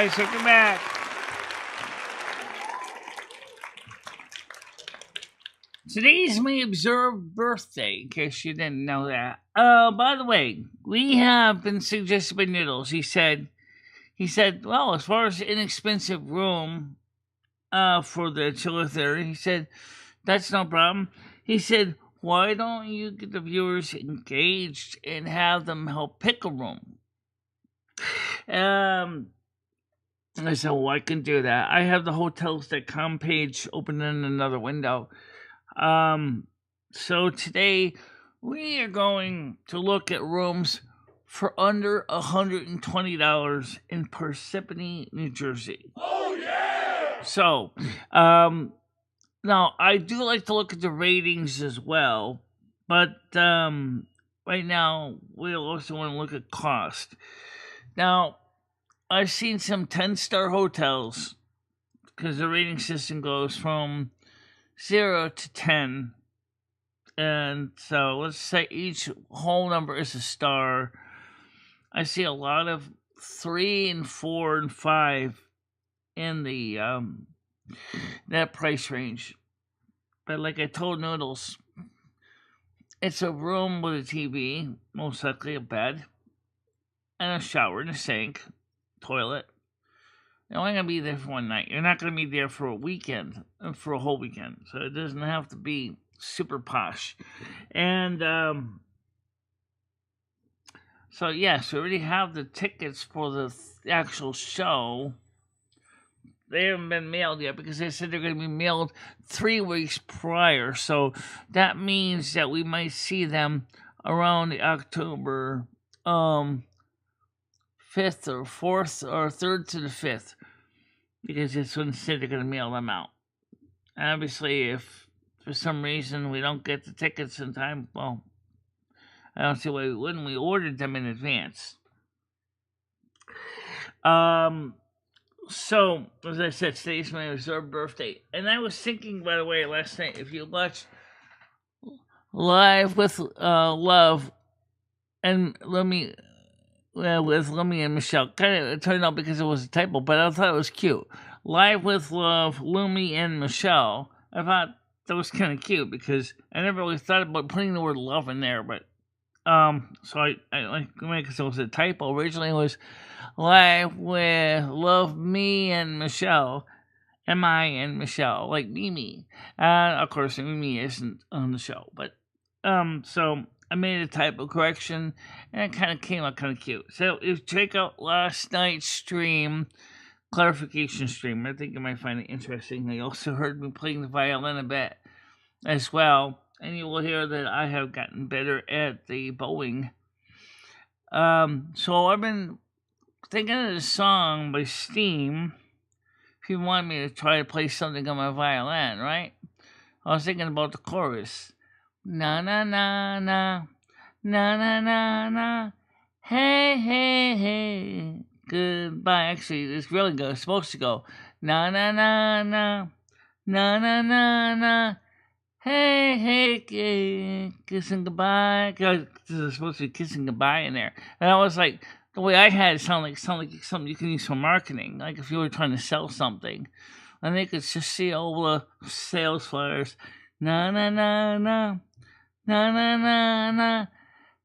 guys. Welcome back. Today's my observed birthday, in case you didn't know that. By the way, we have been suggested by Noodles. He said, well, as far as inexpensive room, for the chiller theory, he said, that's no problem. He said, why don't you get the viewers engaged and have them help pick a room? I said, well, I can do that. I have the hotels.com page open in another window. So today we are going to look at rooms for under $120 in Parsippany, New Jersey. Oh, yeah! So, now I do like to look at the ratings as well, but right now we also want to look at cost. Now, I've seen some 10-star hotels because the rating system goes from 0 to 10. And so let's say each whole number is a star. I see a lot of 3 and 4 and 5 in the that price range. But like I told Noodles, it's a room with a TV, most likely a bed, and a shower and a sink, toilet. You're only going to be there for one night. You're not going to be there for a weekend, for a whole weekend. So it doesn't have to be super posh. And so yes, we already have the tickets for the actual show. They haven't been mailed yet because they said they're going to be mailed 3 weeks prior. So that means that we might see them around the October 5th or 4th or 3rd to the 5th. Because it's when they said they're going to mail them out. And obviously, if for some reason we don't get the tickets in time, well, I don't see why we wouldn't. We ordered them in advance. So, as I said, today's my observed birthday. And I was thinking, by the way, last night, if you watched Live with Love and Lummy and Michele, kind of it turned out because it was a typo, but I thought it was cute. Live with Love, Lummy and Michele. I thought that was kind of cute because I never really thought about putting the word love in there, but so I like because it was a typo. Originally it was Live with Love Me and Michele, M.I. and Michele, like Mimi. Of course, Mimi isn't on the show, but so I made a typo correction, and it kind of came out kind of cute. So if you check out last night's stream, clarification stream, I think you might find it interesting. You also heard me playing the violin a bit as well, and you will hear that I have gotten better at the bowing. So I've been thinking of the song by Steam. If you want me to try to play something on my violin, right? I was thinking about the chorus. Na na na na, na na na na, hey hey hey, goodbye. Actually, it's really good. It's supposed to go na na na na, na na na na, hey hey, kissing goodbye. Cause there's supposed to be kissing goodbye in there, and I was like, the way I had it sound like something you can use for marketing, like if you were trying to sell something, and they could just see all the sales flyers, na na na na. Na na na na,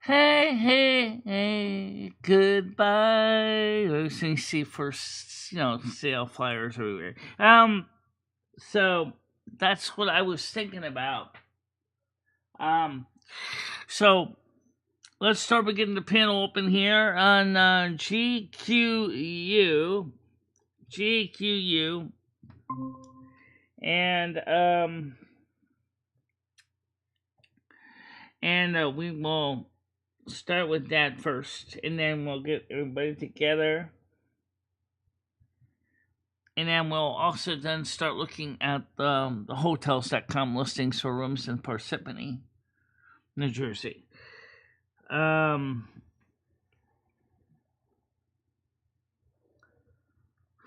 hey hey hey, goodbye. You see first, sale flyers everywhere. So that's what I was thinking about. So let's start by getting the panel open here on GQU, and we will start with that first, and then we'll get everybody together. And then we'll also then start looking at the hotels.com listings for rooms in Parsippany, New Jersey. Sorry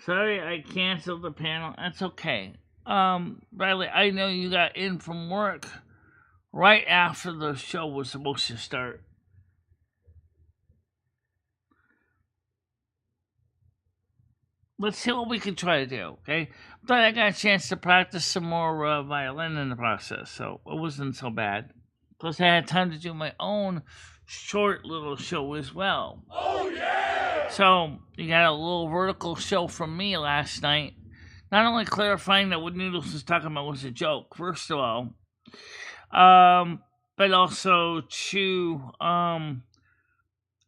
I canceled the panel. That's okay. Riley, I know you got in from work right after the show was supposed to start. let's see what we can try to do, okay? But I got a chance to practice some more violin in the process, so it wasn't so bad. Plus, I had time to do my own short little show as well. Oh, yeah! So, you got a little vertical show from me last night. Not only clarifying that what Noodles was talking about was a joke, first of all, but also to,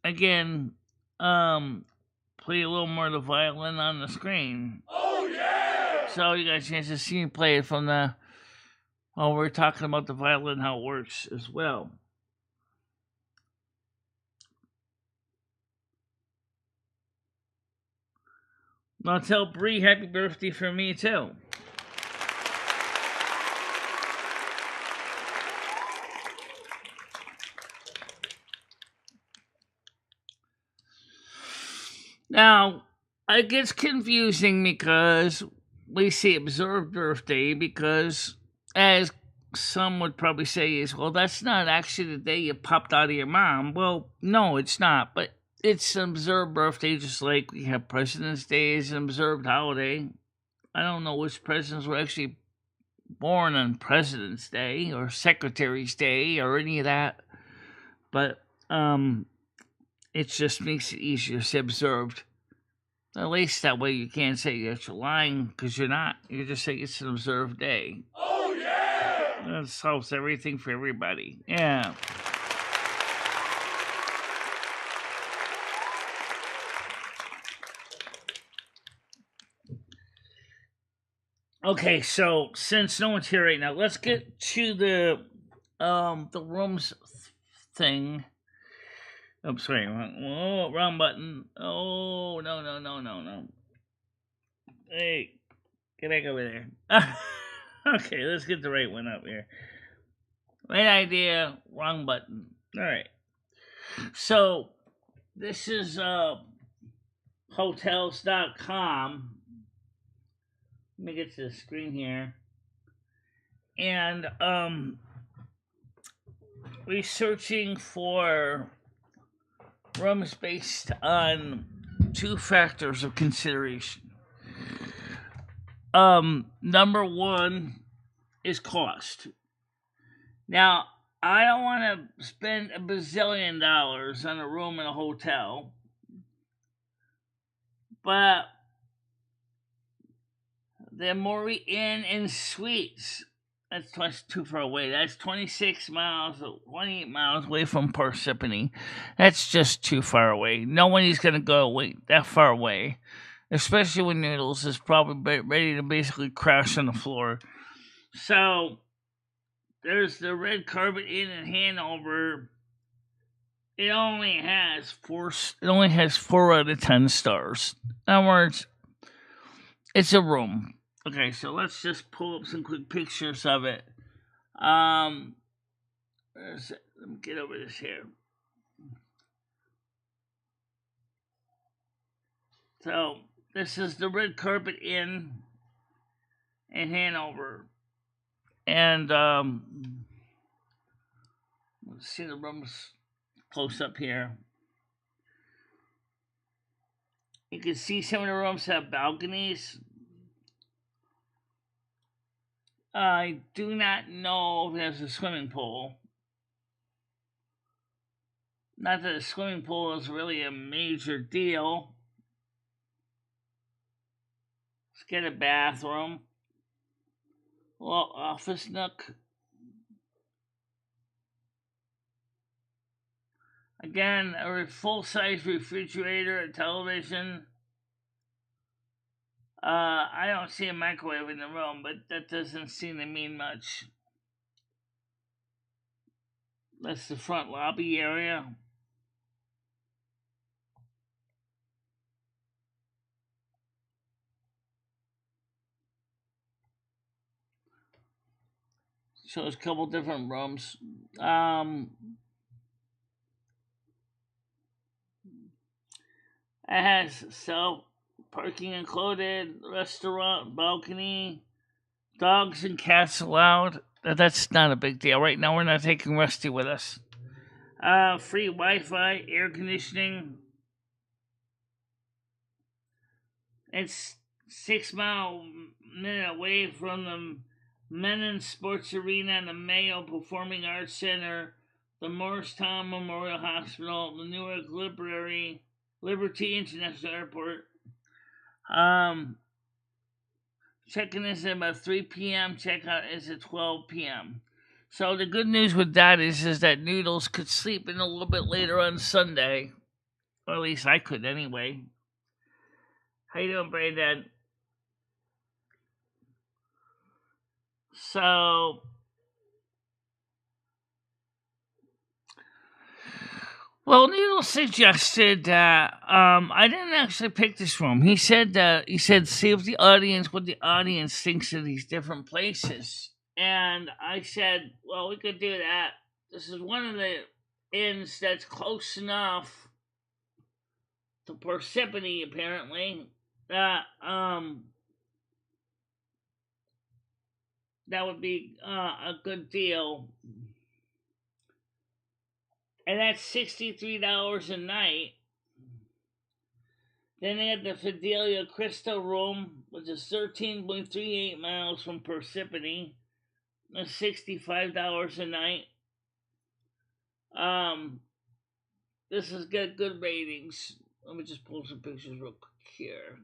again, play a little more of the violin on the screen. Oh, yeah! So you got a chance to see me play it from the... Well, we're talking about the violin, how it works as well. I'll tell Bree happy birthday from me, too. Now, it gets confusing because we say observed birthday because, as some would probably say, is, well, that's not actually the day you popped out of your mom. Well, no, it's not, but it's an observed birthday, just like we have President's Day as an observed holiday. I don't know which presidents were actually born on President's Day or Secretary's Day or any of that, but it just makes it easier to say observed. At least that way you can't say that you're lying, because you're not. You just say it's an observed day. Oh, yeah! That solves everything for everybody. Yeah. Okay, so since no one's here right now, let's get to the rooms thing. I'm sorry. Oh, wrong button. Oh, no. Hey, get back over there. Okay, let's get the right one up here. Right idea, wrong button. All right. So, this is hotels.com. Let me get to the screen here. And researching for rooms based on two factors of consideration. Number one is cost. Now, I don't want to spend $1 bazillion on a room in a hotel, but the Maury Inn and Suites, that's too far away. That's 28 miles away from Parsippany. That's just too far away. Nobody's going to go away that far away, especially when Noodles is probably ready to basically crash on the floor. So, there's the Red Carpet Inn in Hanover. It only has 4 out of 10 stars. In other words, it's a room. Okay, so let's just pull up some quick pictures of it. Let me get over this here. So, this is the Red Carpet Inn in Hanover. And, let's see the rooms close up here. You can see some of the rooms have balconies. I do not know if there's a swimming pool. Not that a swimming pool is really a major deal. Let's get a bathroom. Well, office nook. Again, a full-size refrigerator, a television. I don't see a microwave in the room, but that doesn't seem to mean much. That's the front lobby area. So there's a couple different rooms. It has parking included, restaurant, balcony, dogs and cats allowed. That's not a big deal. Right now, we're not taking Rusty with us. Free Wi-Fi, air conditioning. It's 6 minute away from the Menon Sports Arena and the Mayo Performing Arts Center, the Morristown Memorial Hospital, the Newark Liberty International Airport. Check-in is at about 3 p.m. Checkout is at 12 p.m. So the good news with that is that Noodles could sleep in a little bit later on Sunday. Or at least I could anyway. How you doing, Brandon? So, well, Noodles suggested that I didn't actually pick this room. He said see if what the audience thinks of these different places. And I said, well, we could do that. This is one of the inns that's close enough to Persephone, apparently, that that would be a good deal. And that's $63 a night. Then they had the Fidelia Crystal Room, which is 13.38 miles from Persephone. That's $65 a night. This has got good ratings. Let me just pull some pictures real quick here.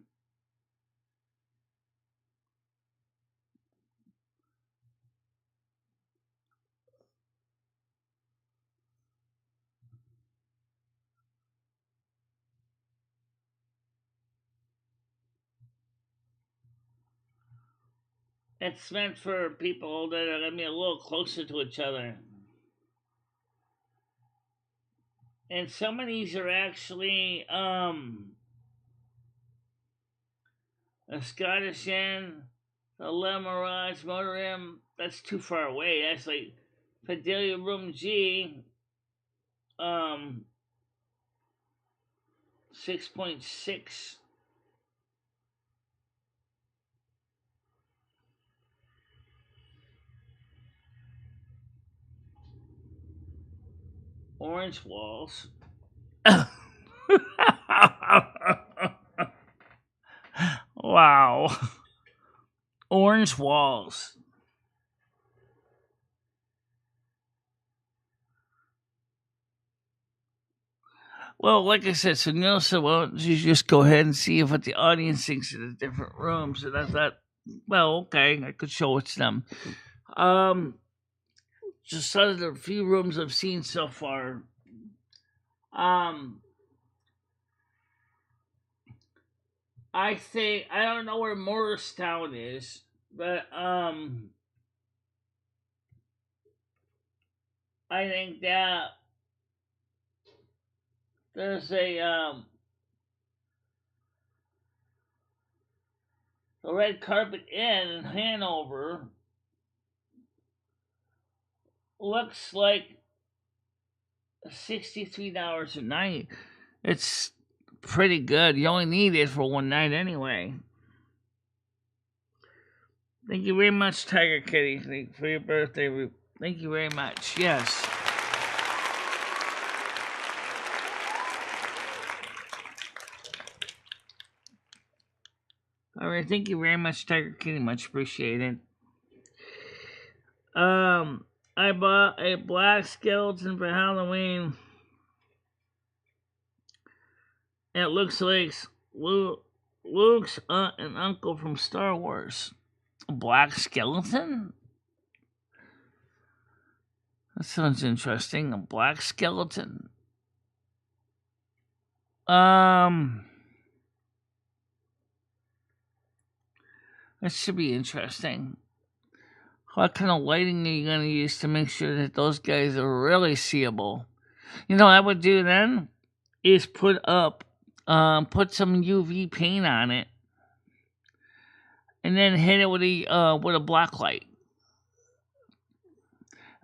It's meant for people that are going to be a little closer to each other. And some of these are actually a Scottish Inn, the Le Mirage Motor Inn. That's too far away. That's like Fidelia Room G, 6.6. Orange walls. Wow. Orange walls. Well, like I said, so Neil said, well, you just go ahead and see what the audience thinks of the different rooms. And I thought, well, okay, I could show it to them. Just out of the few rooms I've seen so far, I think, I don't know where Morristown is, but I think that there's a Red Carpet Inn in Hanover. Looks like $63 a night. It's pretty good. You only need it for one night anyway. Thank you very much, Tiger Kitty, for your birthday. Thank you very much. Yes. All right. Thank you very much, Tiger Kitty. Much appreciated. I bought a black skeleton for Halloween. It looks like Luke's aunt and uncle from Star Wars. A black skeleton? That sounds interesting. A black skeleton. That should be interesting. What kind of lighting are you going to use to make sure that those guys are really seeable? You know what I would do then is put some UV paint on it, and then hit it with a black light.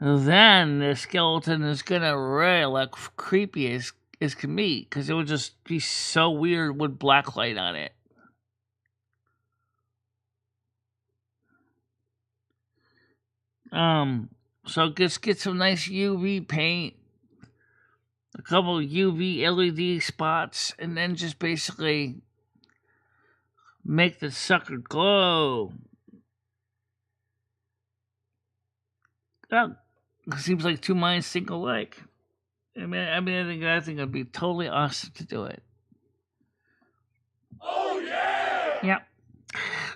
Then the skeleton is gonna really look creepy as can be, because it would just be so weird with black light on it. So just get some nice UV paint, a couple of UV LED spots, and then just basically make the sucker glow. Oh, it seems like two minds think alike. I think it'd be totally awesome to do it. Oh yeah! Yeah.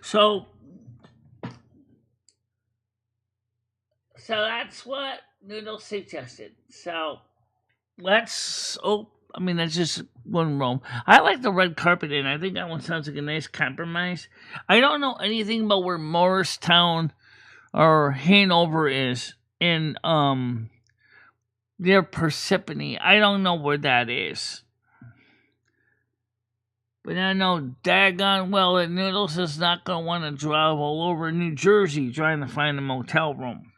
So that's what Noodle suggested. So that's just one room. I like the red carpet in. I think that one sounds like a nice compromise. I don't know anything about where Morristown or Hanover is in near Parsippany. I don't know where that is. But I know daggone well that Noodles is not going to want to drive all over New Jersey trying to find a motel room.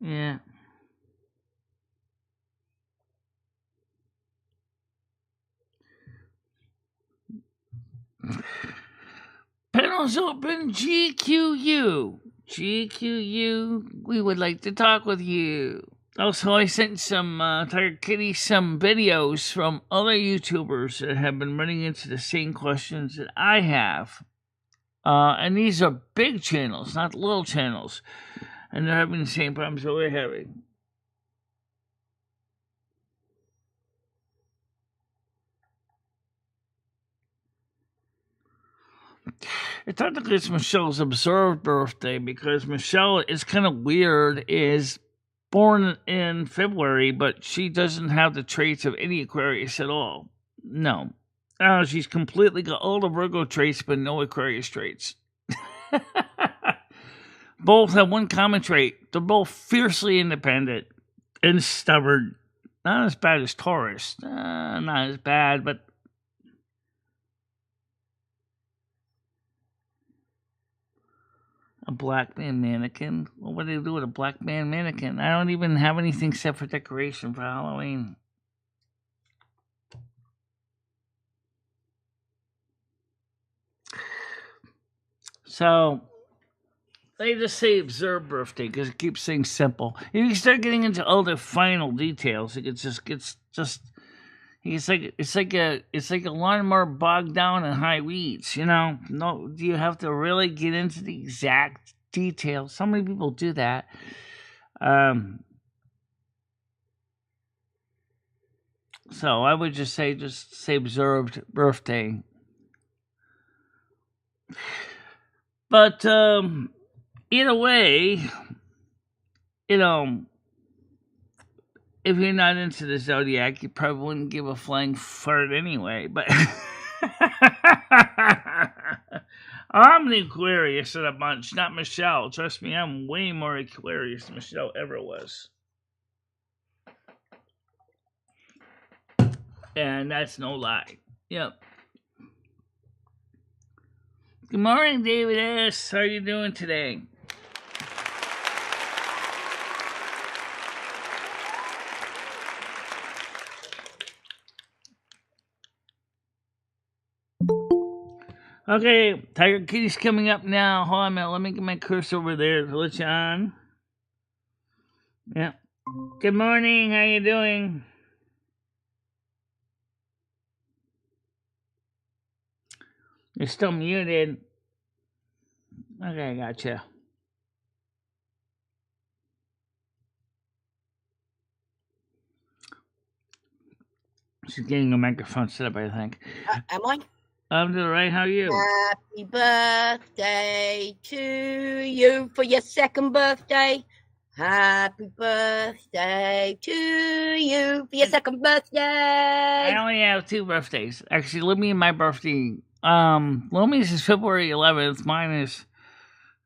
Yeah. Panels open, GQU. GQU, we would like to talk with you. Also, I sent some Tiger Kitty some videos from other YouTubers that have been running into the same questions that I have. And these are big channels, not little channels. And they're having the same problems that we're having. Technically, it's Michelle's observed birthday because Michele is kind of weird, is born in February, but she doesn't have the traits of any Aquarius at all. No. She's completely got all the Virgo traits, but no Aquarius traits. Both have one common trait. They're both fiercely independent and stubborn. Not as bad as Taurus. Not as bad, but a black man mannequin? Well, what do they do with a black man mannequin? I don't even have anything set for decoration for Halloween. So, they just say observe birthday because it keeps saying simple. If you start getting into all the final details, it gets it's like a lawnmower bogged down in high weeds, you know. No, you have to really get into the exact details. So many people do that. So I would just say observed birthday. But either way, you know, if you're not into the zodiac, you probably wouldn't give a flying fart anyway. But I'm the Aquarius of the bunch, not Michele. Trust me, I'm way more Aquarius than Michele ever was. And that's no lie. Yep. Good morning, David S. How are you doing today? Okay, Tiger Kitty's coming up now. Hold on a minute. Let me get my cursor over there to let you on. Yeah. Good morning. How you doing? You're still muted. Okay, gotcha. She's getting a microphone set up, I think. Am I? I'm doing right. How are you? Happy birthday to you for your second birthday. Happy birthday to you for your second birthday. I only have 2 birthdays. Actually, Libby and my birthday. Lomi's is February 11th. Mine is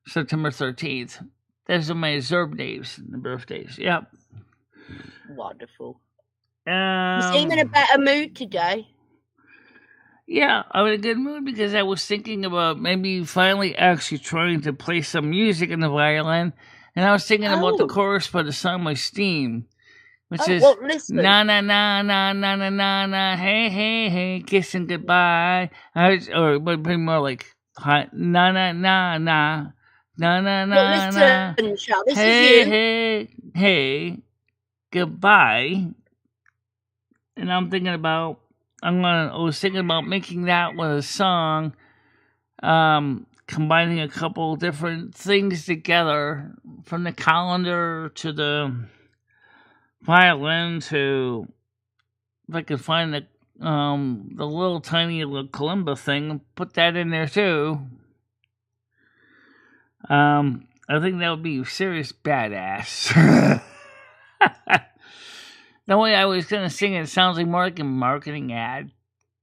September 13th. Those are my observed days, the birthdays. Yep. Wonderful. You seem in a better mood today. Yeah, I'm in a good mood because I was thinking about maybe finally actually trying to play some music in the violin, and I was thinking about the chorus for the song by Steam, which is na na na na na na na na hey hey hey kissing goodbye, or it would be more like na na na na na na na na hey hey hey goodbye, and I'm thinking about I was thinking about making that with a song, combining a couple different things together, from the calendar to the violin to, if I could find the little tiny little kalimba thing, put that in there too. I think that would be serious badass. The way I was gonna sing it sounds like more like a marketing ad.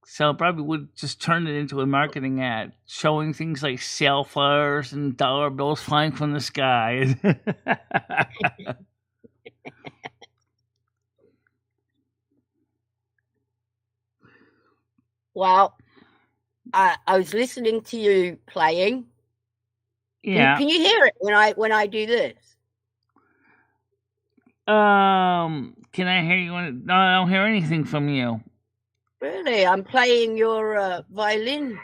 So I probably would just turn it into a marketing ad, showing things like sail flowers and dollar bills flying from the sky. Well, I was listening to you playing. Yeah. Can you hear it when I do this? Can I hear you? No, I don't hear anything from you. Really? I'm playing your violin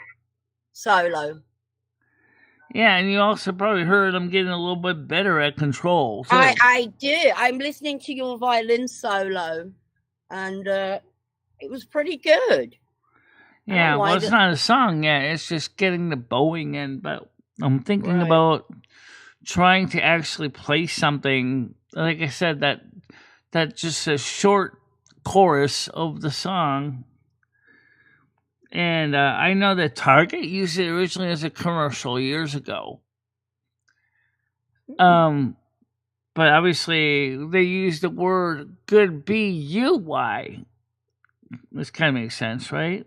solo. Yeah, and you also probably heard I'm getting a little bit better at control, too. I did. I'm listening to your violin solo, and it was pretty good. Yeah, well, it's not a song yet. It's just getting the bowing in, but I'm thinking about trying to actually play something, like I said, that just a short chorus of the song. And I know that Target used it originally as a commercial years ago. But obviously they used the word good B-U-Y. This kind of makes sense, right?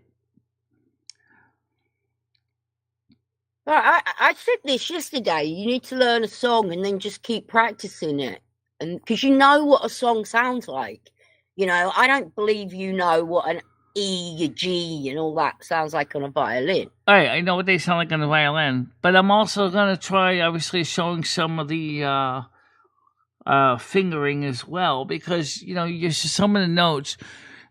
Well, I said this yesterday. You need to learn a song and then just keep practicing it, and because you know what a song sounds like. You know, I don't believe you know what an E, a G, and all that sounds like on a violin. All right, I know what they sound like on the violin, but I'm also gonna try, obviously, showing some of the fingering as well, because some of the notes.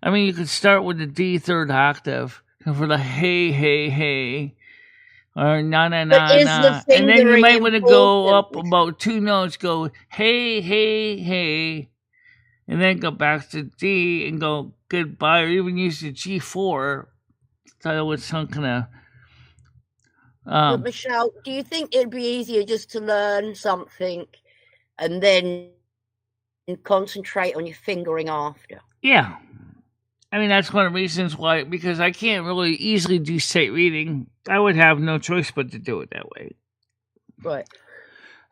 I mean, you could start with the D third octave for the hey hey hey, or na na na na, and then you might want to go up about 2 notes, go hey hey hey, and then go back to D and go goodbye, or even use the G4. So it would sound kind of. But Michele, do you think it'd be easier just to learn something and then concentrate on your fingering after? Yeah. I mean, that's one of the reasons why, because I can't really easily do sight reading. I would have no choice but to do it that way. Right.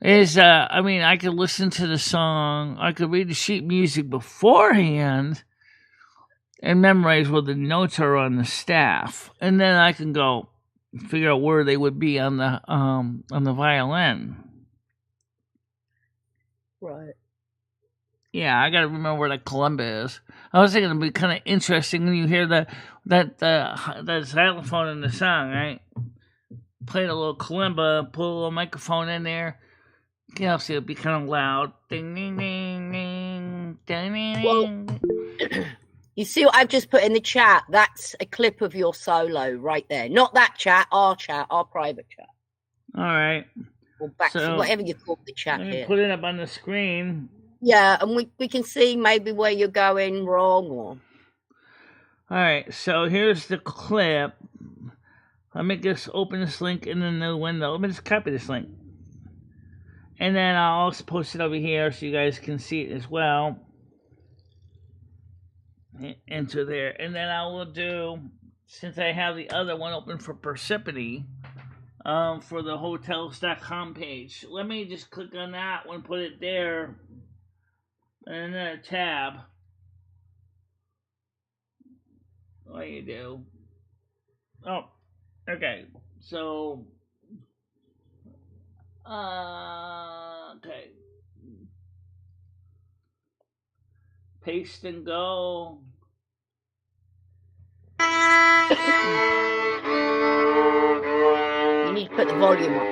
I mean, I could listen to the song, I could read the sheet music beforehand and memorize what the notes are on the staff, and then I can go figure out where they would be on the violin. Right. Yeah, I gotta remember where the kalimba is. I was thinking it'd be kind of interesting when you hear that xylophone in the song, right? Play the little kalimba, put a little microphone in there. See, it'd be kind of loud. Ding, ding, ding, ding, ding, ding. Well, you see what I've just put in the chat? That's a clip of your solo right there. Not that chat, our private chat. All right. Or back to whatever you call the chat let me here. Put it up on the screen. Yeah, and we can see maybe where you're going wrong or. All right, so here's the clip. Let me just open this link in the new window. Let me just copy this link. And then I'll also post it over here so you guys can see it as well. Enter there. And then I will do, since I have the other one open for Persephone, for the hotels.com page. Let me just click on that one, put it there, and then a tab. What do you do? Oh, okay. So, okay. Paste and go. You need to put the volume up.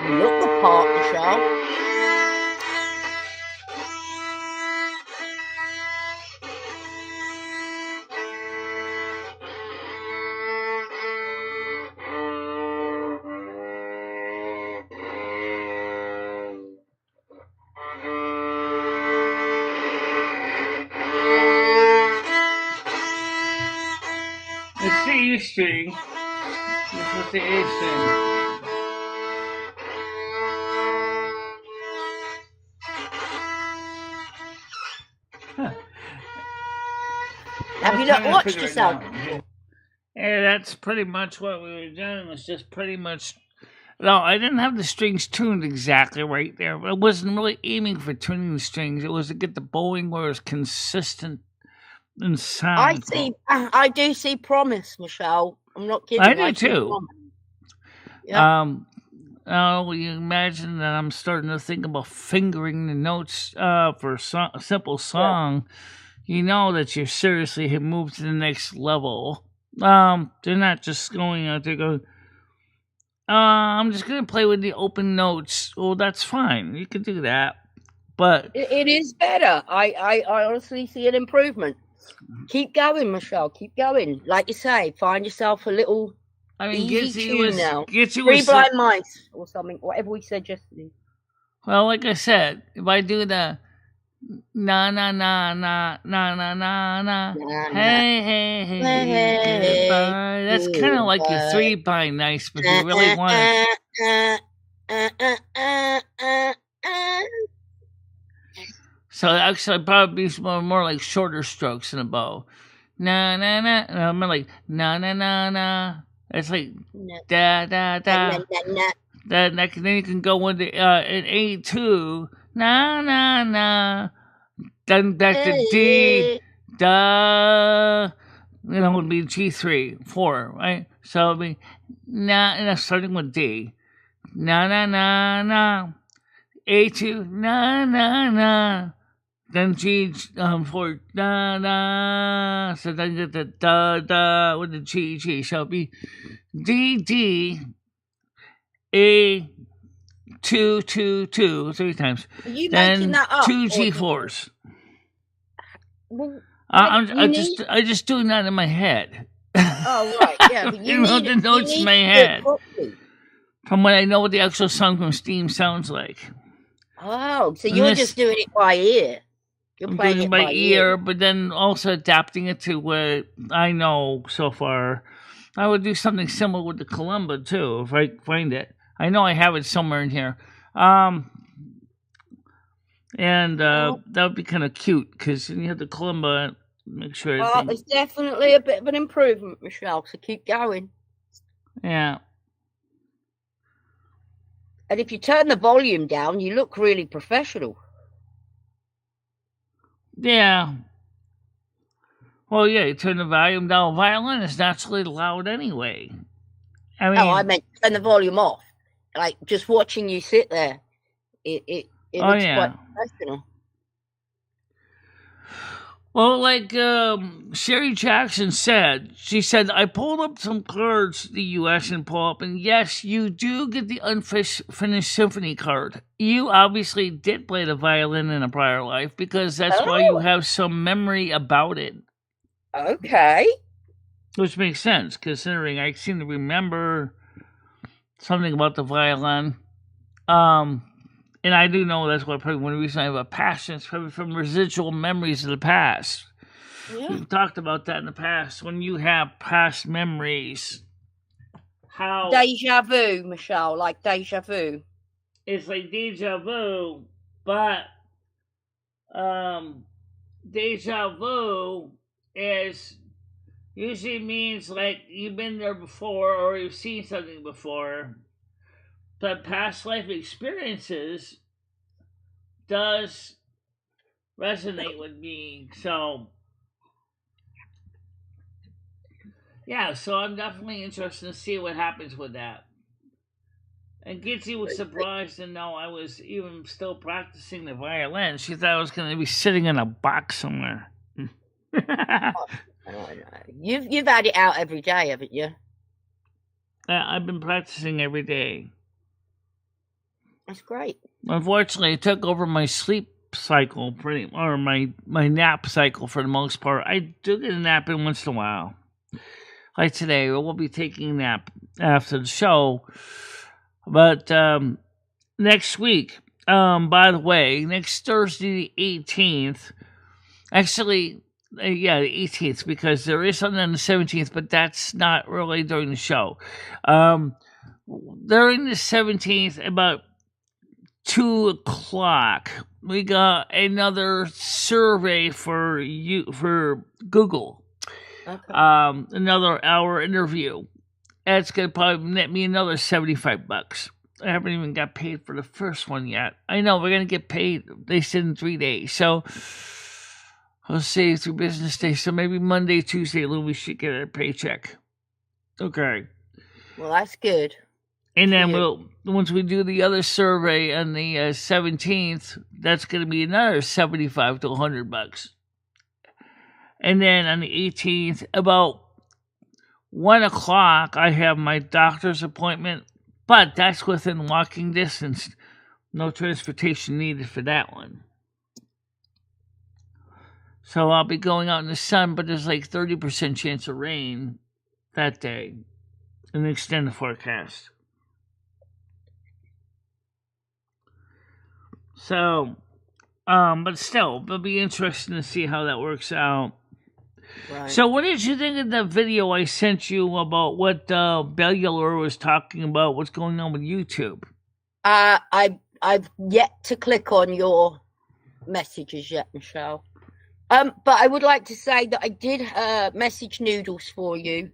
You look the part, Michele. E string. This was the A string. Huh. Have you not watched yourself? Yeah, that's pretty much what we were doing. It was just pretty much. No, I didn't have the strings tuned exactly right there. I wasn't really aiming for tuning the strings. It was to get the bowing where it was consistent in sound. I do see promise, Michele. I'm not kidding. I do too. Yeah. Oh, you imagine that I'm starting to think about fingering the notes for a simple song. Yeah. You know that you seriously have moved to the next level. They're not just going out there going, I'm just going to play with the open notes. Well, that's fine. You can do that. But it is better. I honestly see an improvement. Keep going, Michele. Keep going. Like you say, find yourself a little easy tune now. Three Blind Mice or something, whatever we said yesterday. Well, like I said, if I do the na na na na na na na na, hey hey hey, hey goodbye. That's kind of like your 3 by nice, but you really want it. So actually, I'd probably be more like shorter strokes in a bow. Na na na. I'm like na na na na. It's like da da da. Then you can go into an A2. Na na na. Then back to D. Da. You know, it would be G3, 4, right? So it'd be na, and starting with D. Na na na na. A2. Na na na. Then G 4 da da. So then you get the da da with the G. So it'll be D D A 2 2 2 3 times. Are you then making that up? 2 G4s. Well, I just doing that in my head. Oh right, yeah. But you know the notes in my head. From what I know what the actual song from Steam sounds like. Oh, so you're just doing it by ear. You're playing it by ear, but then also adapting it to what I know so far. I would do something similar with the kalimba too, if I find it. I know I have it somewhere in here. And that would be kind of cute, because you have the kalimba, make sure... Well, it's definitely a bit of an improvement, Michele, so keep going. Yeah. And if you turn the volume down, you look really professional. Yeah. Well, yeah, you turn the volume down. Violin is naturally loud anyway. I mean... I meant turn the volume off. Like, just watching you sit there, it looks quite professional. Well, like Sherry Jackson said, she said, I pulled up some cards to the U.S. and pull up, and yes, you do get the unfinished symphony card. You obviously did play the violin in a prior life, because that's why you have some memory about it. Okay. Which makes sense, considering I seem to remember something about the violin. And I do know that's what probably one reason I have a passion. It's probably from residual memories of the past. Yeah. We've talked about that in the past. When you have past memories, how... Deja vu, Michele, like deja vu. It's like deja vu, but deja vu usually means like you've been there before or you've seen something before. But past life experiences does resonate with me. So, yeah, so I'm definitely interested to see what happens with that. And Gitzy was surprised to know I was even still practicing the violin. She thought I was going to be sitting in a box somewhere. You've had it out every day, haven't you? I've been practicing every day. That's great. Unfortunately, it took over my sleep cycle, or my nap cycle for the most part. I do get a nap in once in a while. Like today, we'll be taking a nap after the show. But next week, by the way, next Thursday the 18th, actually, Yeah, the 18th, because there is something on the 17th, but that's not really during the show. During the 17th, about 2 o'clock, we got another survey for Google. Okay. Another hour interview. That's gonna probably net me another $75. I haven't even got paid for the first one yet. I know we're gonna get paid. They said in 3 days, so I'll say through business day. So maybe Monday, Tuesday, we should get a paycheck. Okay. Well, that's good. And then Yeah. once we do the other survey on the 17th, that's going to be another $75 to $100. And then on the 18th, about 1 o'clock, I have my doctor's appointment, but that's within walking distance. No transportation needed for that one. So I'll be going out in the sun, but there's like 30% chance of rain that day in the extended forecast. So, but still, it'll be interesting to see how that works out. Right. So, what did you think of the video I sent you about what Bellular was talking about? What's going on with YouTube? I've yet to click on your messages yet, Michele. But I would like to say that I did message Noodles for you.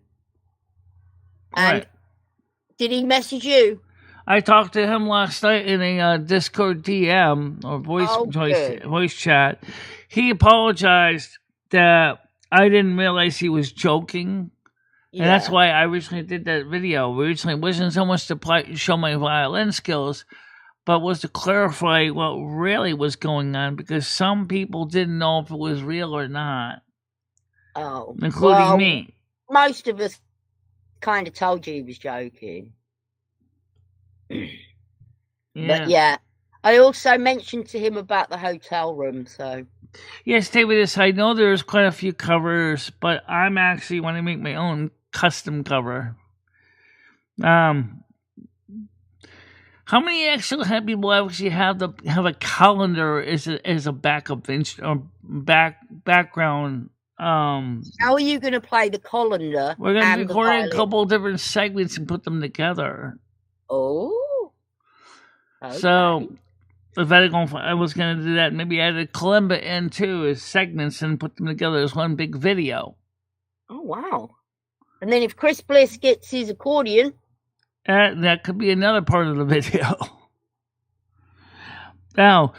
And Right. did he message you? I talked to him last night in a Discord DM or voice chat. He apologized that I didn't realize he was joking. Yeah. And that's why I originally did that video. Originally, it wasn't so much to show my violin skills, but was to clarify what really was going on, because some people didn't know if it was real or not. Oh. Including me. Most of us kind of told you he was joking. Yeah. But yeah, I also mentioned to him about the hotel room, so. Yes, stay with us. I know there's quite a few covers, but I'm actually want to make my own custom cover. How many actually people actually have a calendar as a backup or background? How are you going to play the colander? We're going to record a couple different segments and put them together. Oh. Okay. So if I was going to do that, maybe add a kalimba in too as segments and put them together as one big video. Oh, wow. And then if Chris Bliss gets his accordion, that could be another part of the video. Now,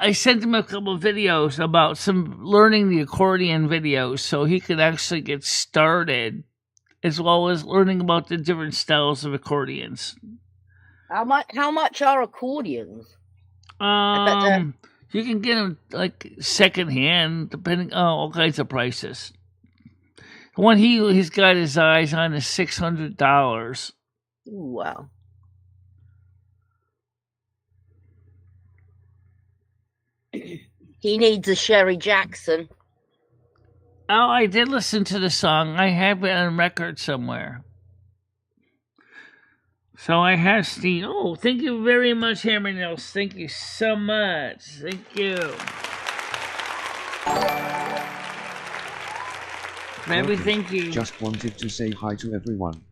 I sent him a couple of videos about some learning the accordion videos so he could actually get started, as well as learning about the different styles of accordions. How much are accordions? You can get them like secondhand, depending on all kinds of prices. The one he's got his eyes on is $600. Wow. He needs a Sherry Jackson. Oh, I did listen to the song. I have it on record somewhere. So I have Steve. Oh, thank you very much, Hammer Nails. Thank you so much. Thank you. Baby, thank you. Just wanted to say hi to everyone.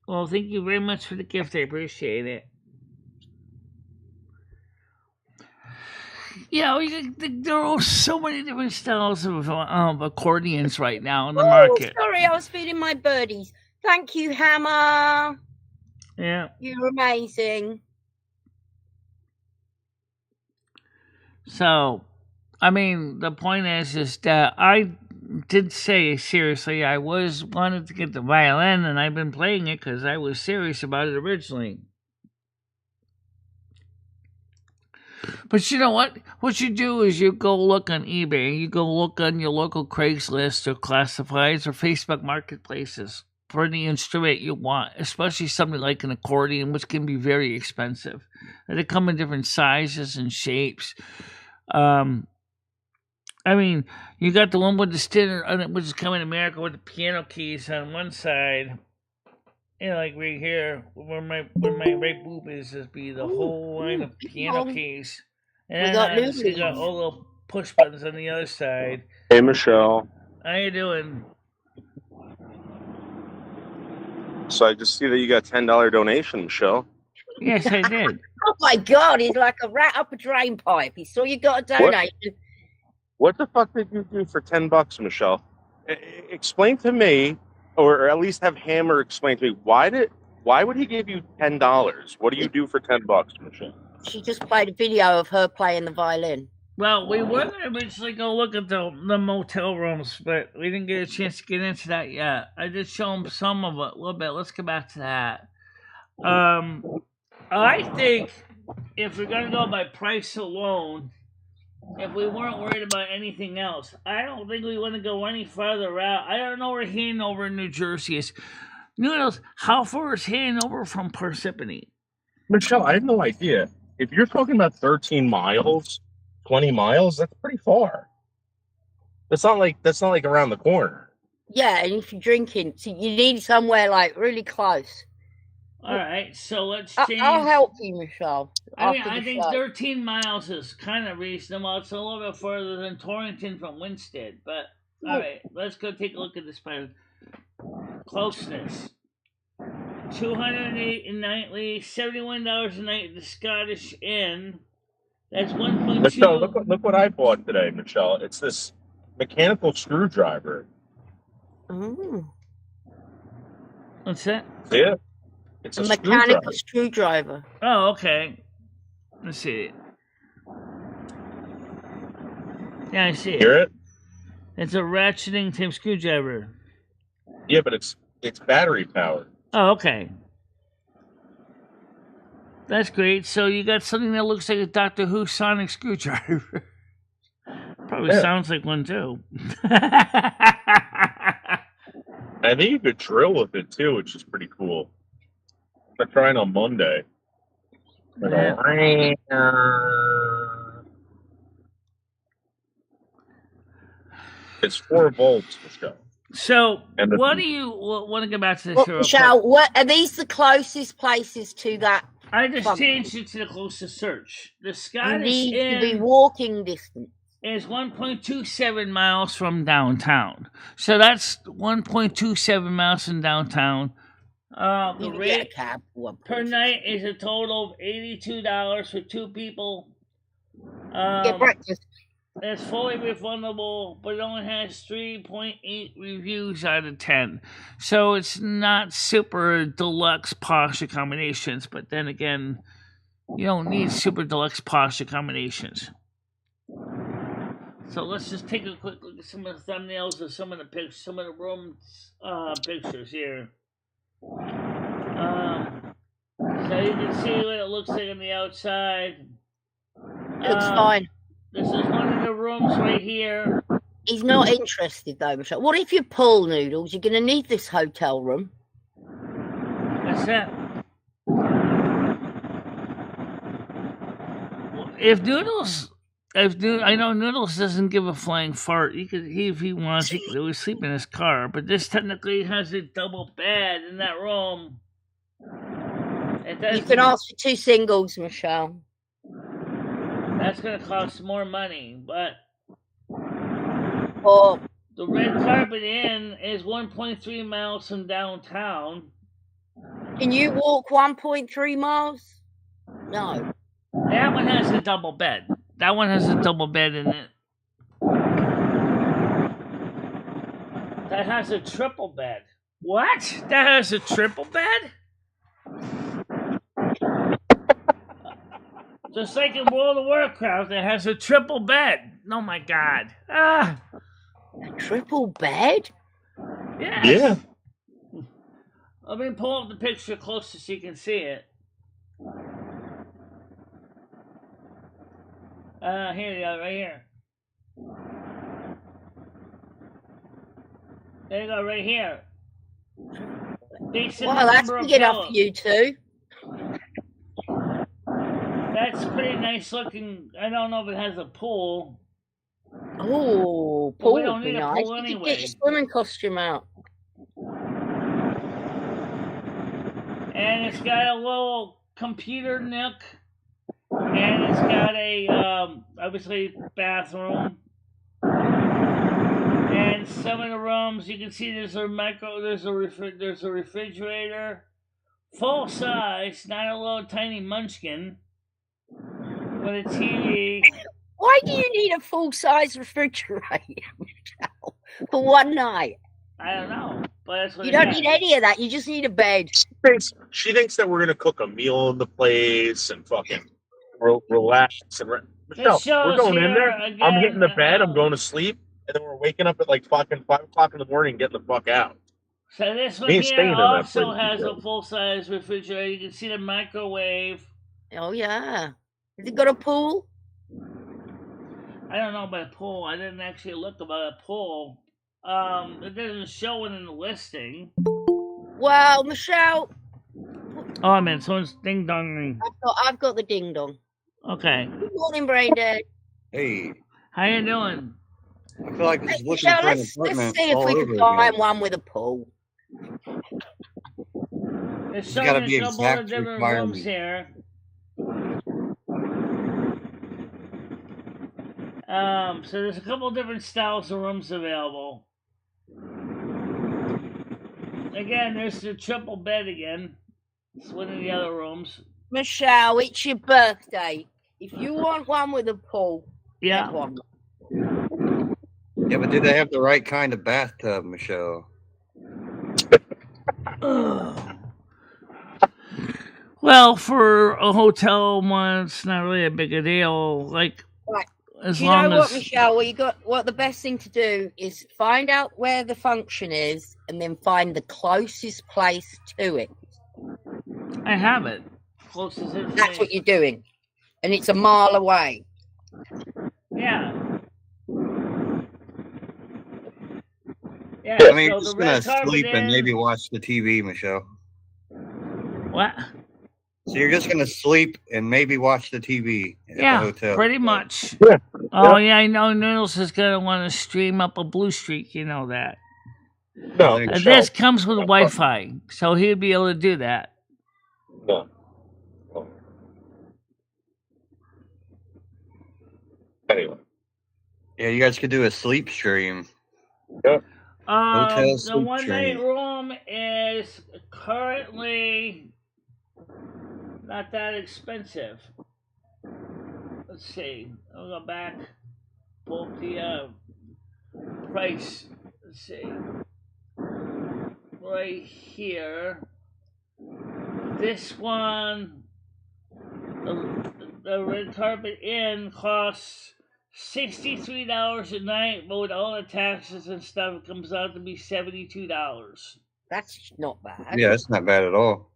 Well, thank you very much for the gift. I appreciate it. Yeah, there are so many different styles of accordions right now in the market. Sorry, I was feeding my birdies. Thank you, Hammer. Yeah. You're amazing. So, I mean, the point is that I did say, seriously, I wanted to get the violin, and I've been playing it because I was serious about it originally. But you know what? What you do is you go look on eBay, you go look on your local Craigslist or classifieds or Facebook marketplaces for any instrument you want, especially something like an accordion, which can be very expensive. And they come in different sizes and shapes. I mean, you got the one with the standard, which is coming in America with the piano keys on one side. And like right here, where my right boob is, just be the whole line of piano keys. And we got you got all push buttons on the other side. Hey, Michele. How you doing? So I just see that you got $10 donation, Michele. Yes, I did. Oh my God, he's like a rat up a drain pipe. He saw you got a donation. What the fuck did you do for $10, Michele? Explain to me, or at least have Hammer explain to me, why would he give you $10? What do you do for $10, Michele? She just played a video of her playing the violin. Well, we were going to eventually go look at the motel rooms, but we didn't get a chance to get into that yet. I did show him some of it a little bit. Let's get back to that. I think if we're going to go by price alone, if we weren't worried about anything else, I don't think we want to go any farther out. I don't know where Hanover, New Jersey is. Noodles, how far is Hanover from Parsippany? Michele, I have no idea. If you're talking about 13 miles, 20 miles, that's pretty far. That's not like around the corner. Yeah, and if you're drinking, so you need somewhere like really close. All right, so let's change. I'll help you, Michele. I think 13 miles is kind of reasonable. It's a little bit further than Torrington from Winstead, but all right, let's go take a look at this by closeness. $208 a nightly, $71 a night at the Scottish Inn. That's 1.2. Michele, look what I bought today, Michele. It's this mechanical screwdriver. Mm. What's that? See it? It's a mechanical screwdriver. Oh, okay. Let's see it. Yeah, I see it. Hear it? It's a ratcheting type screwdriver. Yeah, but it's battery powered. Oh, okay. That's great. So you got something that looks like a Doctor Who sonic screwdriver. Probably sounds like one too. I think you could drill with it too, which is pretty cool. I'm trying on Monday. Yeah. It's 4 volts, Michele. So, what do you want to go back to this? Michele, what are these the closest places to that? I just changed it to the closest search. The Scottish Inn to be walking distance. Is 1.27 miles from downtown. So that's 1.27 miles from downtown. The rate per night is a total of $82 for 2 people. Get breakfast. It's fully refundable, but it only has 3.8 reviews out of 10. So it's not super deluxe posh accommodations, but then again, you don't need super deluxe posh accommodations. So let's just take a quick look at some of the thumbnails of some of the pictures, some of the room pictures here. So you can see what it looks like on the outside. Looks fine. This is one of the rooms right here. He's not interested though, Michele. What if you pull Noodles? You're going to need this hotel room. What's that? I know Noodles doesn't give a flying fart. If he wants, he could always sleep in his car. But this technically has a double bed in that room. You can ask for 2 singles, Michele. That's going to cost more money, but the Red Carpet Inn is 1.3 miles from downtown. Can you walk 1.3 miles? No. That one has a double bed. That one has a double bed in it. That has a triple bed. What? That has a triple bed? Just like in World of Warcraft, it has a triple bed. Oh my god. A triple bed? Yes. Yeah. Let me pull up the picture closer so you can see it. Here you go, right here. There you go, right here. Wow, that's big enough for you two. That's pretty nice looking. I don't know if it has a pool. Oh, pool we don't would be need a nice. pool You anyway. could get your swimming costume out. And it's got a little computer nook. And it's got a obviously bathroom. And some of the rooms you can see there's a refrigerator, full size, not a little tiny munchkin, with a TV. Why do you need a full-size refrigerator for one night? I don't know, but that's what You it don't has. need any of that. You just need a bed. She thinks that we're gonna cook a meal in the place and fucking relax and Michelle, we're shows going in here there. again, I'm hitting the bed. I'm going to sleep, and then we're waking up at like fucking 5 o'clock in the morning, and getting the fuck out. So this one Me and here staying in that also place, has a Michelle. full-size refrigerator. You can see the microwave. Oh, yeah. Has it got a pool? I don't know about a pool. I didn't actually look about a pool. It doesn't show it in the listing. Well, Michelle, Oh, I mean, someone's ding-donging. I've got the ding-dong. Okay. Good morning, Brain Dead. Hey, How you doing? I feel like Hey, just looking Michelle, for an let's apartment see if all we over can find again. one with a pool. There's It's gotta showing be a couple exact of different requirement. rooms here. So there's a couple of different styles of rooms available. Again, there's the triple bed again. It's one of the other rooms. Michelle, it's your birthday. If you want one with a pool, Yeah. get one. Yeah, but do they have the right kind of bathtub, Michelle? Well, for a hotel one, it's not really a big a deal. Like, Right. as You know long what, as Michelle? What the best thing to do is find out where the function is and then find the closest place to it. I have it, closest That's information. what you're doing. And it's a mile away. Yeah. Yeah. I mean, so you're just the gonna red carpet sleep and is- maybe watch the TV, Michelle. What? So you're just gonna sleep and maybe watch the TV at the Yeah, hotel. pretty much. Yeah. Oh yeah, I know. Noodles is gonna want to stream up a blue streak. You know that. No, And And Michelle. this comes with Wi-Fi, so he'd be able to do that. No. Anyway. Yeah, you guys could do a sleep stream. Yep. Hotel The sleep one stream. night room is currently not that expensive. Let's see. I'll go back. Pull up the price. Let's see. Right here. This one, the Red Carpet Inn costs $63 a night, but with all the taxes and stuff, it comes out to be $72. That's not bad. Yeah, that's not bad at all.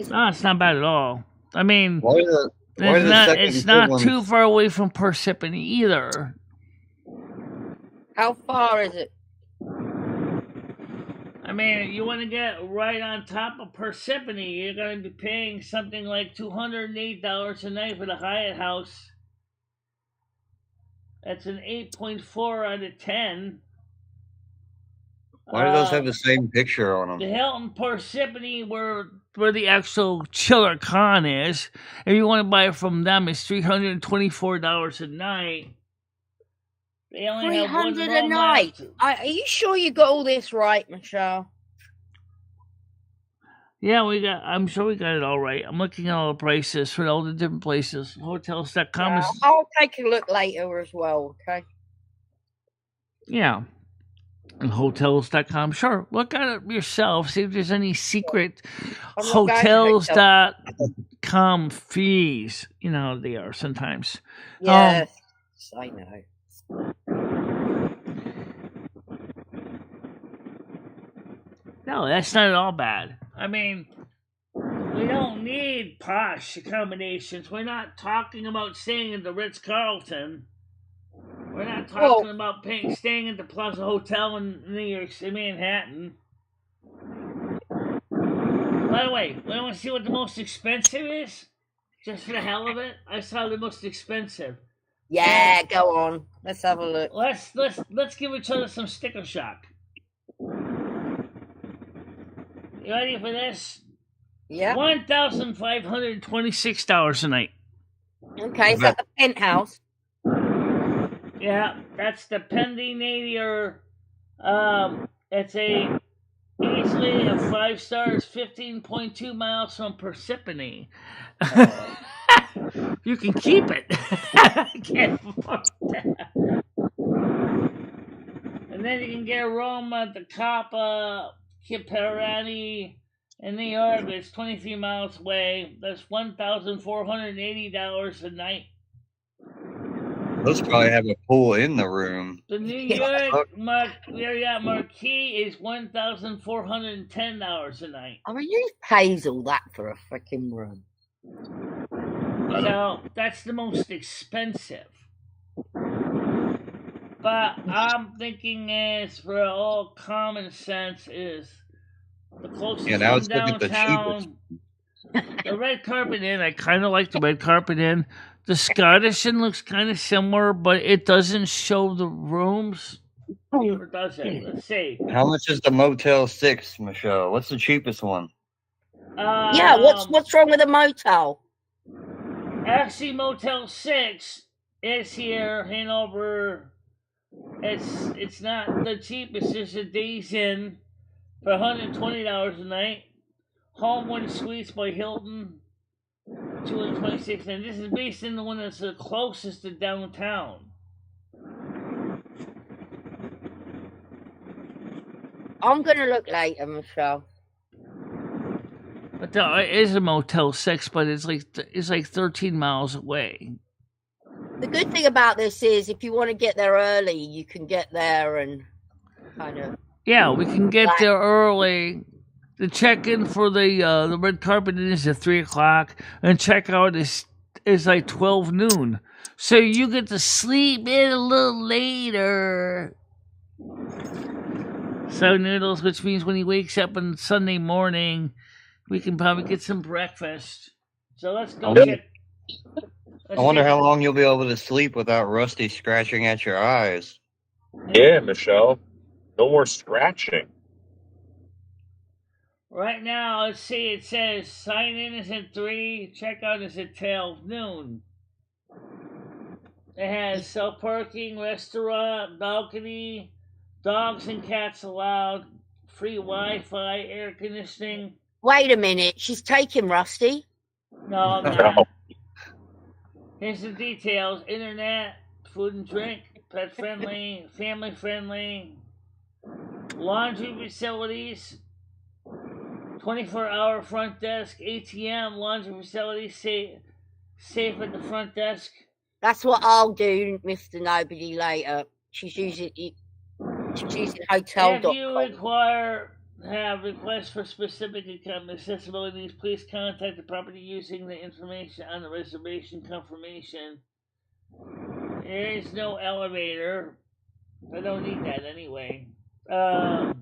No, it's not bad at all. I mean, Why the second it's not one- too far away from Persephone either. How far is it? I mean, you want to get right on top of Persephone, you're going to be paying something like $208 a night for the Hyatt House. That's an 8.4 out of 10. Why do those have the same picture on The them? Hilton Persephone, where the actual Chiller Con is, if you want to buy it from them, it's $324 a night. They only have one 300 a room night. left. Are you sure you got all this right, Michelle? Yeah, I'm sure we got it all right. I'm looking at all the prices for all the different places. Hotels.com is, I'll take a look later as well, okay? yeah. And hotels.com, sure. Look at it yourself. See if there's any secret I'm not going to hotels.com fees. You know how they are sometimes. Yes, I know. No, that's not at all bad. I mean, we don't need posh accommodations. We're not talking about staying at the Ritz-Carlton. We're not talking about staying at the Plaza Hotel in New York City, Manhattan. By the way, you want to see what the most expensive is? Just for the hell of it, I saw the most expensive. Yeah, go on. Let's have a look. Let's give each other some sticker shock. You ready for this? Yeah. $1,526 a night. Okay, is that the penthouse? Yeah, that's the pending 80 or it's a easily a 5 stars, 15.2 miles from Persephone. You can keep it. I can't afford that. And then you can get a room at the Coppa Kiparani in New York. It's 23 miles away. That's $1,480 a night. Those probably have a pool in the room. The New York Marriott Marquis is $1,410 a night. I mean, who pays all that for a freaking room? So that's the most expensive. But I'm thinking is for all common sense is the closest Yeah, now one let's look at the downtown. The Red Carpet Inn, I kind of like the Red Carpet Inn. The Scottish Inn looks kind of similar, but it doesn't show the rooms. Or does it? Let's see. How much is the Motel 6, Michelle? What's the cheapest one? Yeah, what's wrong with a motel? Actually, Motel 6 is here, Hanover. It's not the cheapest. It's a Days Inn for $120 a night. Homewood Suites by Hilton, $226. And this is based in the one that's the closest to downtown. I'm gonna look later, Michelle. But there is a Motel 6, but it's like 13 miles away. The good thing about this is if you want to get there early, you can get there and kind of... Yeah, we can get there early. The check-in for the Red Carpet Inn is at 3 o'clock, and check-out is like 12 noon. So you get to sleep in a little later. So Noodles, which means when he wakes up on Sunday morning, we can probably get some breakfast. So let's go check. I wonder how long you'll be able to sleep without Rusty scratching at your eyes. Yeah, Michelle. No more scratching. Right now, let's see, it says sign in is at 3, checkout is at 12 noon. It has self-parking, restaurant, balcony, dogs and cats allowed, free Wi-Fi, air conditioning. Wait a minute, she's taking Rusty? No, I'm not. Here's the details. Internet, food and drink, pet friendly, family friendly, laundry facilities, 24-hour front desk, ATM, laundry facilities, safe at the front desk. That's what I'll do, Mr. Nobody, later. She's using hotel.com. If you have requests for specific accessibility needs, please contact the property using the information on the reservation confirmation. There is no elevator. I don't need that anyway. There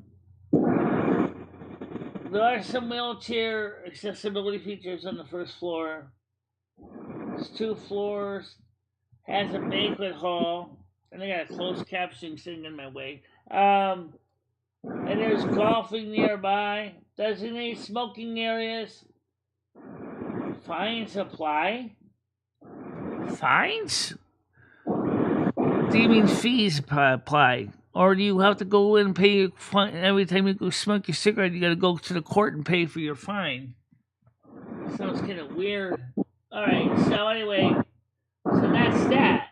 are some wheelchair accessibility features on the first floor. There's 2 floors. Has a banquet hall. And I got a closed captioning sitting in my way. And there's golfing nearby. Designated smoking areas. Fines apply. Fines? Do you mean fees apply? Or do you have to go in and pay your fine every time you go smoke your cigarette? You got to go to the court and pay for your fine. Sounds kind of weird. All right. So anyway, so that's that.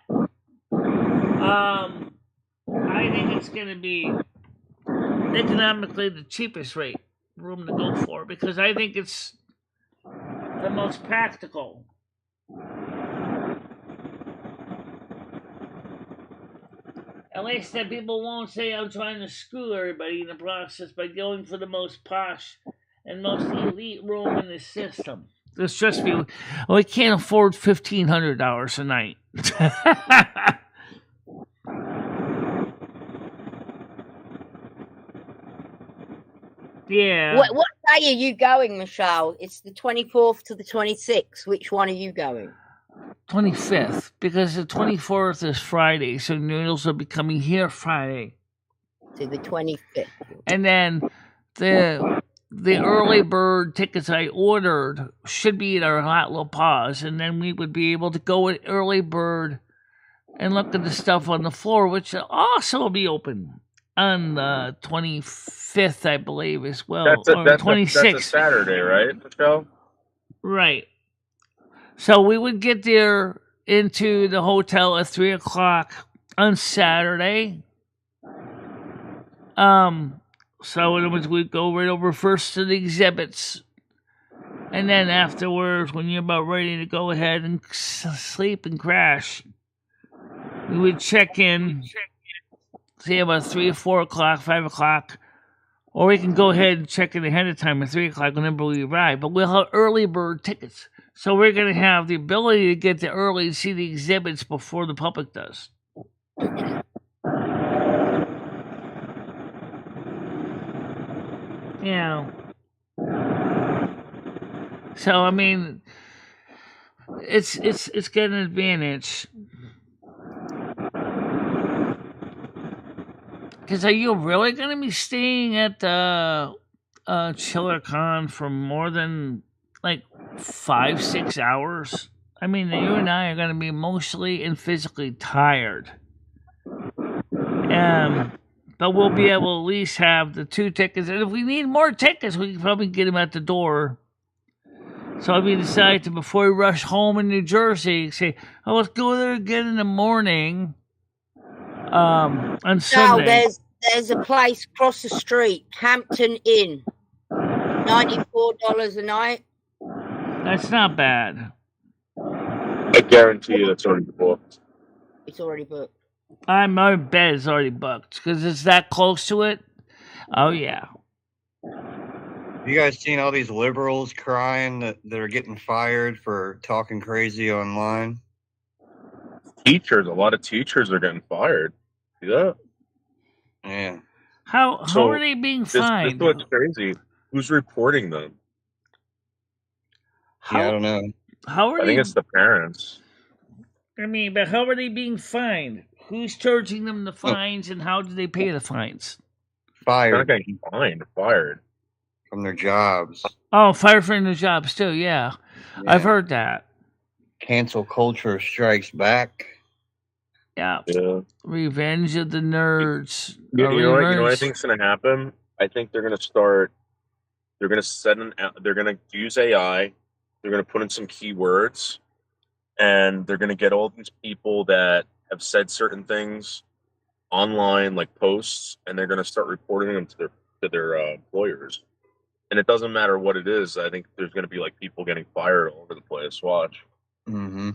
I think it's going to be economically the cheapest room to go for because I think it's the most practical. At least that people won't say I'm trying to screw everybody in the process by going for the most posh and most elite room in the system. It's just me. Well, I can't afford $1,500 a night. Yeah. What day are you going, Michelle? It's the 24th to the 26th. Which one are you going? 25th, because the 24th is Friday, so Noodles will be coming here Friday. To the 25th. And then the the early bird tickets I ordered should be at our Hot La Paz, and then we would be able to go at early bird and look at the stuff on the floor, which will also be open on the 25th, I believe, as well, or That's a 26th. Saturday, right, Michelle? Right. So we would get there into the hotel at 3 o'clock on Saturday. So in other words, we'd go right over first to the exhibits. And then afterwards, when you're about ready to go ahead and sleep and crash, we would check in, say about 3 or 4 o'clock, 5 o'clock. Or we can go ahead and check in ahead of time at 3 o'clock whenever we arrive. But we'll have early bird tickets. So we're going to have the ability to get there early and see the exhibits before the public does. Yeah. So I mean, it's got an advantage. Because are you really going to be staying at the ChillerCon for more than like 5-6 hours? I mean, you and I are going to be emotionally and physically tired. But we'll be able to at least have the 2 tickets. And if we need more tickets, we can probably get them at the door. So if we decide to, before we rush home in New Jersey, say, oh, let's go there again in the morning on Sunday. No, there's a place across the street, Hampton Inn, $94 a night. That's not bad. I guarantee you that's already booked. It's already booked. My bed is already booked because it's that close to it. Oh, yeah. You guys seen all these liberals crying that are getting fired for talking crazy online? Teachers, a lot of teachers are getting fired. See that? Yeah. How are they being This fined? what's crazy. Who's reporting them? Yeah, I don't know. How are I think it's the parents. I mean, but how are they being fined? Who's charging them the fines, and how do they pay the fines? They're not Fired getting fined, fired. from their jobs. Oh, fired from their jobs too. Yeah, I've heard that. Cancel culture strikes back. Yeah. Yeah. Revenge of the nerds. You know what I Revenge- think's gonna happen? I think they're gonna start. They're gonna they're gonna use AI. They're gonna put in some keywords, and they're gonna get all these people that have said certain things online, like posts, and they're gonna start reporting them to their employers. And it doesn't matter what it is. I think there's gonna be like people getting fired all over the place. Watch. Mm-hmm.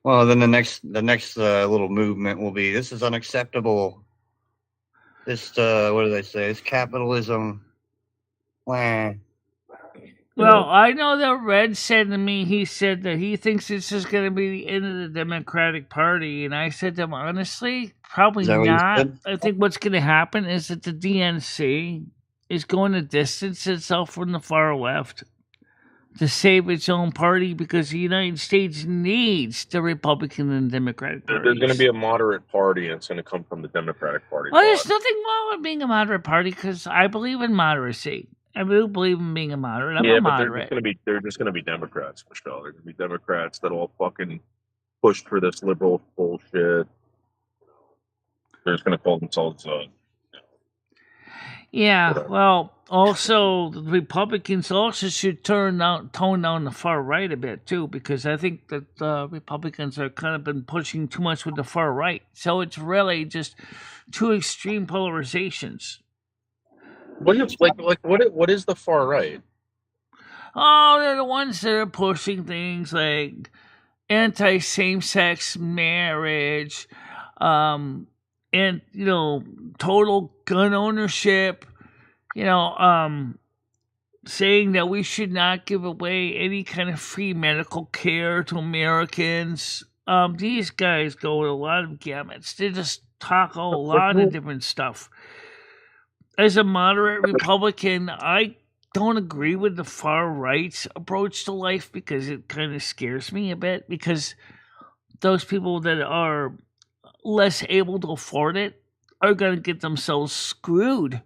Well, then the next little movement will be, this is unacceptable. This what do they say? It's capitalism. Wah. Well, I know that Red said to me, he said that he thinks this is going to be the end of the Democratic Party. And I said to him, honestly, probably Is that what you not. said? I think what's going to happen is that the DNC is going to distance itself from the far left to save its own party because the United States needs the Republican and Democratic parties. There's going to be a moderate party, and it's going to come from the Democratic Party. Well, there's nothing wrong with being a moderate party because I believe in moderacy. I do believe in being a moderate. I'm a moderate. They're just going to be Democrats, Michelle. They're going to be Democrats that all fucking pushed for this liberal bullshit. They're just going to call themselves. Yeah. Whatever. Well, also the Republicans also should tone down the far right a bit too, because I think that the Republicans are kind of been pushing too much with the far right. So it's really just two extreme polarizations. What is the far right? Oh, they're the ones that are pushing things like anti-same-sex marriage, and total gun ownership. Saying that we should not give away any kind of free medical care to Americans. These guys go with a lot of gamuts. They just talk a lot of different stuff. As a moderate Republican, I don't agree with the far right's approach to life because it kind of scares me a bit, because those people that are less able to afford it are going to get themselves screwed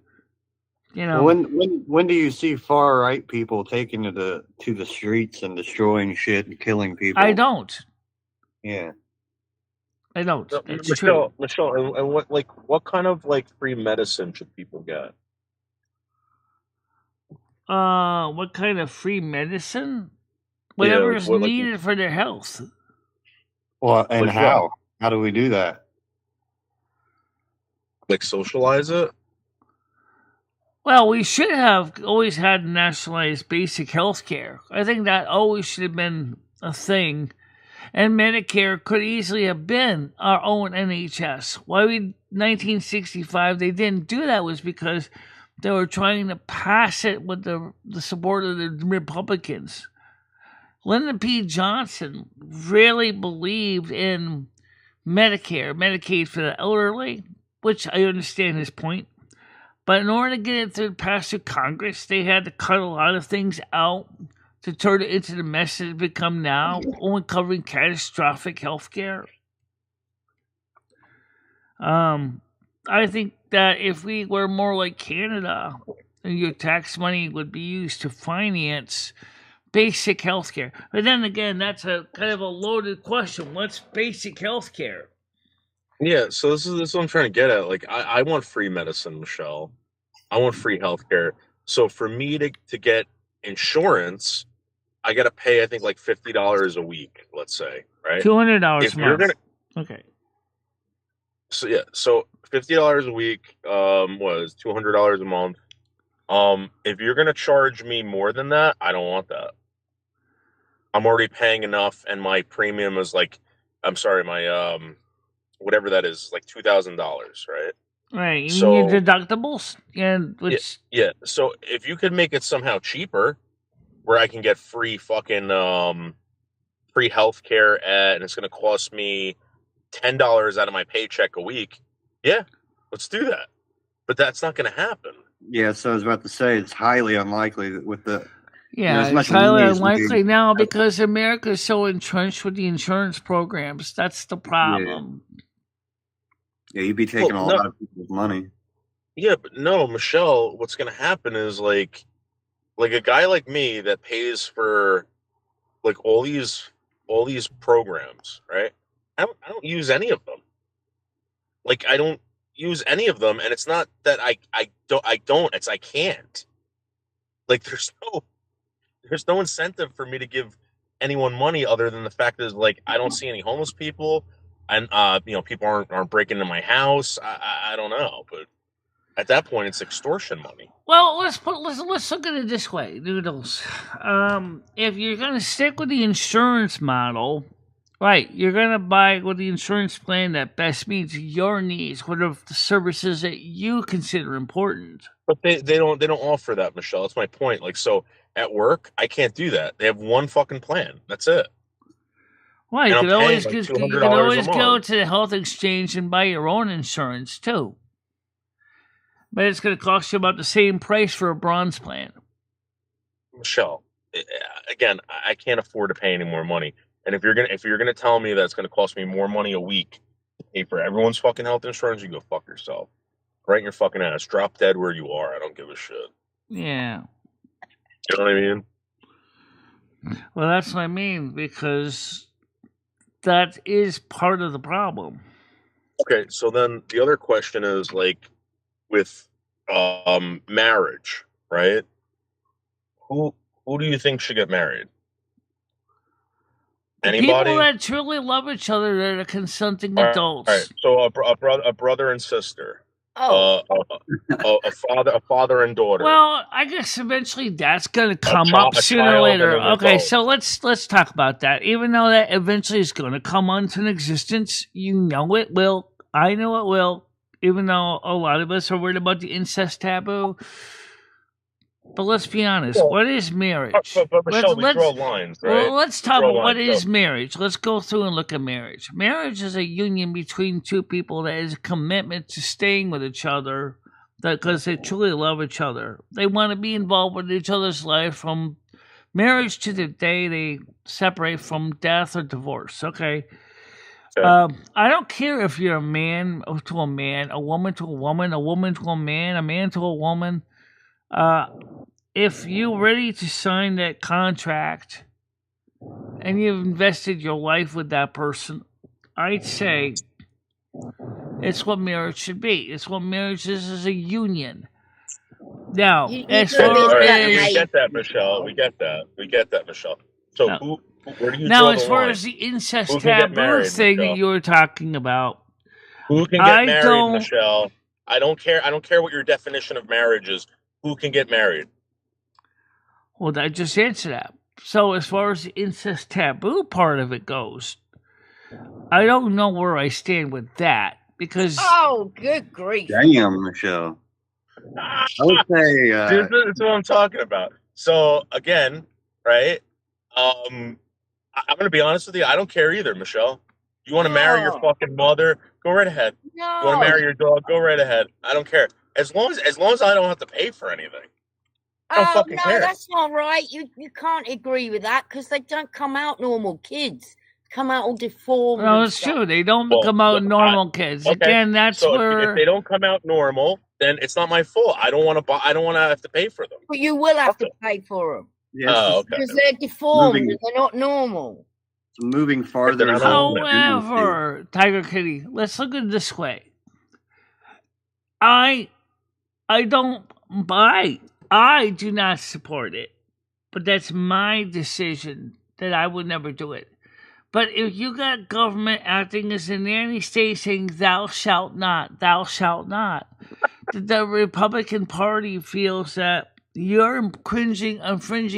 You know, when do you see far right people taking to the streets and destroying shit and killing people? I don't. Yeah. I don't. So, It's true. Michelle, and what kind of like free medicine should people get? What kind of free medicine? Whatever is needed for their health. Well, and Like how? what? How do we do that? Like socialize it? Well, we should have always had nationalized basic health care. I think that always should have been a thing. And Medicare could easily have been our own NHS. Why 1965 they didn't do that was because they were trying to pass it with the support of the Republicans. Lyndon P. Johnson really believed in Medicare, Medicaid for the elderly, which I understand his point. But in order to get it through pass through Congress, they had to cut a lot of things out to turn it into the mess it's become now, only covering catastrophic health care. I think that if we were more like Canada, your tax money would be used to finance basic health care. But then again, that's a kind of a loaded question. What's basic health care? Yeah, so this is what I'm trying to get at. Like, I want free medicine, Michelle. I want free healthcare. So for me to get insurance, I got to pay, I think, like $50 a week, let's say, right? $200 If a you're month. gonna, Okay. so yeah, so $50 a week was $200 a month. If you're gonna charge me more than that, I don't want that. I'm already paying enough, and my premium is like, I'm sorry, my whatever that is, like $2,000, right? Right. You So need deductibles, and which yeah. So if you could make it somehow cheaper, where I can get free fucking free healthcare and it's gonna cost me $10 out of my paycheck a week, yeah, let's do that. But that's not gonna happen. Yeah, so I was about to say it's highly unlikely that with the yeah, as much it's highly money as we unlikely do- now because America is so entrenched with the insurance programs. That's the problem. Yeah, you'd be taking Well, a no. lot of people's money. Yeah, but no, Michelle, what's gonna happen is like a guy like me that pays for like all these programs, right? I don't use any of them. Like I don't use any of them, and it's not that I don't, it's I can't. Like there's no incentive for me to give anyone money other than the fact is like I don't see any homeless people, and people aren't breaking into my house. I don't know, but at that point it's extortion money. Well, let's look at it this way, Noodles. If you're gonna stick with the insurance model, right, you're gonna buy with the insurance plan that best meets your needs, what are the services that you consider important. But they don't offer that, Michelle. That's my point. Like so at work, I can't do that. They have one fucking plan. That's it. Well, you And can I'm paying always like you $200 can always a go month. to the health exchange and buy your own insurance too. But it's going to cost you about the same price for a bronze plan. Michelle, again, I can't afford to pay any more money. And if you're gonna tell me that it's gonna cost me more money a week to pay for everyone's fucking health insurance, you go fuck yourself. Right in your fucking ass. Drop dead where you are. I don't give a shit. Yeah. You know what I mean? Well, that's what I mean, because that is part of the problem. Okay, so then the other question is like with marriage, right? Who do you think should get married? The Anybody? people that truly love each other, they're the consenting All adults. right. So a brother and sister. Oh, A father and daughter. Well, I guess eventually that's going to come child- up a sooner or child later. and an Okay, adult. so let's talk about that. Even though that eventually is going to come onto an existence, you know it will. I know it will. Even though a lot of us are worried about the incest taboo. But let's be honest. What is marriage? But Michelle, we Let's- draw lines, right? Well, let's talk draw about what lines, is so- marriage. Let's go through and look at marriage. Marriage is a union between two people that is a commitment to staying with each other because they truly love each other. They want to be involved with each other's life from marriage to the day they separate from death or divorce. Okay. Okay. I don't care if you're a man to a man, a woman to a woman, a woman to a man to a woman. If you're ready to sign that contract and you've invested your life with that person, I'd say it's what marriage should be. It's what marriage is a union. Now, You as gotta be far a right. certain We as get that, age. Michelle. We get that. We get that, Michelle. So now, where do you now draw as the far line? as the incest Who can get taboo married, thing that Michelle? you were talking about, Who can get I married, don't. Michelle? I don't care. I don't care what your definition of marriage is. Who can get married? Well, I just answered that. So as far as the incest taboo part of it goes, I don't know where I stand with that because Oh, good grief. Damn, Michelle. I would say This is what I'm talking about. So again, right? I'm going to be honest with you. I don't care either, Michelle. You want to marry your Oh, fucking mother? Go right ahead. You want to no. marry your dog? Go right ahead. I don't care. As long as I don't have to pay for anything. I don't Oh, fucking no, care. that's not right. You can't agree with that because they don't come out normal kids. Come out all deformed. no, and it's stuff. true. They don't Well, become out look, normal kids. okay. Again, that's So if where they don't come out normal, then it's not my fault. I don't want to buy. I don't want to have to pay for them. But you will have Okay. to pay for them yes, Oh, okay. because they're deformed Moving- and they're not normal. moving farther. Then I don't know. However, Tiger Kitty, let's look at it this way. I don't buy. I do not support it, but that's my decision that I would never do it. But if you got government acting as a nanny state saying "thou shalt not," the Republican Party feels that you're infringing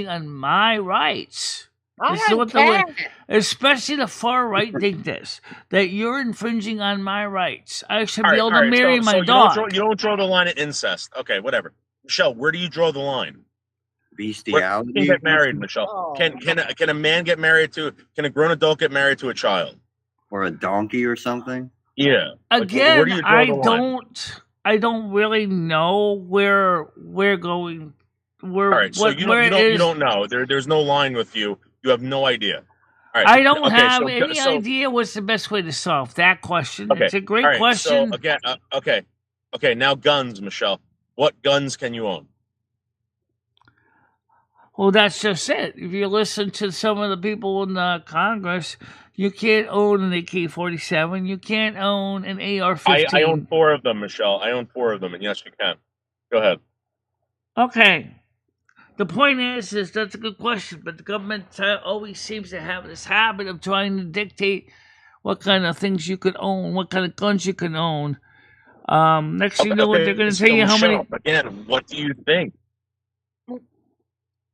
on my rights. I This is don't what care. especially the far right think this, that you're infringing on my rights. I should be able All to right, marry so my you dog. you don't draw the line at incest. Okay, whatever. Michelle, where do you draw the line? Bestiality. Who can get married, Michelle? Oh. Can a man get married to? Can a grown adult get married to a child? Or a donkey or something. Yeah. Like, Again, where do you draw the line? I don't really know where we're going. Where All right, so what you where don't it you is. don't know. There's no line with you. You have no idea. All right. I don't okay, have so, any so, idea what's the best way to solve that question. Okay. It's a great all right, question. So again, okay. Now guns, Michelle. What guns can you own? Well, that's just it. If you listen to some of the people in the Congress, you can't own an AK-47. You can't own an AR-15. I own 4 of them, Michelle. I own 4 of them, and yes, you can. Go ahead. Okay. The point is that's a good question, but the government always seems to have this habit of trying to dictate what kind of things you could own, what kind of guns you can own. Next thing you know, they're going to tell you how Michelle, many. Again, what do you think?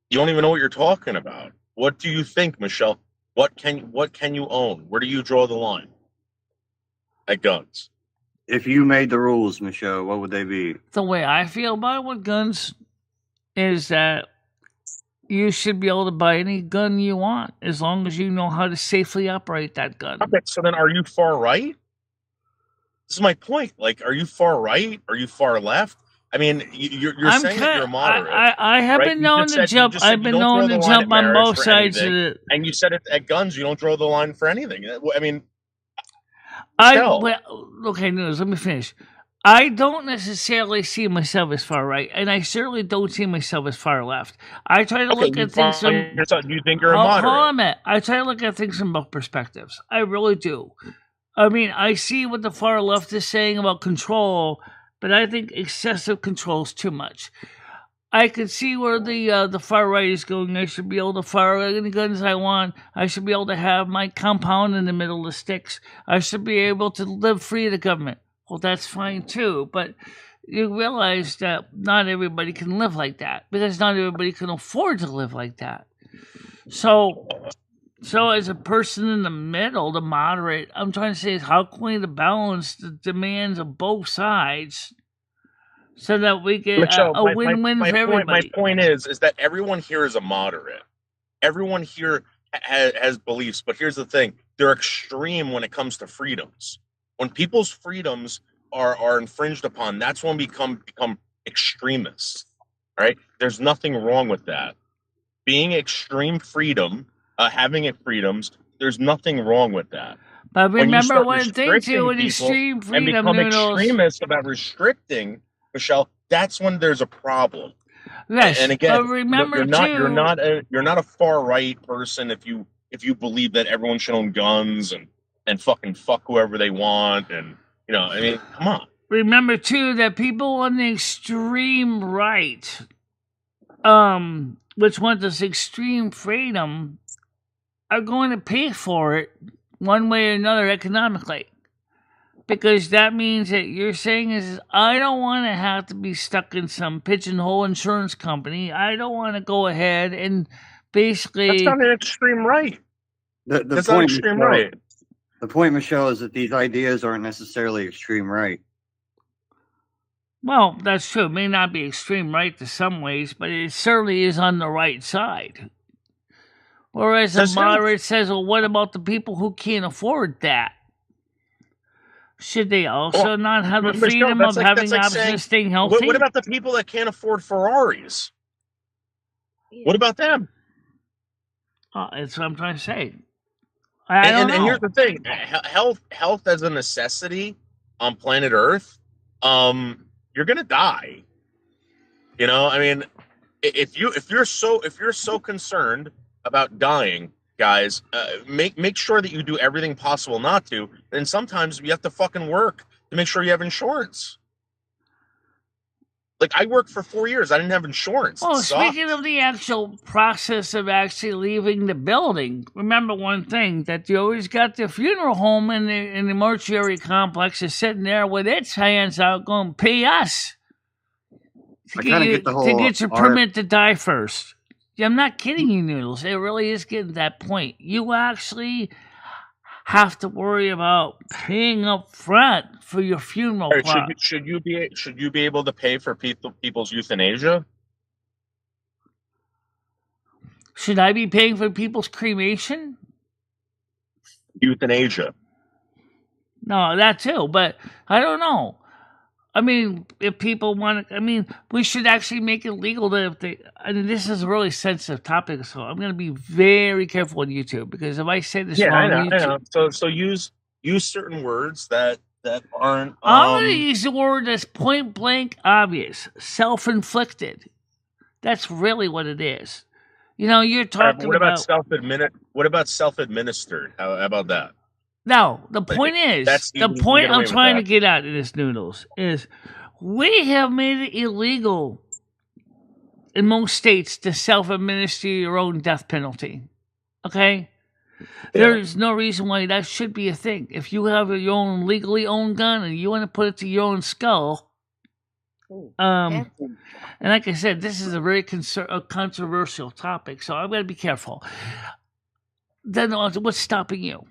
You don't even know what you're talking about. What do you think, Michelle? What can you own? Where do you draw the line? At guns. If you made the rules, Michelle, what would they be? The way I feel about it with guns is that you should be able to buy any gun you want as long as you know how to safely operate that gun. Okay, so then are you far right? This is my point. Like, are you far right? Are you far left? I mean, you're saying that you're a moderate. I have right? been known to jump. I've been known to jump on both sides of it. And you said at guns, you don't draw the line for anything. I mean, okay, News. Let me finish. I don't necessarily see myself as far right, and I certainly don't see myself as far left. I try to look at things from. You think you're a moderate? Hold on a minute. I try to look at things from both perspectives. I really do. I mean, I see what the far left is saying about control, but I think excessive control is too much. I could see where the far right is going. I should be able to fire any guns I want. I should be able to have my compound in the middle of the sticks. I should be able to live free of the government. Well, that's fine too, but you realize that not everybody can live like that because not everybody can afford to live like that. So as a person in the middle, the moderate, I'm trying to say is how can we balance the demands of both sides so that we get a win-win for everybody. My point is that everyone here is a moderate. Everyone here has beliefs, but here's the thing. They're extreme when it comes to freedoms. When people's freedoms are infringed upon, that's when we become extremists, right? There's nothing wrong with that. Being extreme freedom, having freedoms, there's nothing wrong with that. But remember one thing too, with extreme freedom, and become extremists about restricting, Michelle, that's when there's a problem. Yes, And but again, remember you're too. not a far right person if you believe that everyone should own guns and fucking fuck whoever they want, and I mean, come on. Remember too that people on the extreme right, which want this extreme freedom, are going to pay for it one way or another economically. Because that means that you're saying is, I don't want to have to be stuck in some pigeonhole insurance company. I don't want to go ahead and basically. That's not an extreme right. That's not extreme right. The point, Michelle, is that these ideas aren't necessarily extreme right. Well, that's true. It may not be extreme right to some ways, but it certainly is on the right side. Whereas a moderate says, well, what about the people who can't afford that? Should they also not have the freedom of having options of staying healthy? What about the people that can't afford Ferraris? Yeah. What about them? That's what I'm trying to say. And here's the thing: health as a necessity on planet Earth. You're gonna die. I mean, if you're so concerned about dying, guys, make sure that you do everything possible not to. And sometimes you have to fucking work to make sure you have insurance. Like, I worked for 4 years. I didn't have insurance. Well, speaking of the actual process of actually leaving the building, remember one thing, that you always got the funeral home in the mortuary complex is sitting there with its hands out going, pay us to get your permit to die first. I'm not kidding you, Noodles. It really is getting to that point. You actually have to worry about paying up front for your funeral. Should you be able to pay for people's euthanasia? Should I be paying for people's cremation? Euthanasia. No, that too, but I don't know. I mean, if people want to, we should actually make it legal this is a really sensitive topic, so I'm going to be very careful on YouTube, because if I say this wrong, I know. So use certain words that aren't. I'm going to use the word that's point blank obvious, self-inflicted. That's really what it is. You're talking about What about self-administered? How about that? No, the point I'm trying to get at in this, Noodles, is we have made it illegal in most states to self-administer your own death penalty. Okay? Yeah. There's no reason why that should be a thing. If you have your own legally owned gun and you want to put it to your own skull, and like I said, this is a very controversial topic, so I'm going to be careful. Then what's stopping you?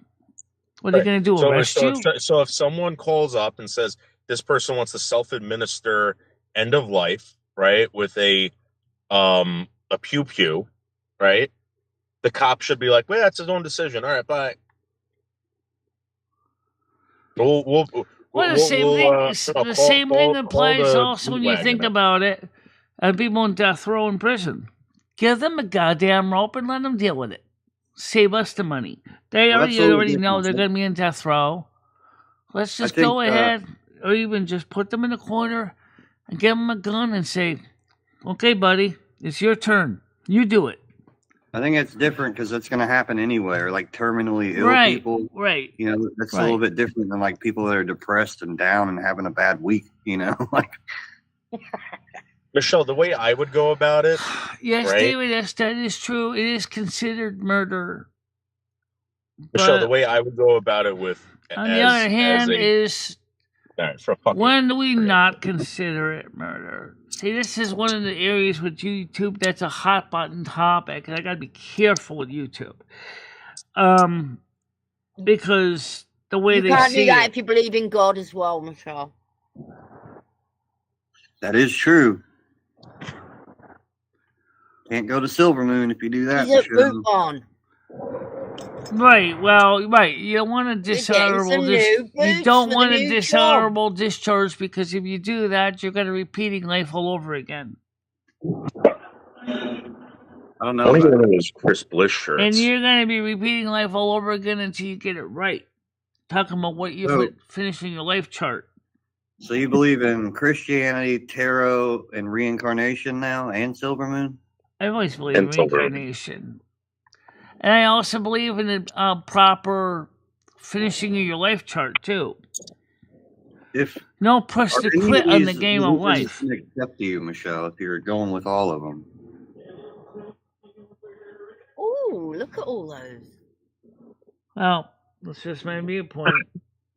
What are they going to do? Arrest you? So if someone calls up and says this person wants to self-administer end of life, right, with a pew, right, the cop should be like, well, that's his own decision. All right, bye. The same thing applies also when you think about it. And people on death row in prison, give them a goddamn rope and let them deal with it. Save us the money. They already know they're going to be in death row. Let's just go ahead, or even just put them in a corner and give them a gun and say, okay, buddy, it's your turn. You do it. I think it's different because it's going to happen anywhere, like terminally ill people. Right. That's a little bit different than like people that are depressed and down and having a bad week, like. Michelle, the way I would go about it. Yes, right? David, that is true. It is considered murder. Michelle, the way I would go about it on the other hand, when do we not consider it murder? See, this is one of the areas with YouTube that's a hot button topic, and I got to be careful with YouTube, because the way they can't see do that it, if you believe in God as well, Michelle. That is true. Can't go to Silver Moon if you do that. Move on. Right. Well, right. You don't want a dishonorable. You don't want a dishonorable discharge, because if you do that, you're going to be repeating life all over again. I don't know. One of those Chris Bliss shirts. And you're going to be repeating life all over again until you get it right. Talking about what you put finishing your life chart. So you believe in Christianity, tarot, and reincarnation now, and silver moon? I always believe in And silver. reincarnation. And I also believe in the proper finishing of your life chart, too. If No push are to any of quit on the these game of religions life. gonna accept you, Michelle, if you're going with all of them? Oh, look at all those. Well, that's just my viewpoint.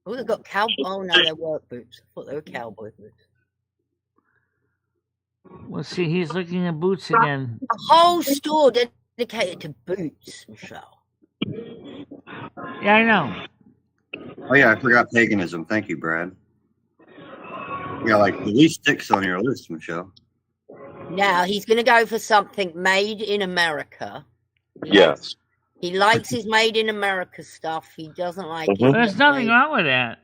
Oh, they've got oh no, they're work boots. I thought they were cowboy boots. Let's see, he's looking at boots again. A whole store dedicated to boots, Michelle. Yeah, I know. Oh yeah, I forgot paganism. Thank you, Brad. You got like at least 6 on your list, Michelle. Now he's going to go for something made in America. Yes. He likes his made in America stuff. He doesn't like Mhm. it. There's nothing wrong with that.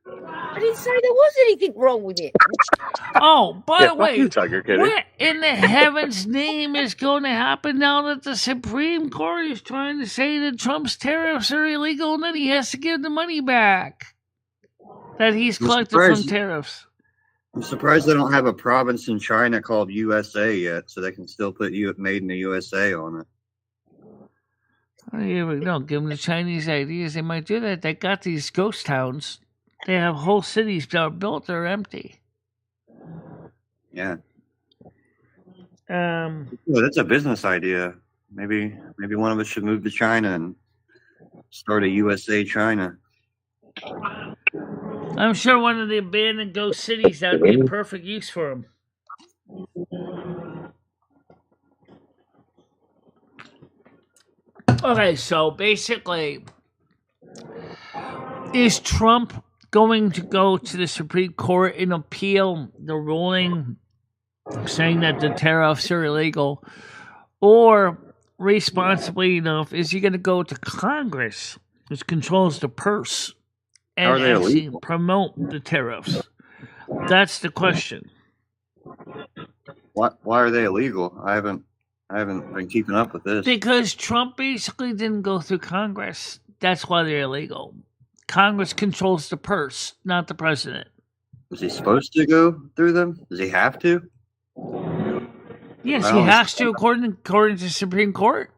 I didn't say there was anything wrong with it. Oh, by Yeah, the fuck way, you, Tiger Kitty. what in the heaven's name is going to happen now that the Supreme Court is trying to say that Trump's tariffs are illegal and that he has to give the money back that he's collected from tariffs? I'm surprised they don't have a province in China called USA yet, so they can still put made in the USA on it. Oh, yeah, but no, give them the Chinese ideas. They might do that. They got these ghost towns. They have whole cities that are built. They're empty. Yeah. Um, Well, that's a business idea. Maybe one of us should move to China and start a USA China. I'm sure one of the abandoned ghost cities that would be a perfect use for them. Okay, so basically, is Trump going to go to the Supreme Court and appeal the ruling saying that the tariffs are illegal? Or, responsibly enough, is he going to go to Congress, which controls the purse, and Are they actually illegal? promote the tariffs? That's the question. Why are they illegal? I haven't been keeping up with this. Because Trump basically didn't go through Congress. That's why they're illegal. Congress controls the purse, not the president. Is he supposed to go through them? Does he have to? Yes, he has to, according to the Supreme Court.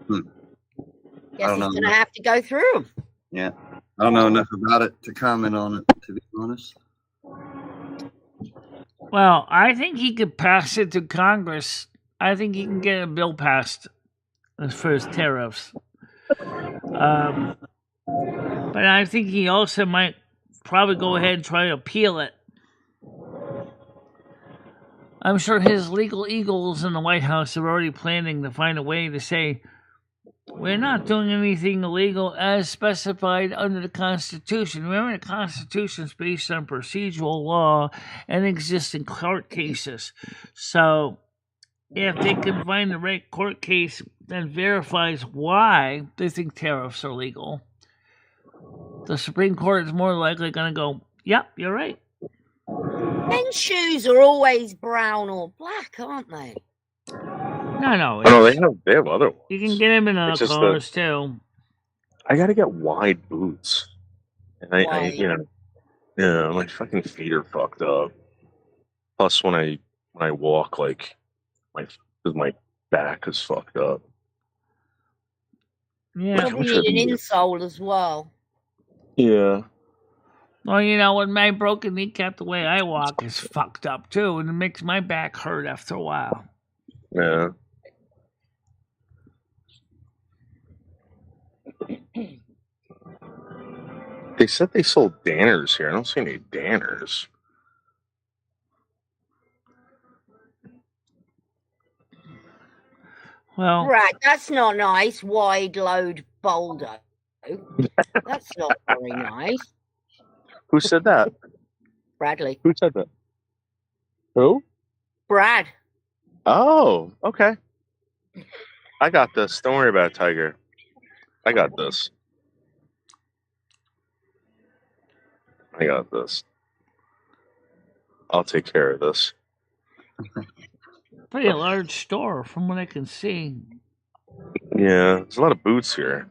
Guess don't he's know. going to have to go through them. Yeah. I don't know enough about it to comment on it, to be honest. Well, I think he could pass it to Congress. I think he can get a bill passed as far as tariffs. But I think he also might probably go ahead and try to appeal it. I'm sure his legal eagles in the White House are already planning to find a way to say, we're not doing anything illegal as specified under the Constitution. Remember, the Constitution is based on procedural law and existing court cases. So, if they can find the right court case that verifies why they think tariffs are legal, the Supreme Court is more likely going to go, yep, you're right. Men's shoes are always brown or black, aren't they? No. Oh, no, they have other ones. You can get them in other colors too. I got to get wide boots, and I my fucking feet are fucked up. Plus, when I walk, like my back is fucked up. Yeah. Probably need an insole as well. Yeah. Well, with my broken kneecap, the way I walk is fucked up too, and it makes my back hurt after a while. Yeah. They said they sold Danners here. I don't see any Danners. Well, right, that's not nice. Wide load boulder. That's not very nice. Who said that? Bradley. Who said that? Who? Brad. Oh, okay. I got this. Don't worry about it, Tiger. I got this. I'll take care of this. Pretty large store from what I can see. Yeah, there's a lot of boots here.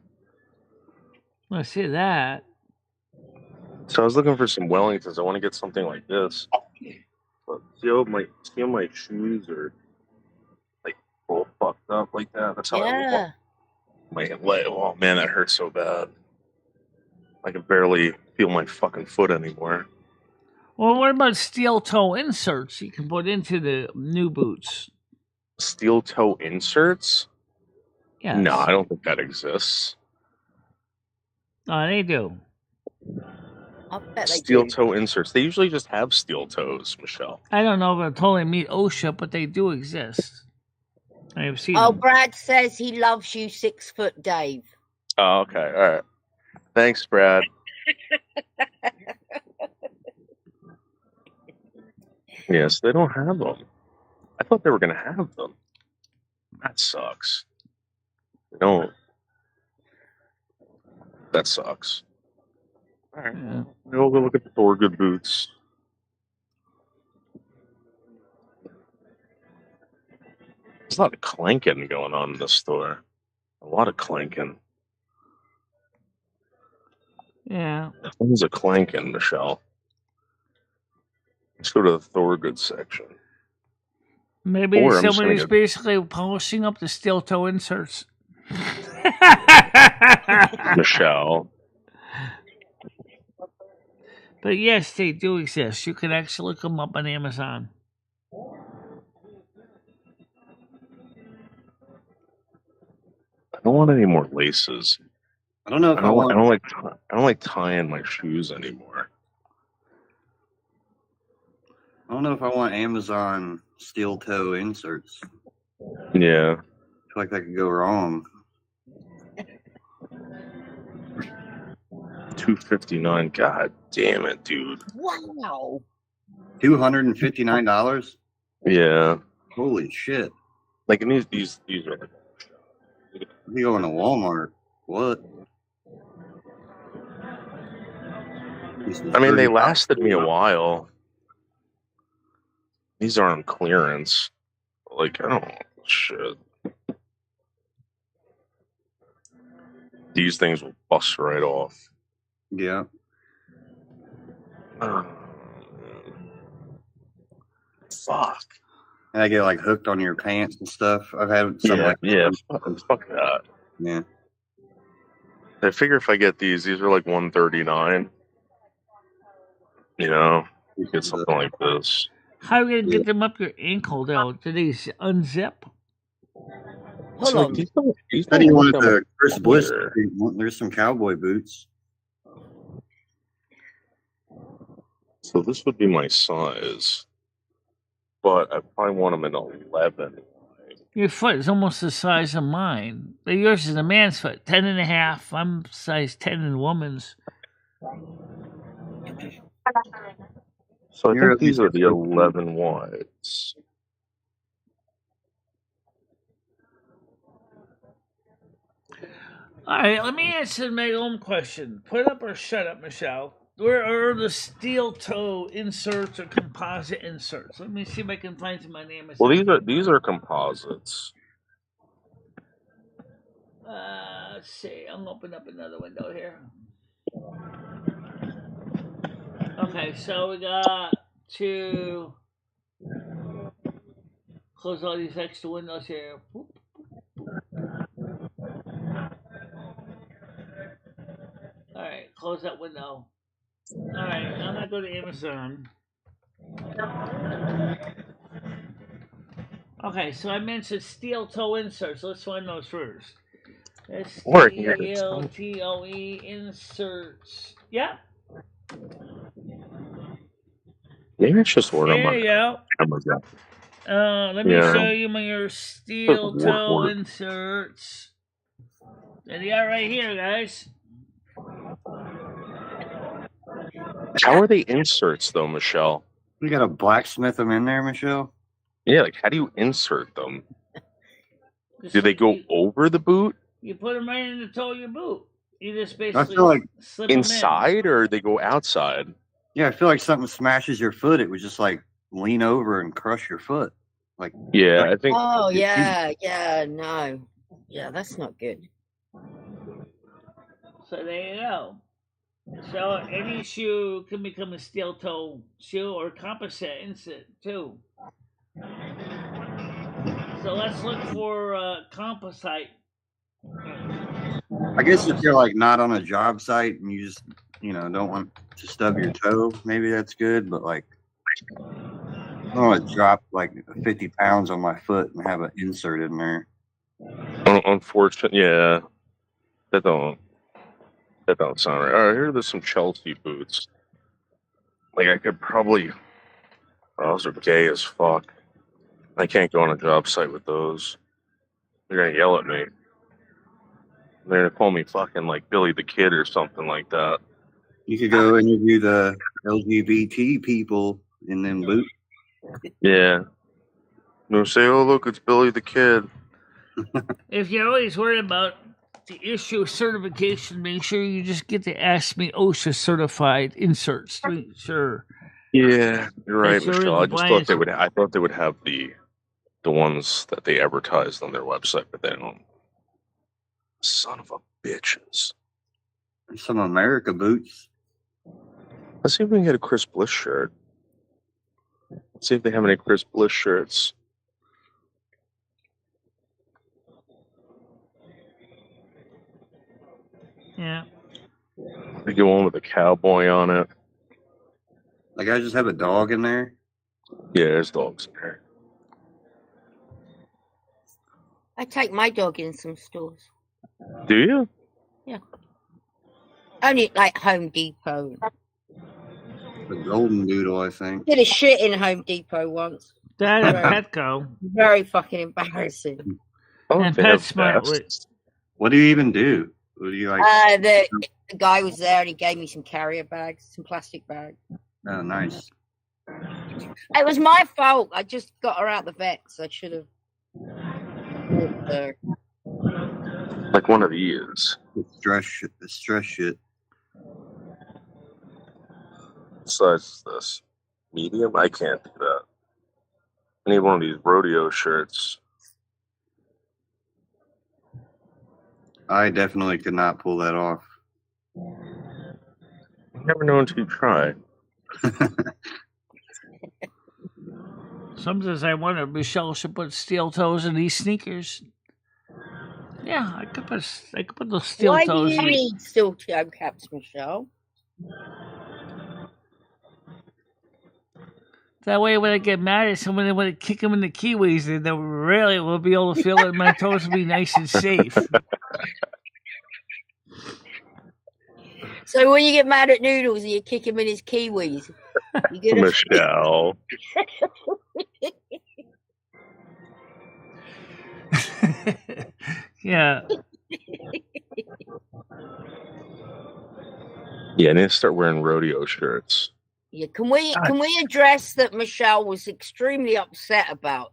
I see that. So I was looking for some Wellingtons. I want to get something like this. But see how my shoes are like all fucked up like that? That's how I Yeah. walk. My leg. Oh man, that hurts so bad. I can barely feel my fucking foot anymore. Well, what about steel toe inserts you can put into the new boots? Steel toe inserts? Yes. No, I don't think that exists. Oh, they do. I bet they Steel do. toe inserts. They usually just have steel toes, Michelle. I don't know if I totally meet OSHA, but they do exist. I have seen Oh, them. Brad says he loves you, 6 foot Dave. Oh, okay. All right. Thanks, Brad. Yes, they don't have them. I thought they were going to have them. That sucks. They don't. That sucks. All right. Yeah. We'll go look at the Thorgood boots. There's a lot of clanking going on in this store. A lot of clanking. Yeah. There's a clanking, Michelle. Let's go to the Thorgood section. Maybe Or I'm just somebody's gonna basically polishing up the steel toe inserts. Michelle. But yes, they do exist. You can actually look them up on Amazon. I don't want any more laces. I don't know if I I want. don't like tying my shoes anymore. I don't know if I want Amazon steel toe inserts. Yeah. I feel like that could go wrong. $259. God damn it, dude. Wow. $259. Yeah. Holy shit! Like, and these are like. You going to Walmart? What? I mean, they lasted me a while. These are on clearance. Like, I don't know. Shit. These things will bust right off. Yeah. Fuck. And I get like hooked on your pants and stuff. I've had some like Fuck that. yeah. I figure if I get these are like $139. You know, you get something like this. How are you going to get them up your ankle, though? Do they unzip? Hold So, on. these How do you want look the Chris Bliss? clear. There's some cowboy boots. So this would be my size, but I probably want them in 11. Your foot is almost the size of mine. But yours is a man's foot, 10.5. I'm size 10 in woman's. So I You're think these are the at least 11 wides. All right, let me answer my own question. Put up or shut up, Michelle. Where are the steel toe inserts or composite inserts? Let me see if I can find some on Amazon. Well, these are composites. Let's see. I'm opening up another window here. Okay, so we got to close all these extra windows here. Boop, boop, boop. All right, close that window. All right, I'm gonna go to Amazon. Okay, so I mentioned steel toe inserts. Let's find those first. Steel toe inserts. Yeah. Maybe it's just order There them you on go. Amazon. Let me show you your steel Work, toe work. inserts. There they are right here, guys. How are they inserts, though, Michelle? You got to blacksmith them in there, Michelle? Yeah, like, how do you insert them? Do they go over the boot? You put them right in the toe of your boot. You just I basically feel like slip them in. Inside, or they go outside? yeah, I feel like something smashes your foot. It would just like lean over and crush your foot. Like Yeah, I think. Oh, yeah, no. Yeah, that's not good. So there you go. So any shoe can become a steel toe shoe or composite insert too. So let's look for composite. I guess if you're like not on a job site and you just, don't want to stub your toe, maybe that's good. But like, I don't want to drop like 50 pounds on my foot and have an insert in there. Unfortunately, yeah, that don't sound right. All right, here are some Chelsea boots. Like I could probably, those are gay as fuck. I can't go on a job site with those. They're gonna yell at me. They're gonna call me fucking like Billy the Kid or something like that. You could go interview the LGBT people in them boots. Yeah. No, say, oh look, it's Billy the Kid. If you're always worried about the issue of certification, make sure you just get the Ask Me OSHA certified inserts. To make sure. Yeah, you're right, Sure Michelle. I the just thought they would. I thought they would have the ones that they advertised on their website, but they don't. Son of a bitches. There's some America boots. Let's see if we can get a Chris Bliss shirt. Let's see if they have any Chris Bliss shirts. Yeah. They get one with a cowboy on it. Like I just have a dog in there. Yeah, there's dogs in there. I take my dog in some stores. Do you? Yeah. Only like Home Depot. The golden doodle, I think. Did a shit in Home Depot once. That and Petco. Very fucking embarrassing. Oh, And they have PetSmart. vests. What do you even do? What do you like? The guy was there and he gave me some carrier bags, some plastic bags. Oh, nice. It was my fault. I just got her out the vets. I should have walked her. Like one of these. The stress shit. What size is this? Medium? I can't do that. I need one of these rodeo shirts. I definitely could not pull that off. You never know until you try. Sometimes I wonder, Michelle should put steel toes in these sneakers. Yeah, I could put those steel Why toes do you in. need steel toe caps, Michelle? That way, when I get mad at someone, when I kick them in the kiwis, then they really will be able to feel that my toes will be nice and safe. So when you get mad at Noodles and you kick him in his kiwis, you gonna Michelle. Yeah. Yeah, I need to start wearing rodeo shirts. Yeah, can we address that Michelle was extremely upset about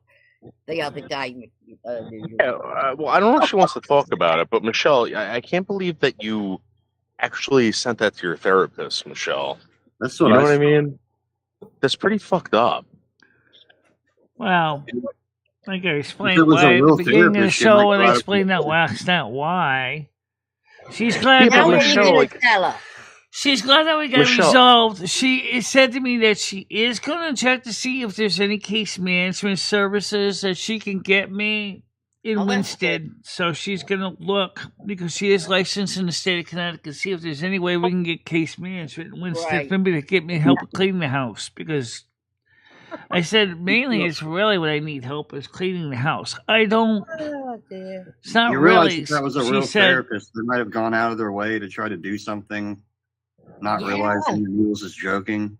the other day? Noodles? Yeah, well, I don't know if she wants to talk about it, but Michelle, I can't believe that you actually sent that to your therapist, Michelle. That's what You know what I mean? That's pretty fucked up. Well, I can explain If it was a why at the real beginning of the therapist, it show might when I go out of explained that. control. Well, that's not why. She's glad Yeah, How that are but you Michelle, gonna like- tell her? she's glad that we got Michelle. resolved. She said to me that she is going to check to see if there's any case management services that she can get me in Oh, that's Winsted. So she's going to look, because she is licensed in the state of Connecticut, see if there's any way we can get case management in Winsted Right. for me to get me help clean the house. Because I said mainly it's really what I need help is cleaning the house. I don't. Oh dear. It's not You realize really. if that was a she real said, therapist, they might have gone out of their way to try to do something, not Yeah. realizing the Noodles is joking.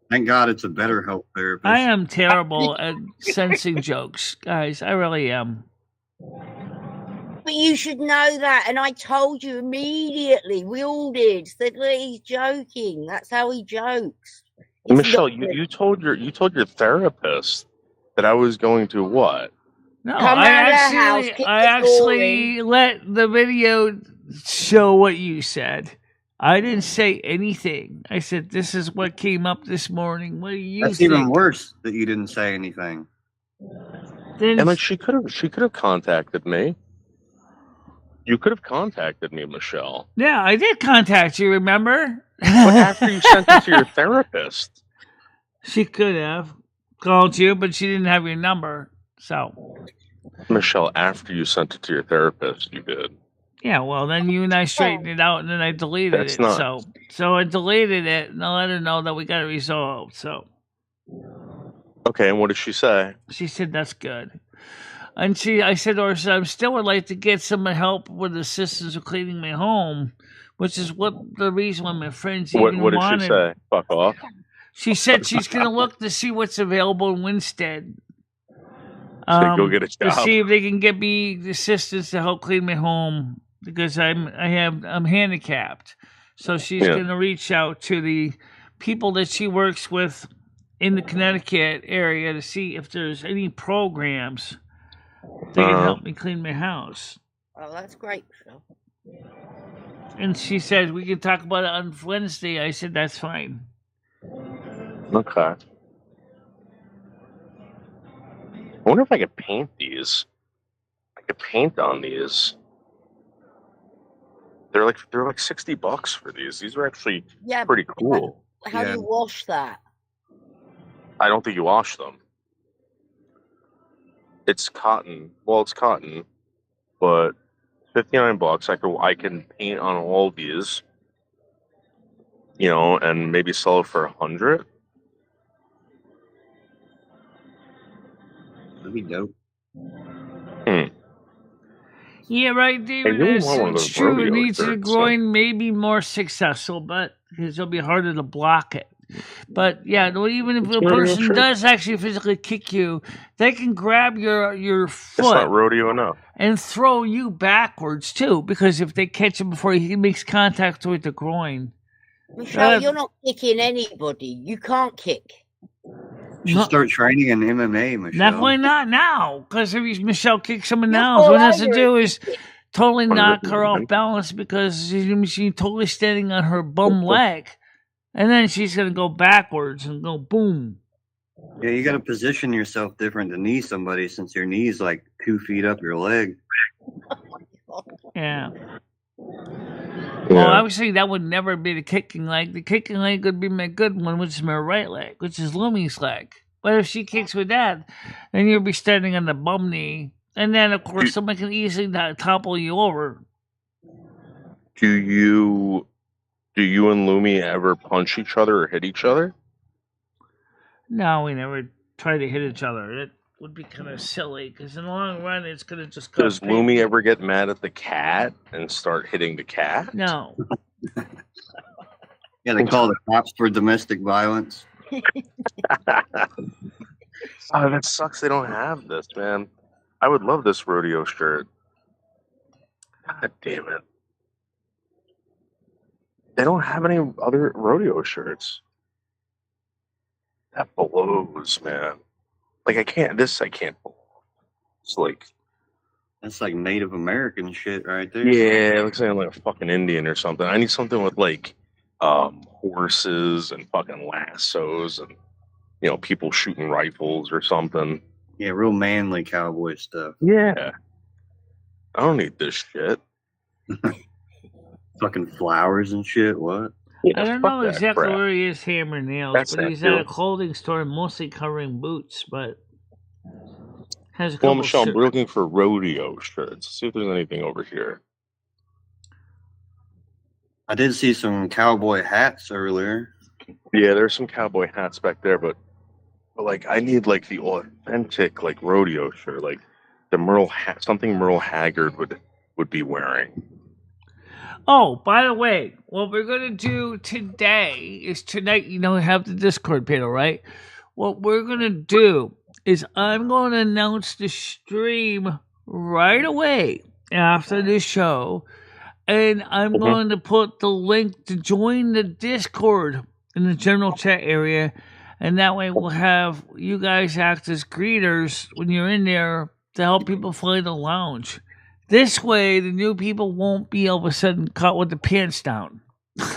Thank God it's a BetterHelp therapist. I am terrible at sensing jokes, guys. I really am. But you should know that, and I told you immediately. We all did. Said, look, he's joking. That's how he jokes. It's Michelle, not- you told your therapist that I was going to what? No, Come I round our house, actually, kick I the actually let the video show what you said. I didn't say anything. I said, "This is what came up this morning. What do you That's think?" even worse that you didn't say anything. Then And like she could have contacted me. You could have contacted me, Michele. Yeah, I did contact you, remember? But after you sent it to your therapist. She could have called you, but she didn't have your number. So, Michele, after you sent it to your therapist, you did. yeah, well, then you and I straightened it out, and then I deleted That's it. not. So I deleted it, and I let her know that we got it resolved. So Okay, and what did she say? she said that's good. And I said to her, I still would like to get some help with assistance with cleaning my home, which is what the reason why my friends even What did wanted. she say? Fuck off. She said she's going to look to see what's available in Winstead. Go get a To job. see if they can get me the assistance to help clean my home because I'm handicapped. So she's going to reach out to the people that she works with in the Connecticut area to see if there's any programs that can help me clean my house. Oh, that's great, Phil. And she said we can talk about it on Wednesday. I said that's fine. Okay. I wonder if I could paint these. I could paint on these. They're like $60 for these. These are actually pretty cool. How do you wash that? I don't think you wash them. It's cotton. Well, it's cotton, but $59. I can paint on all these, and maybe sell it for $100. That'd be dope. Yeah, right, David. It's true. It needs to groin maybe more successful, but because it'll be harder to block it. But yeah, even if a person does actually physically kick you, they can grab your foot. It's not rodeo enough. And throw you backwards too, because if they catch him before he makes contact with the groin. Michele, you're not kicking anybody. You can't kick. You should start training in MMA, Michele. Definitely not now, because if Michele kicks someone else, what it has to do is totally knock her off balance because she's totally standing on her bum leg. And then she's going to go backwards and go boom. Yeah, you got to position yourself different to knee somebody since your knee's like 2 feet up your leg. Yeah. Well, obviously that would never be the kicking leg. The kicking leg would be my good one, which is my right leg, which is Lumi's leg. But if she kicks with that, then you'll be standing on the bum knee. And then, of course, someone can easily topple you over. Do you and Lumi ever punch each other or hit each other? No, we never try to hit each other. It would be kind of silly because in the long run, it's going to just go. Does Lumi ever get mad at the cat and start hitting the cat? No. Yeah, they call the cops for domestic violence. Oh, that sucks. They don't have this, man. I would love this rodeo shirt. God damn it. They don't have any other rodeo shirts. That blows, man. Like, I can't pull off. It's like... That's like Native American shit right there. Yeah, it looks like I'm like a fucking Indian or something. I need something with, like, horses and fucking lassos and, people shooting rifles or something. Yeah, real manly cowboy stuff. Yeah. I don't need this shit. Fucking flowers and shit, what? Yeah, I don't know exactly where he is hammering nails, but he's at a clothing store mostly covering boots, but has a couple Michele, I'm looking for rodeo shirts. See if there's anything over here. I did see some cowboy hats earlier. Yeah, there's some cowboy hats back there, but like I need like the authentic like rodeo shirt, like the something Merle Haggard would be wearing. Oh, by the way, what we're going to do today is tonight, have the Discord panel, right? What we're going to do is I'm going to announce the stream right away after the show, and I'm going to put the link to join the Discord in the general chat area, and that way we'll have you guys act as greeters when you're in there to help people find the lounge. This way, the new people won't be all of a sudden caught with the pants down.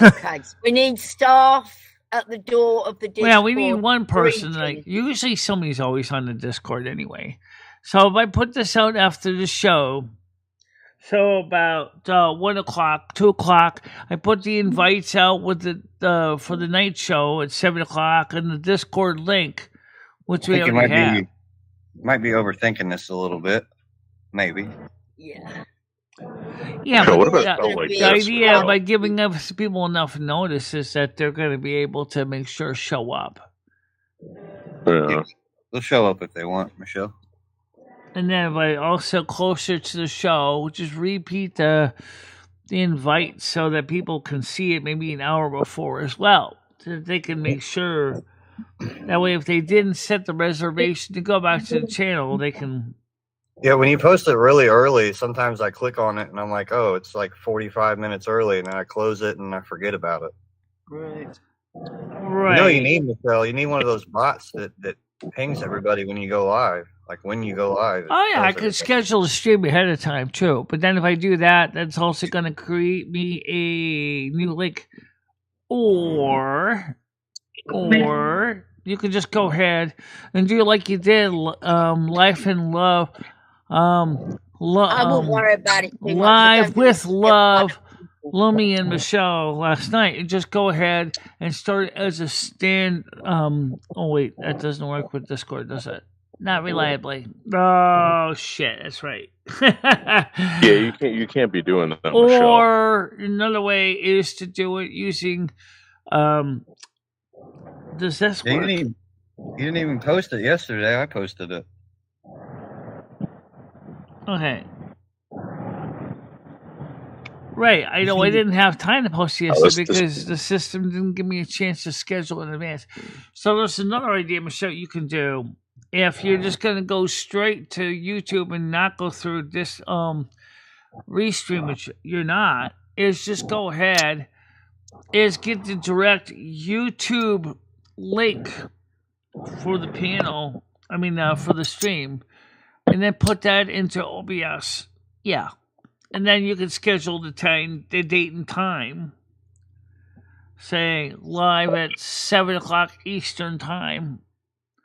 Okay, so we need staff at the door of the Discord. Yeah, we need one person. Like usually, somebody's always on the Discord anyway. So if I put this out after the show, So about 1 o'clock, 2 o'clock, I put the invites out with the for the night show at 7 o'clock and the Discord link, which I we think you already have. might be overthinking this a little bit. Maybe. Yeah. Yeah, So but what about the- show like the this? idea Michelle? by giving us people enough notice is that they're going to be able to make sure show up. Yeah. They'll show up if they want, Michelle. And then by also closer to the show, just repeat the invite so that people can see it maybe an hour before as well. So that they can make sure. That way, if they didn't set the reservation to go back to the channel, they can. Yeah, when you post it really early, sometimes I click on it and I'm like, oh, it's like 45 minutes early, and then I close it and I forget about it. Right. Right. You know, you need, Michelle, you need one of those bots that pings everybody when you go live. Like when you go live. Oh yeah, I tells could everybody. schedule the stream ahead of time too. But then if I do that, that's also going to create me a new link. Or you could just go ahead and do like you did, Life and Love, I won't worry about it too much. I Live don't do with it. Love, Lumi and Michelle last night, and just go ahead and start as a stand. Oh wait, that doesn't work with Discord, does it? Not reliably. Oh shit, that's right. Yeah, you can't be doing that, Michelle. Or another way is to do it using. Does this Yeah, work? you didn't even post it yesterday. I posted it. Okay. Right, I know I didn't have time to post it yesterday because the system didn't give me a chance to schedule in advance. So there's another idea, Michelle, you can do. If you're just going to go straight to YouTube and not go through this restream, which you're not, is just go ahead, is get the direct YouTube link for the panel, for the stream, and then put that into OBS. Yeah. And then you can schedule the date and time. Say live at 7 o'clock Eastern time.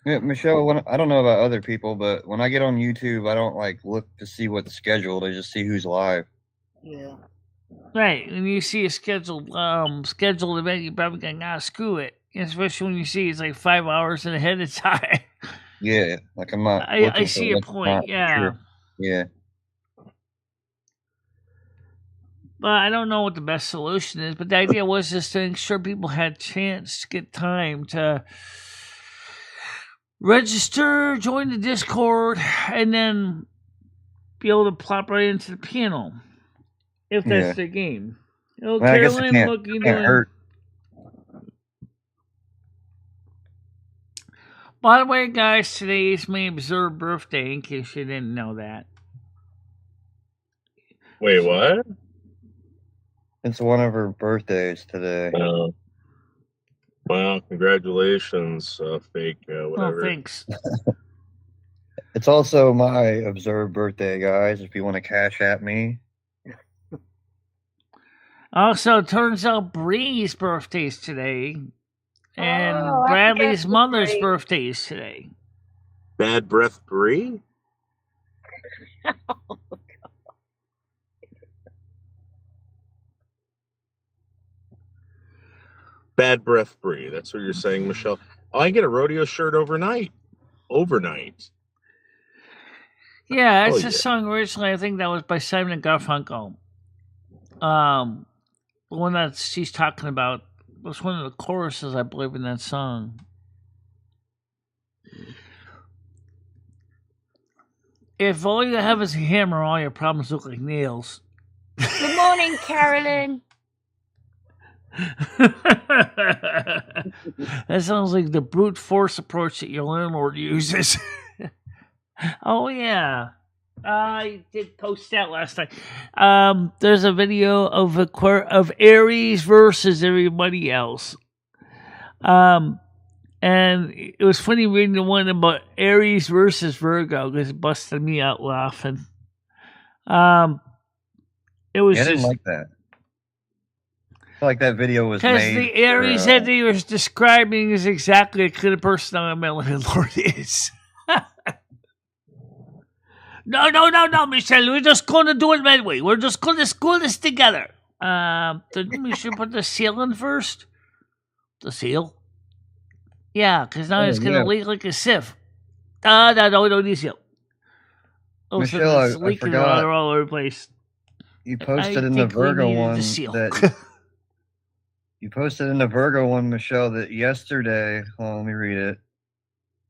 Yeah, Michelle, I don't know about other people, but when I get on YouTube, I don't like look to see what's scheduled. I just see who's live. Yeah. Right. And you see a scheduled event, you're probably gonna NASQ it. Especially when you see it's like 5 hours ahead of time. Yeah, like I'm not. I see your point, yeah. Sure. Yeah. But I don't know what the best solution is. But the idea was just to make sure people had a chance to get time to register, join the Discord, and then be able to plop right into the panel if that's their game. Oh, Well, I guess it Carolyn, can't hurt. By the way, guys, today is my observed birthday. In case you didn't know that. Wait, what? It's one of her birthdays today. Well, congratulations, fake whatever. Oh, thanks. It's also my observed birthday, guys. If you want to cash at me. Also, it turns out Bree's birthday's today. And Oh, I Bradley's forgot mother's Bree. birthday is today. Bad breath, Bree. Bad breath, Bree. That's what you're saying, Michelle. Oh, I get a rodeo shirt overnight. Overnight. Yeah, it's Oh, a yeah. song originally. I think that was by Simon and Garfunkel. The one that she's talking about was one of the choruses, I believe, in that song. If all you have is a hammer, all your problems look like nails. Good morning, Carolyn. That sounds like the brute force approach that your landlord uses. Oh yeah, I did post that last night. There's a video of Aries versus everybody else. And it was funny reading the one about Aries versus Virgo because it busted me out laughing. It was Yeah, I didn't just like that. I feel like that video was because made. the Aries for, that he was describing is exactly the kind of person my landlord is. No, Michele. We're just going to do it right way. We're just going to school this together. Then we should put the seal in first. The seal? Yeah, because now it's going to leak like a sieve. No, we don't need seal. Oh, Michele, it's I leaking forgot. all over the place. You posted I in the think we Virgo needed one the seal. that you posted in the Virgo one, Michele, that yesterday. Hold on, let me read it.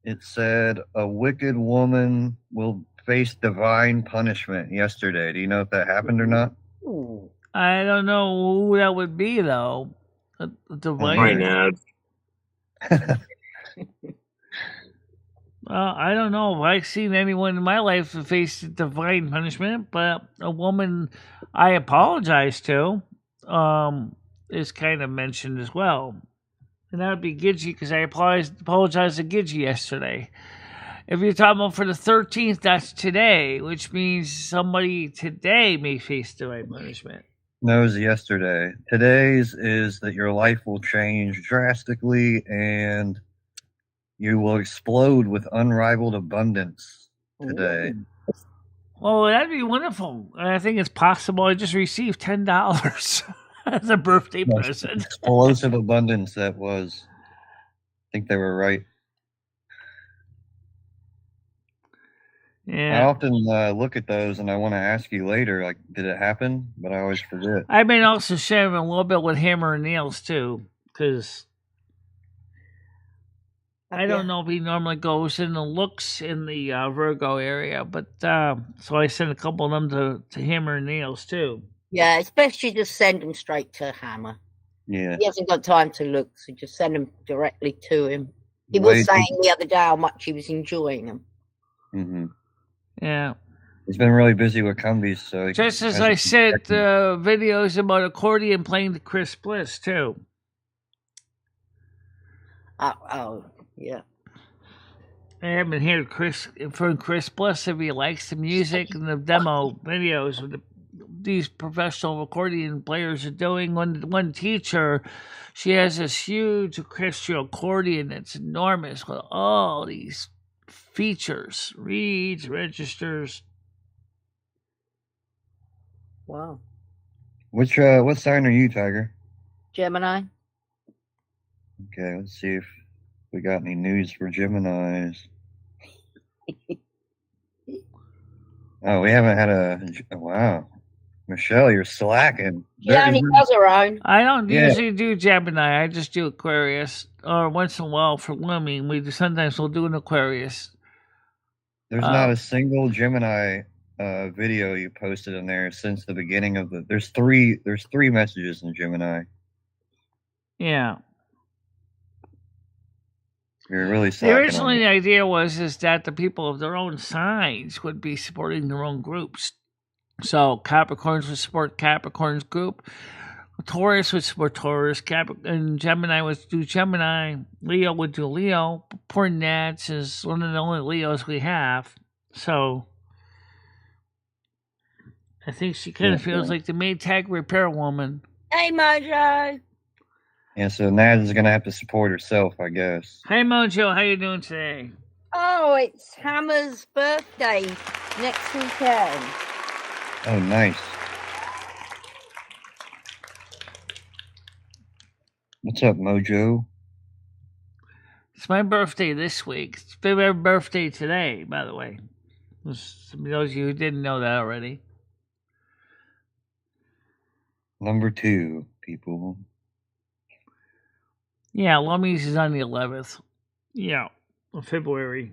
It said a wicked woman will face divine punishment yesterday. Do you know if that happened or not? Ooh. I don't know who that would be, though. The Right divine. now. Well, I don't know if I've seen anyone in my life face divine punishment, but a woman I apologize to is kind of mentioned as well. And that would be Gidgey, because I apologized to Gidgey yesterday. If you're talking about for the 13th, that's today, which means somebody today may face divine punishment. No, it was yesterday. Today's is that your life will change drastically and you will explode with unrivaled abundance today. Oh, that'd be wonderful. I think it's possible. I just received $10 as a birthday present. Explosive abundance, that was. I think they were right. I Yeah. often look at those and I want to ask you later, like, did it happen? But I always forget. I've been also sharing a little bit with Hammer and Nails, too, because I don't know if he normally goes in the looks in the Virgo area, but so I sent a couple of them to Hammer and Nails, too. Yeah, it's best you just send them straight to Hammer. Yeah. He hasn't got time to look, so just send them directly to him. He was saying the other day how much he was enjoying them. Mm-hmm. Yeah. He's been really busy with Cumbies, so just as I said, videos about accordion playing to Chris Bliss too. Oh, yeah. I haven't heard from Chris Bliss if he likes the music and the demo videos with these professional accordion players are doing. One teacher, she has this huge orchestral accordion that's enormous with all these features, reeds, registers. Wow. Which what sign are you, Tiger? Gemini. Okay, let's see if we got any news for Geminis. Oh, we haven't had a wow. Michele, you're slacking. She only does her own. I don't usually do Gemini. I just do Aquarius. Or once in a while for Lummi, sometimes we'll do an Aquarius. There's not a single Gemini video you posted in there since the beginning of the. There's three messages in Gemini. Yeah. You're really slacking. Originally, the idea is that the people of their own signs would be supporting their own groups. So Capricorns would support Capricorn's group, Taurus would support Taurus, and Gemini would do Gemini, Leo would do Leo. Poor Nats is one of the only Leos we have, so I think she kind of feels like the Maytag repair woman. Hey, Mojo. Yeah, so Naz is gonna have to support herself, I guess. Hey, Mojo, how you doing today? Oh, it's Hammer's birthday next weekend. Oh, nice. What's up, Mojo? It's my birthday this week. It's my birthday today, by the way. Some of those of you who didn't know that already. Number 2, people. Yeah, Lummies is on the 11th. Yeah, of February.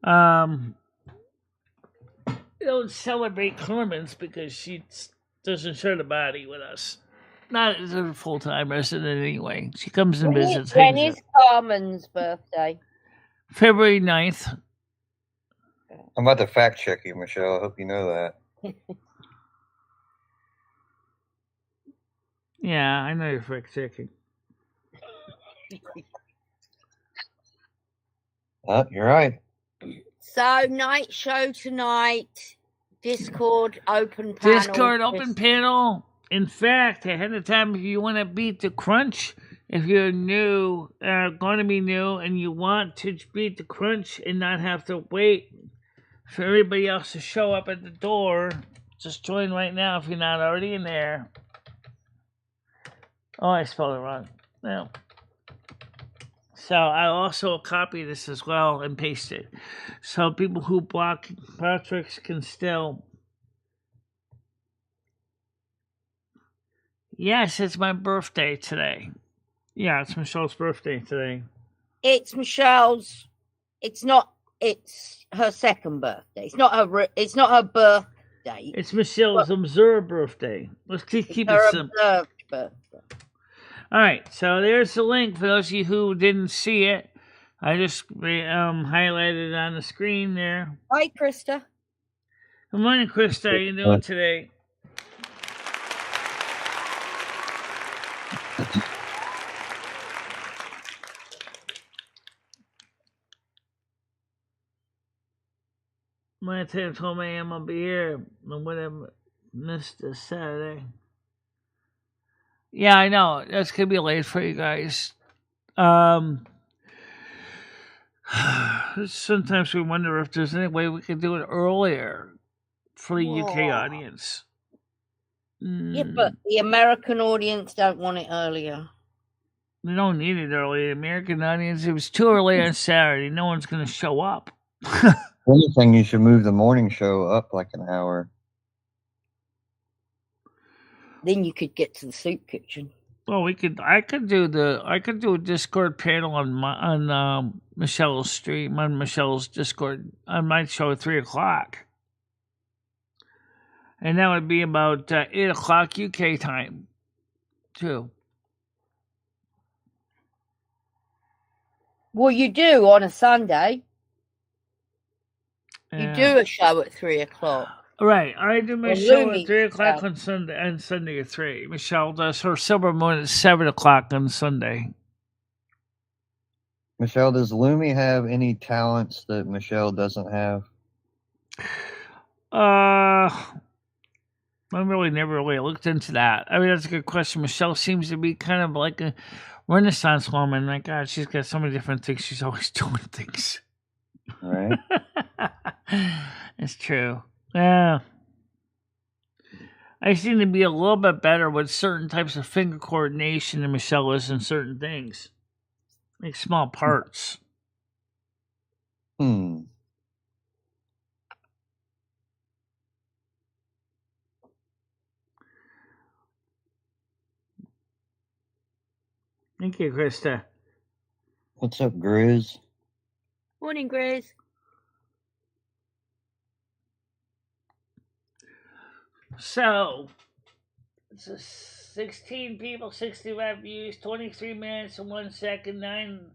We don't celebrate Clemens because she doesn't share the body with us. Not as a full-time resident anyway. She comes and visits. When is Carmen's birthday? February 9th. I'm about to fact check you, Michele. I hope you know that. Yeah, I know you're fact checking. You're right. So, night show tonight. Discord open panel. Discord open panel. In fact, ahead of time, if you want to beat the crunch, if you're new, going to be new, and you want to beat the crunch and not have to wait for everybody else to show up at the door, just join right now if you're not already in there. Oh, I spelled it wrong. No. So I also copy this as well and paste it. So people who block Patrick's can still. Yes, it's my birthday today. Yeah, it's Michelle's birthday today. It's Michelle's. It's not. It's her second birthday. It's not her. It's not her birthday. It's Michelle's observed birthday. Let's keep it Her simple. observed birthday. All right, so there's the link for those of you who didn't see it. I just highlighted it on the screen there. Hi, Krista. Good morning, Krista. How you doing today? My 10 12 a.m. I'll be here. I would have missed this Saturday. Yeah, I know. That's going to be late for you guys. Sometimes we wonder if there's any way we could do it earlier for the UK audience. Yeah, but the American audience don't want it earlier. We don't need it early. The American audience, it was too early on Saturday. No one's going to show up. Anything, you should move the morning show up like an hour. Then you could get to the soup kitchen. Well, I could do a Discord panel on Michelle's stream, on Michelle's Discord. I might show at 3:00, and that would be about 8:00 UK time, too. Well, you do on a Sunday. You do a show at 3:00. Right, I do my show at 3:00 on Sunday, and Sunday at 3. Michelle does her Silver Moon at 7:00 on Sunday. Michelle, does Lumi have any talents that Michelle doesn't have? I never really looked into that. I mean, that's a good question. Michelle seems to be kind of like a Renaissance woman. My God, she's got so many different things. She's always doing things. Right. It's true. Yeah. I seem to be a little bit better with certain types of finger coordination than Michelle is in certain things. Like small parts. Thank you, Krista. What's up, Grizz? Morning, Grizz. So, it's 16 people, 65 views, 23 minutes and 1 second, 9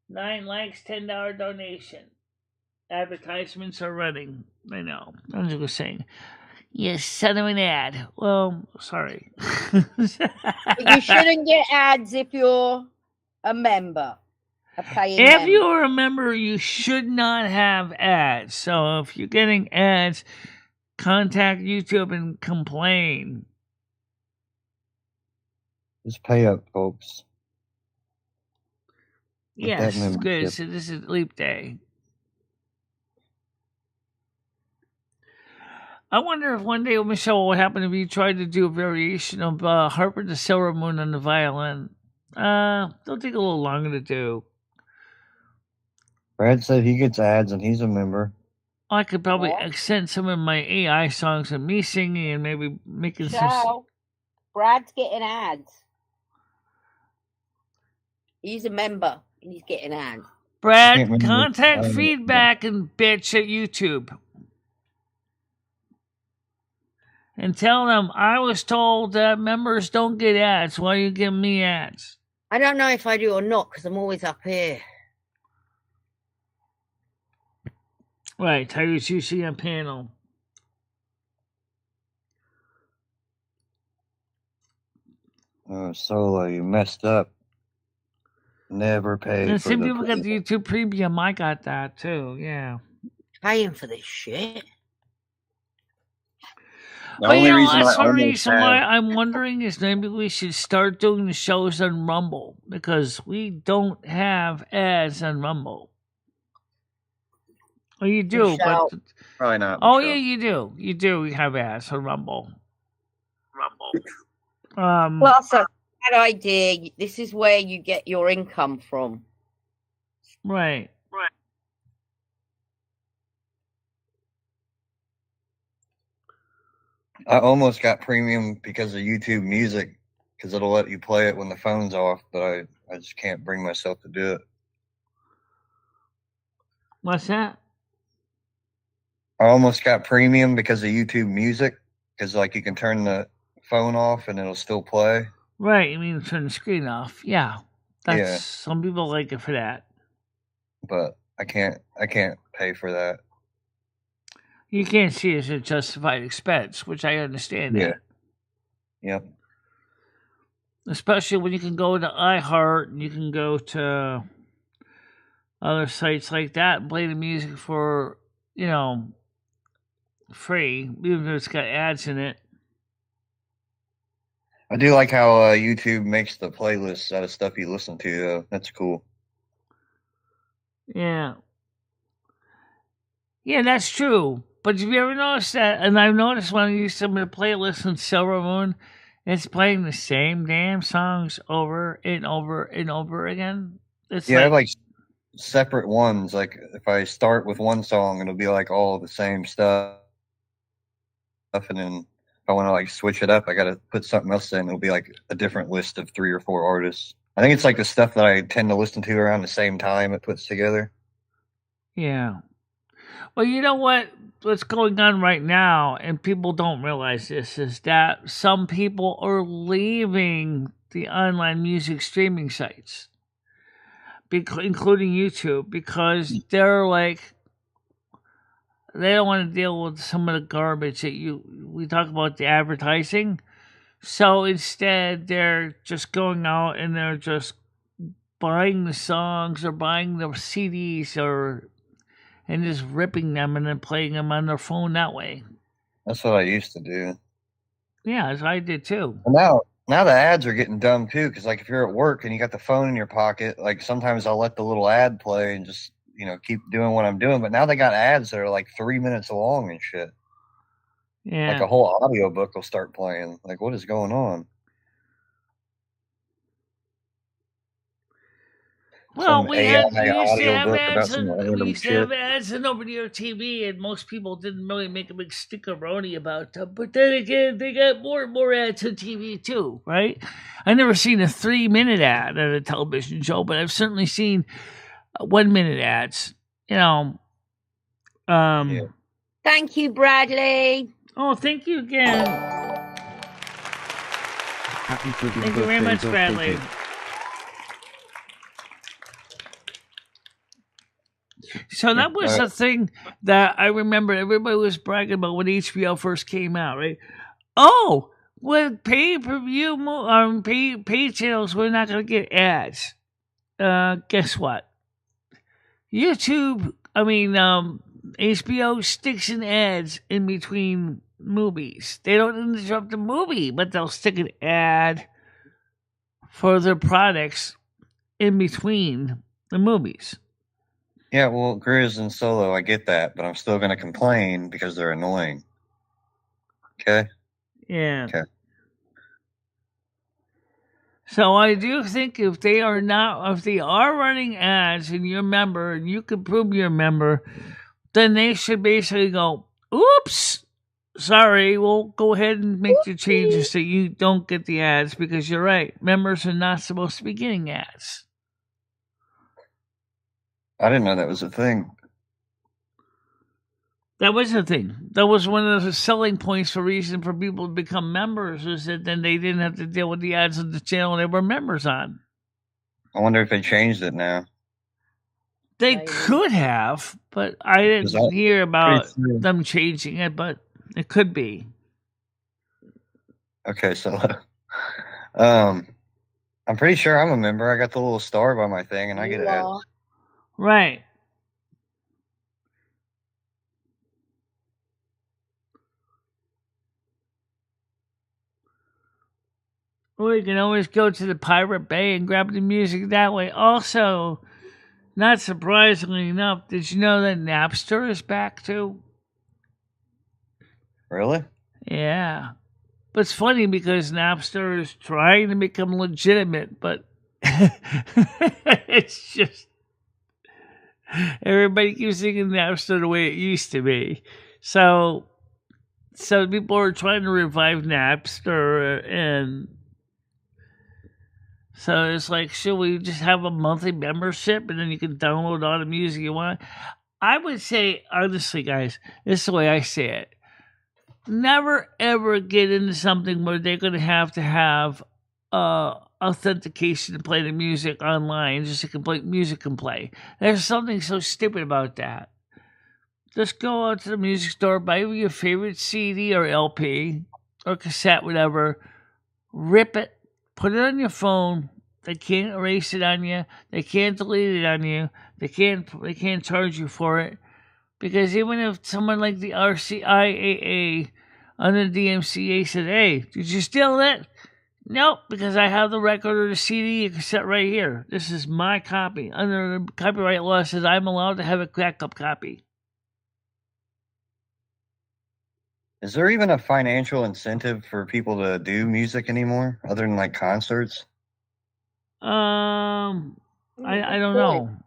likes, $10 donation. Advertisements are running. I know. I'm just saying. Yes, son of an ad. Well, sorry. You shouldn't get ads if you're a member. If you're a member, you should not have ads. So if you're getting ads, contact YouTube and complain. Just pay up, folks. Yes, it's good. So this is Leap Day. I wonder if one day, Michelle, what would happen if you tried to do a variation of Harper the Silver Moon on the violin. They'll take a little longer to do. Brad said he gets ads and he's a member. I could probably accent some of my AI songs and me singing and maybe making some. Brad's getting ads. He's a member and he's getting ads. Brad, contact feedback and bitch at YouTube. And tell them I was told that members don't get ads. Why are you giving me ads? I don't know if I do or not because I'm always up here. Right, Tyrese, you see on panel. Oh, Solo, you messed up. Never paid. And some people got the YouTube Premium. I got that too. Yeah. Paying for this shit. The But only reason I that's the almost reason why have, I'm wondering is maybe we should start doing the shows on Rumble because we don't have ads on Rumble. Oh, you do, Michelle. but probably not. oh Michelle. yeah, you do. You do have ads on Rumble. Plus, a bad idea. This is where you get your income from. Right. I almost got premium because of YouTube Music, because it'll let you play it when the phone's off, but I just can't bring myself to do it. What's that? I almost got premium because of YouTube Music, because like you can turn the phone off and it'll still play. Right. You mean turn the screen off? Yeah. That's Yeah. some people like it for that. But I can't pay for that. You can't see it as a justified expense, which I understand. Yeah. That. Yep. Especially when you can go to iHeart and you can go to other sites like that and play the music for, free, even if it's got ads in it. I do like how YouTube makes the playlists out of stuff you listen to, though. That's cool. Yeah. Yeah, that's true. But have you ever noticed that? And I've noticed when I use some of the playlists on Silver Moon, it's playing the same damn songs over and over and over again. It's I have like separate ones. Like if I start with one song, it'll be like all the same stuff. And then if I want to like switch it up, I got to put something else in. It'll be like a different list of 3 or 4 artists. I think it's like the stuff that I tend to listen to around the same time it puts together. Yeah. Well, you know what's going on right now, and people don't realize this, is that some people are leaving the online music streaming sites, including YouTube, because they're like, they don't want to deal with some of the garbage that we talk about, the advertising. So instead, they're just going out and they're just buying the songs or buying the CDs and just ripping them and then playing them on their phone that way. That's what I used to do. Yeah, as I did too. Well, now the ads are getting dumb too, because like if you're at work and you got the phone in your pocket, like sometimes I'll let the little ad play and just keep doing what I'm doing. But now they got ads that are like 3 minutes long and shit. Yeah, like a whole audiobook will start playing. Like, what is going on? well, we used to have audiobook about ads. some We random used to have shit. ads on over-the-air TV, and most people didn't really make a big stickeroni about them. But then again, they got more and more ads on TV too, right? I've never seen a 3-minute ad at a television show, but I've certainly seen 1-minute ads. Yeah. Thank you, Bradley. Oh, thank you again. Happy 30th Thank you very birthday, much, birthday Bradley. cake. So that was the thing that I remember everybody was bragging about when HBO first came out, right? Oh, with pay-per-view, pay channels, we're not going to get ads. Guess what? HBO sticks in ads in between movies. They don't interrupt the movie, but they'll stick an ad for their products in between the movies. Yeah, well, Grizz and Solo, I get that, but I'm still going to complain because they're annoying. Okay? Yeah. Okay. So I do think if they are running ads and you're a member and you can prove you're a member, then they should basically go, oops, sorry, we'll go ahead and make the changes so you don't get the ads, because you're right. Members are not supposed to be getting ads. I didn't know that was a thing. That was the thing. That was one of the selling points for reason for people to become members, is that then they didn't have to deal with the ads of the channel they were members on. I wonder if they changed it now. They could have, but I didn't hear about them changing it, but it could be. Okay, so I'm pretty sure I'm a member. I got the little star by my thing, and I get ads. Right. Or you can always go to the Pirate Bay and grab the music that way. Also, not surprisingly enough, did you know that Napster is back too? Really? Yeah. But it's funny because Napster is trying to become legitimate, but it's just everybody keeps thinking Napster the way it used to be. So people are trying to revive Napster, and so it's like, should we just have a monthly membership and then you can download all the music you want? I would say, honestly, guys, this is the way I say it. Never ever get into something where they're going to have authentication to play the music online just so music can play. There's something so stupid about that. Just go out to the music store, buy your favorite CD or LP or cassette, whatever, rip it, put it on your phone. They can't erase it on you. They can't delete it on you. They can't charge you for it. Because even if someone like the RCIAA under the DMCA said, "Hey, did you steal it?" Nope, because I have the record or the CD or cassette right here. This is my copy. Under the copyright law, it says I'm allowed to have a backup copy. Is there even a financial incentive for people to do music anymore, other than like concerts? I don't know.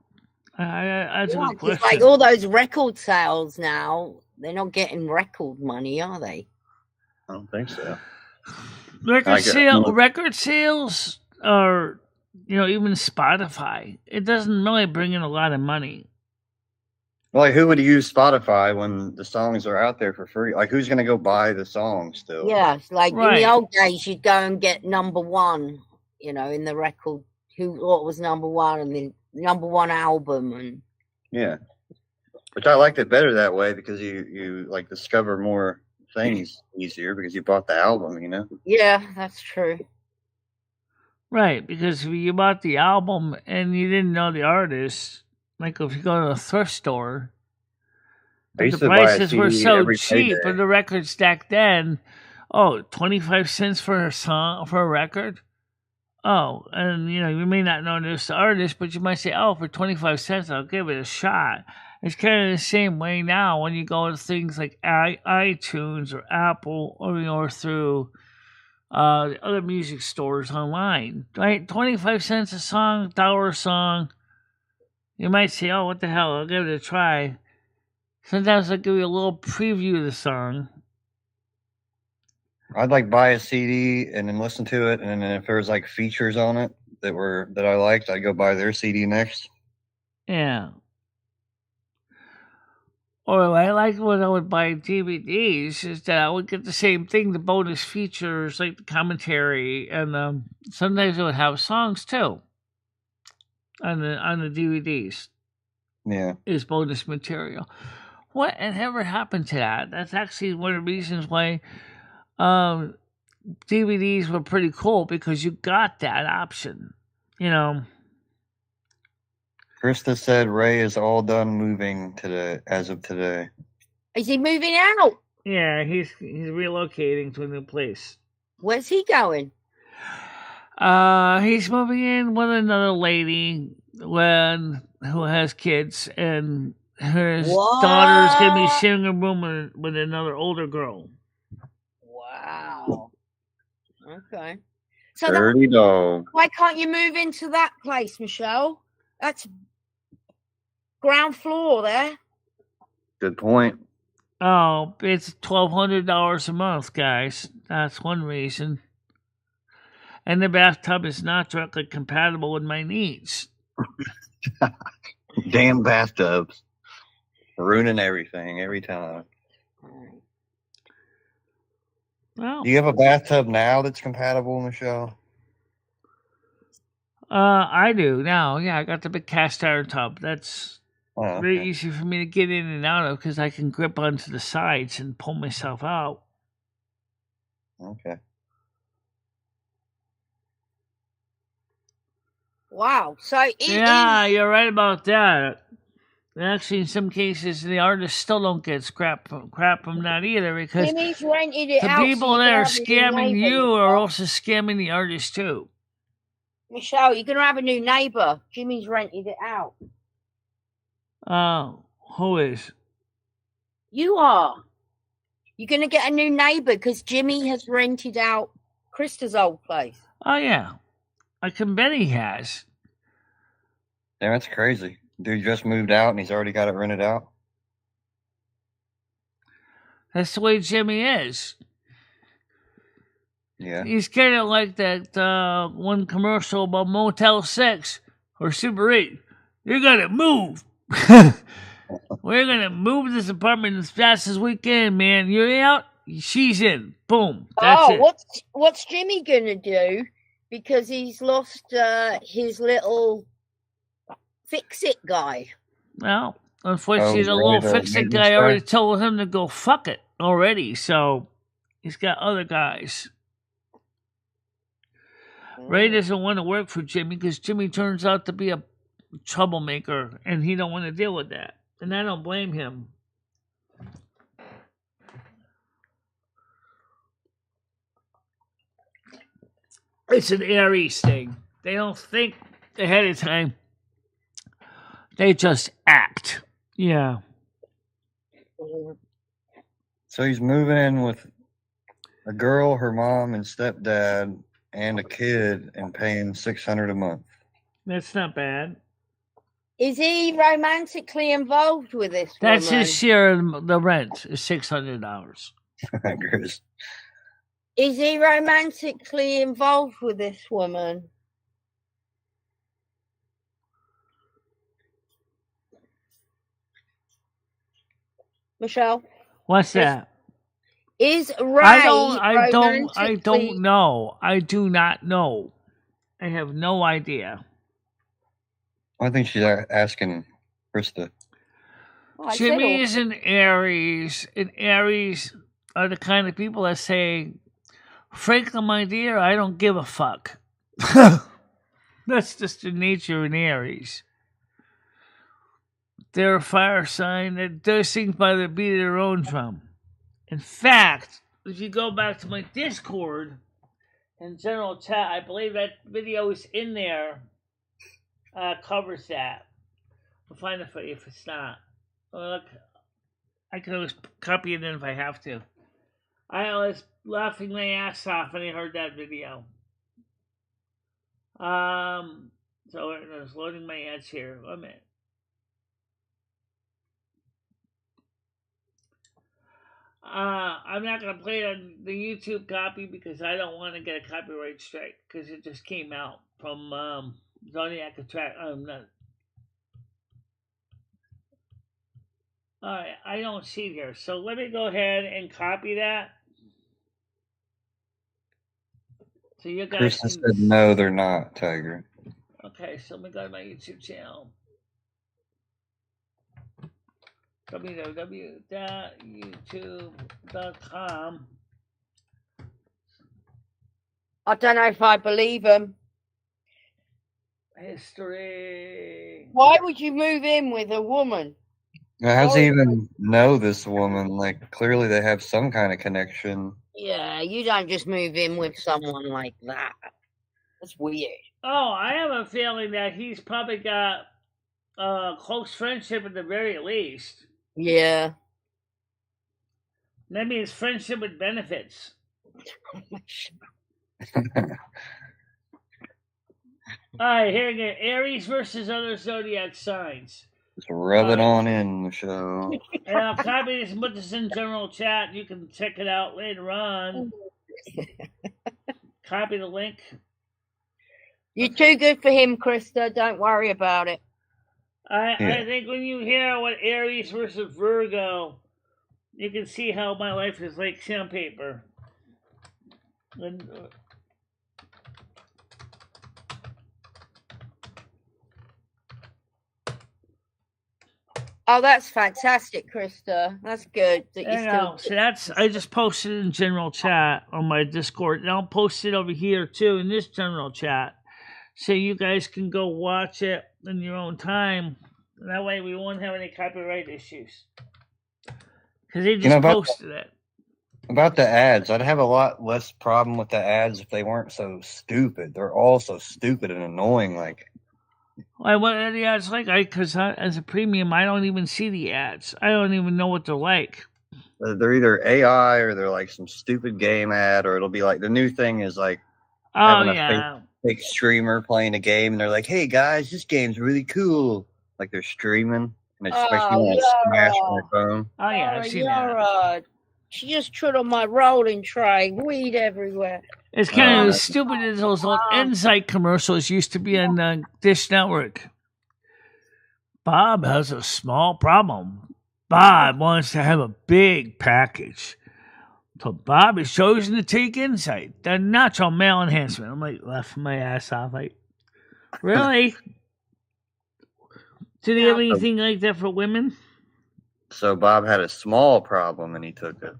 That's a good question. Like all those record sales now, they're not getting record money, are they? I don't think so. Record sales are, even Spotify. It doesn't really bring in a lot of money. Like, who would use Spotify when the songs are out there for free? Like, who's going to go buy the song still? Yeah, it's like in the old days, you'd go and get number one, in the record, what was number one and the number one album. And yeah, which I liked it better that way because you like discover more things easier because you bought the album, Yeah, that's true. Right, because if you bought the album and you didn't know the artist, like if you go to a thrift store, the prices were so cheap, but the records back then, 25 cents for a record. Oh, and you may not know this artist, but you might say, for 25 cents, I'll give it a shot. It's kind of the same way now when you go to things like iTunes or Apple or through the other music stores online, right? 25 cents a song, $1 a song. You might say, what the hell, I'll give it a try. Sometimes I'll give you a little preview of the song. I'd buy a CD and then listen to it, and then if there was features on it that I liked, I'd go buy their CD next. Yeah. Or I liked when I would buy DVDs is that I would get the same thing, the bonus features like the commentary, and sometimes it would have songs too on the DVDs. Yeah, is bonus material. What ever happened to that? That's actually one of the reasons why DVDs were pretty cool, because you got that option. Krista said Ray is all done moving today. As of today, is he moving out? Yeah, he's relocating to a new place. Where's he going? He's moving in with another lady who has kids, and her daughter's gonna be sharing a room with another older girl. Wow. Okay. So dirty dog. Why can't you move into that place, Michele? That's ground floor there. Good point. Oh, it's $1,200 a month, guys. That's one reason. And the bathtub is not directly compatible with my needs. Damn bathtubs. Ruining everything every time. Well, do you have a bathtub now that's compatible, Michele? I do now. Yeah, I got the big cast iron tub. That's very easy for me to get in and out of because I can grip onto the sides and pull myself out. Okay. Wow. So you're right about that. Actually, in some cases, the artists still don't get crap from that either, because Jimmy's rented it the out. people so that are you can have a new scamming neighbour, you are Michelle. also scamming the artist too. Michelle, you're gonna have a new neighbour. Jimmy's rented it out. Who is? You are. You're gonna get a new neighbour because Jimmy has rented out Krista's old place. Oh yeah, I can bet he has. Yeah, that's crazy. Dude just moved out and he's already got it rented out. That's the way Jimmy is. Yeah. He's kind of like that one commercial about Motel 6 or Super 8. You're gonna move. We're gonna move this apartment as fast as we can, man. You're out, she's in. Boom. That's it. What's Jimmy gonna do? Because he's lost his little fix-it guy. Well, unfortunately, the right, little the fix-it maintenance guy guy. already told him to go fuck it already, so he's got other guys. Ray doesn't want to work for Jimmy because Jimmy turns out to be a troublemaker, and he don't want to deal with that. And I don't blame him. It's an Aries thing. They don't think ahead of time. They just act. Yeah. So he's moving in with a girl, her mom, and stepdad, and a kid, and paying $600 a month. That's not bad. Is he romantically involved with this That's woman? his share of the rent is $600. Chris. Is he romantically involved with this woman? Michelle? What's that? Is Ray I don't romantically- know. I do not know. I have no idea. I think she's asking Krista. I said Jimmy all- is an Aries, and Aries are the kind of people that say, frankly, my dear, I don't give a fuck. That's just the nature of an Aries. They're a fire sign that does things by the beat of their own drum. In fact, if you go back to my Discord and general chat, I believe that video is in there. Covers that. I'll find it for you if it's not. Look, I can always copy it in if I have to. I was laughing my ass off when I heard that video. So I was loading my ads here. 1 minute. I'm not going to play it on the YouTube copy because I don't want to get a copyright strike because it just came out from Zodiac Attract. Alright, I don't see it here. So let me go ahead and copy that. So you guys Krista said no, they're not, Tiger. Okay, so let me go to my YouTube channel. www.youtube.com. I don't know if I believe him. History. Why would you move in with a woman? How does he even know this woman? Like, clearly they have some kind of connection. Yeah, you don't just move in with someone like that. That's weird. Oh, I have a feeling that he's probably got a close friendship at the very least. Yeah. That means friendship with benefits. Alright, here again. Aries versus other zodiac signs. Just rub it on in the show. And I'll copy this and put this in general chat. You can check it out later on. Copy the link. You're too good for him, Krista. Don't worry about it. I think when you hear what Aries versus Virgo, you can see how my life is like sandpaper. And, Oh, that's fantastic, Krista. That's good that you so that's I just posted it in general chat on my Discord, and I'll post it over here too in this general chat, so you guys can go watch it in your own time. That way we won't have any copyright issues. Because they You just know, posted it. about the ads, I'd have a lot less problem with the ads if they weren't so stupid. They're all so stupid and annoying. Like, What are the ads like? Because as a premium, I don't even see the ads. I don't even know what they're like. they're either AI or they're like some stupid game ad, or it'll be like the new thing is like Oh, having a yeah. fake streamer playing a game, and they're like, "Hey guys, this game's really cool." Like they're streaming, and it's expecting Oh, to smash my Yara. phone. Oh, yeah, I've seen that. Yara. She just trod on my rolling tray. Weed everywhere. It's kind of Oh, as stupid as those old Insight commercials used to be on Dish Network. Bob has a small problem. Bob wants to have a big package. So Bob has chosen to take Insight, the natural male enhancement. I'm like, laughing my ass off. Like, really? Do they have anything like that for women? So Bob had a small problem, and he took it.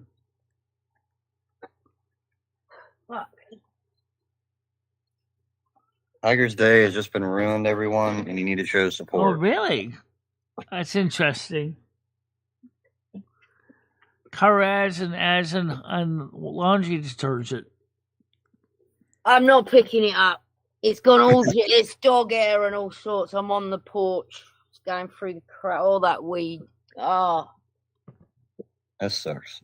Tiger's Day has just been ruined, everyone, and you need to show Oh, support. really? That's interesting. Car ads and ads on laundry detergent. I'm not picking it up. It's gone all. It's dog hair and all sorts. I'm on the porch, it's going through the crap, all that weed. Oh, That sucks.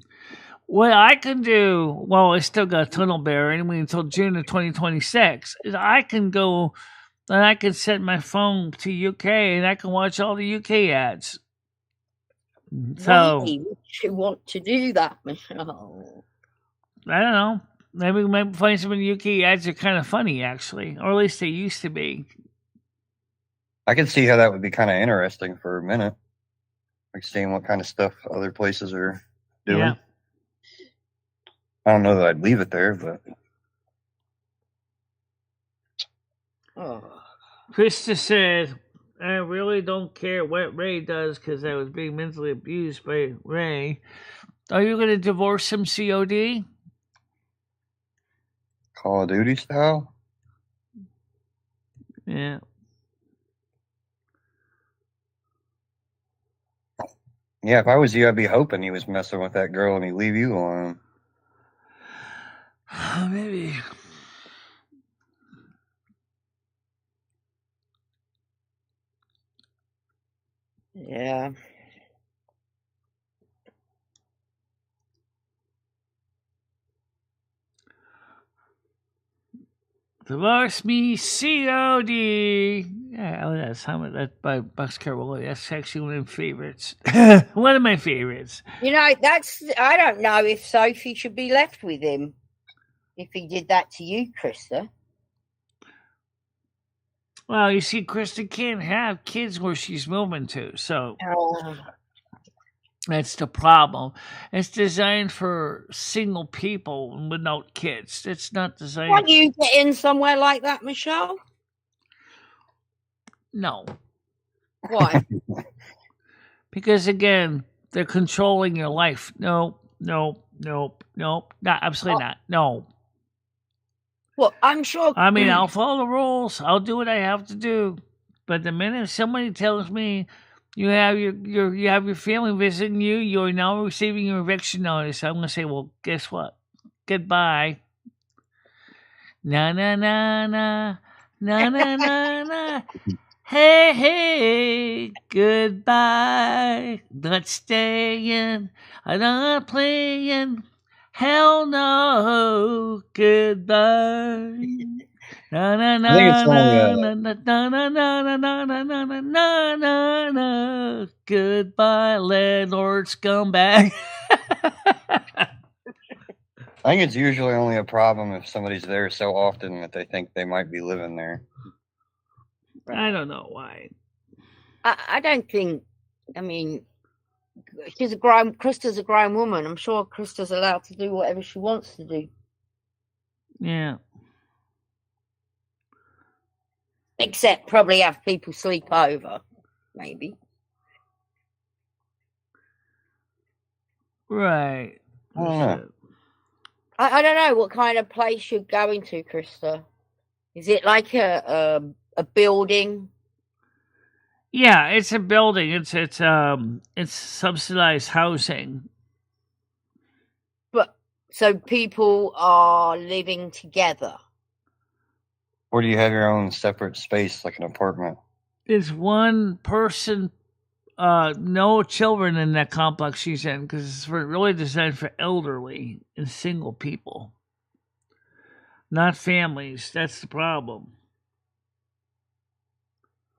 What I can do, well, I still got tunnel bear anyway until June of 2026, is I can go and I can set my phone to UK and I can watch all the UK ads. So, why would you want to do that, Michelle? I don't know. Maybe we might find some of the UK ads are kind of funny, actually, or at least they used to be. I can see how that would be kind of interesting for a minute, like seeing what kind of stuff other places are doing. Yeah. I don't know that I'd leave it there, but Oh. Krista said, I really don't care what Ray does because I was being mentally abused by Ray. Are you going to divorce him, COD? Call of Duty style. Yeah. Yeah, if I was you, I'd be hoping he was messing with that girl and he'd leave you alone. Maybe. Yeah. Divorce me, COD. Yeah, oh, that's how much that by Bucks Carroll. That's actually one of my favorites. One of my favorites. You know, I don't know if Sophie should be left with him if he did that to you, Krista. Well, you see, Krista can't have kids where she's moving to, so that's the problem. It's designed for single people without kids. It's not designed. Can't you get in somewhere like that, Michelle? No. Why? Because again, they're controlling your life. No. Absolutely not. No. Well, I'm sure. I mean, I'll follow the rules. I'll do what I have to do. But the minute somebody tells me you have your family visiting you, you're now receiving your eviction notice, I'm gonna say, well, guess what? Goodbye. Na na na na na na na na. Hey, goodbye. Not staying. I'm not playing. Hell no. Goodbye. Na na na I think it's na only, na na na na na na na na na na na na. Goodbye, landlord scumbag. I think it's usually only a problem if somebody's there so often that they think they might be living there. I don't know why. I don't think. I mean, Krista's a grown woman. I'm sure Krista's allowed to do whatever she wants to do. Yeah. Except probably have people sleep over, maybe. Right. I don't know. I don't know what kind of place you're going to, Krista. Is it like a building? Yeah, it's a building. It's subsidized housing. But so people are living together. Or do you have your own separate space, like an apartment? It's one person, no children in that complex she's in because it's really designed for elderly and single people, not families. That's the problem.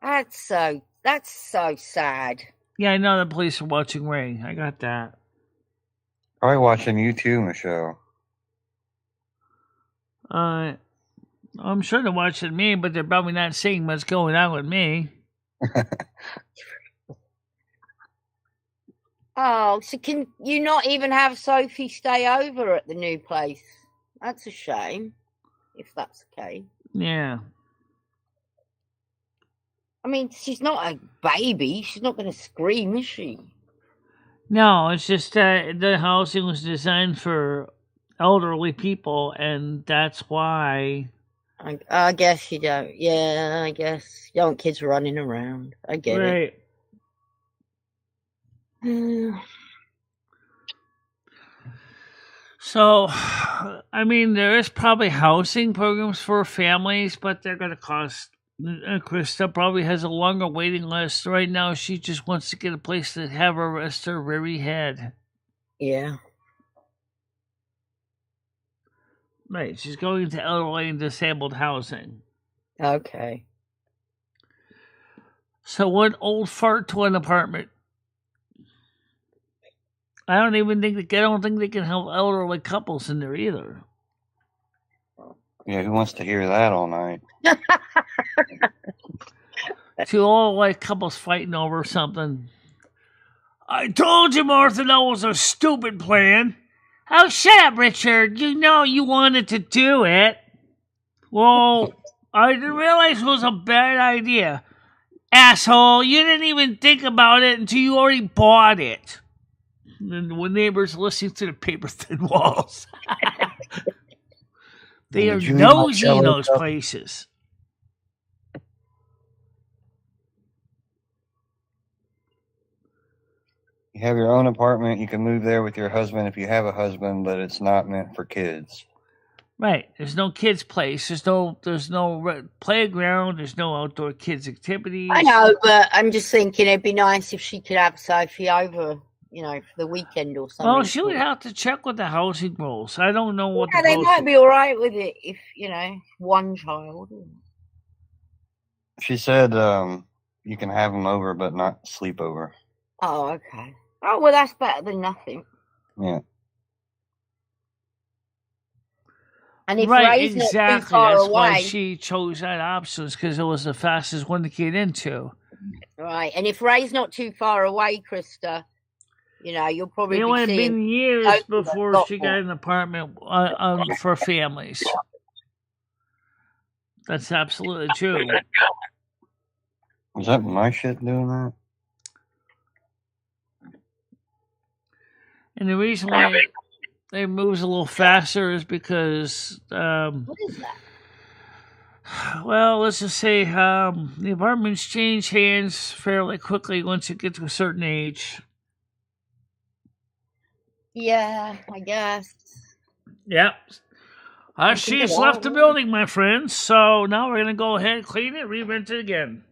That's so sad. Yeah, I know the police are watching Ray. I got that. Probably watching you too, Michelle. I'm sure they're watching me, but they're probably not seeing what's going on with me. Oh, so can you not even have Sophie stay over at the new place? That's a shame, if that's okay. Yeah. I mean, she's not a baby. She's not going to scream, is she? No, it's just that the housing was designed for elderly people, and that's why. I guess you don't. Yeah, I guess you don't want kids running around. I get Right. it. So, I mean, there is probably housing programs for families, but they're going to cost. Krista probably has a longer waiting list. Right now, she just wants to get a place to have her rest her weary head. Yeah. Right, she's going to elderly and disabled housing. Okay. So, one old fart to an apartment. I don't think they can have elderly couples in there either. Yeah, who wants to hear that all night? Two old couples fighting over something. I told you, Martha, that was a stupid plan. Oh, shut up, Richard. You know you wanted to do it. Well, I didn't realize it was a bad idea. Asshole, you didn't even think about it until you already bought it. And the neighbors listening to the paper thin walls. They are nosy in those places. You have your own apartment. You can move there with your husband if you have a husband, but it's not meant for kids. Right. There's no kids' place. There's no playground. There's no outdoor kids' activities. I know, but I'm just thinking it'd be nice if she could have Sophie over, for the weekend or something. Well, she would have to check with the housing rules. I don't know what. Yeah, they might be all right with it if one child. She said you can have them over, but not sleep over. Oh, okay. Oh, well, that's better than nothing. Yeah. And if right, Ray's exactly. not too far That's away, why she chose that option, because it was the fastest one to get into. Right, and if Ray's not too far away, Krista, you'll probably It would have been years before she got an apartment for families. That's absolutely true. Was that my shit doing that? And the reason why it moves a little faster is because, what is that? Well, let's just say the apartments change hands fairly quickly once you get to a certain age. Yeah, I guess. Yep. She's left the building, my friends. So now we're going to go ahead, clean it, re-rent it again.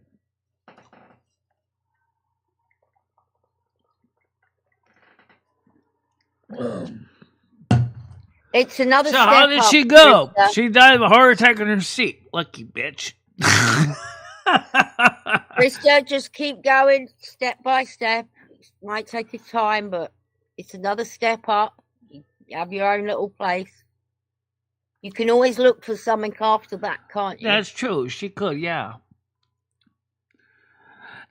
It's another So step how did up, she go? Krista. She died of a heart attack in her seat. Lucky bitch. Krista, just keep going step by step. It might take you time, but it's another step up. You have your own little place. You can always look for something after that, can't you? That's true. She could, yeah.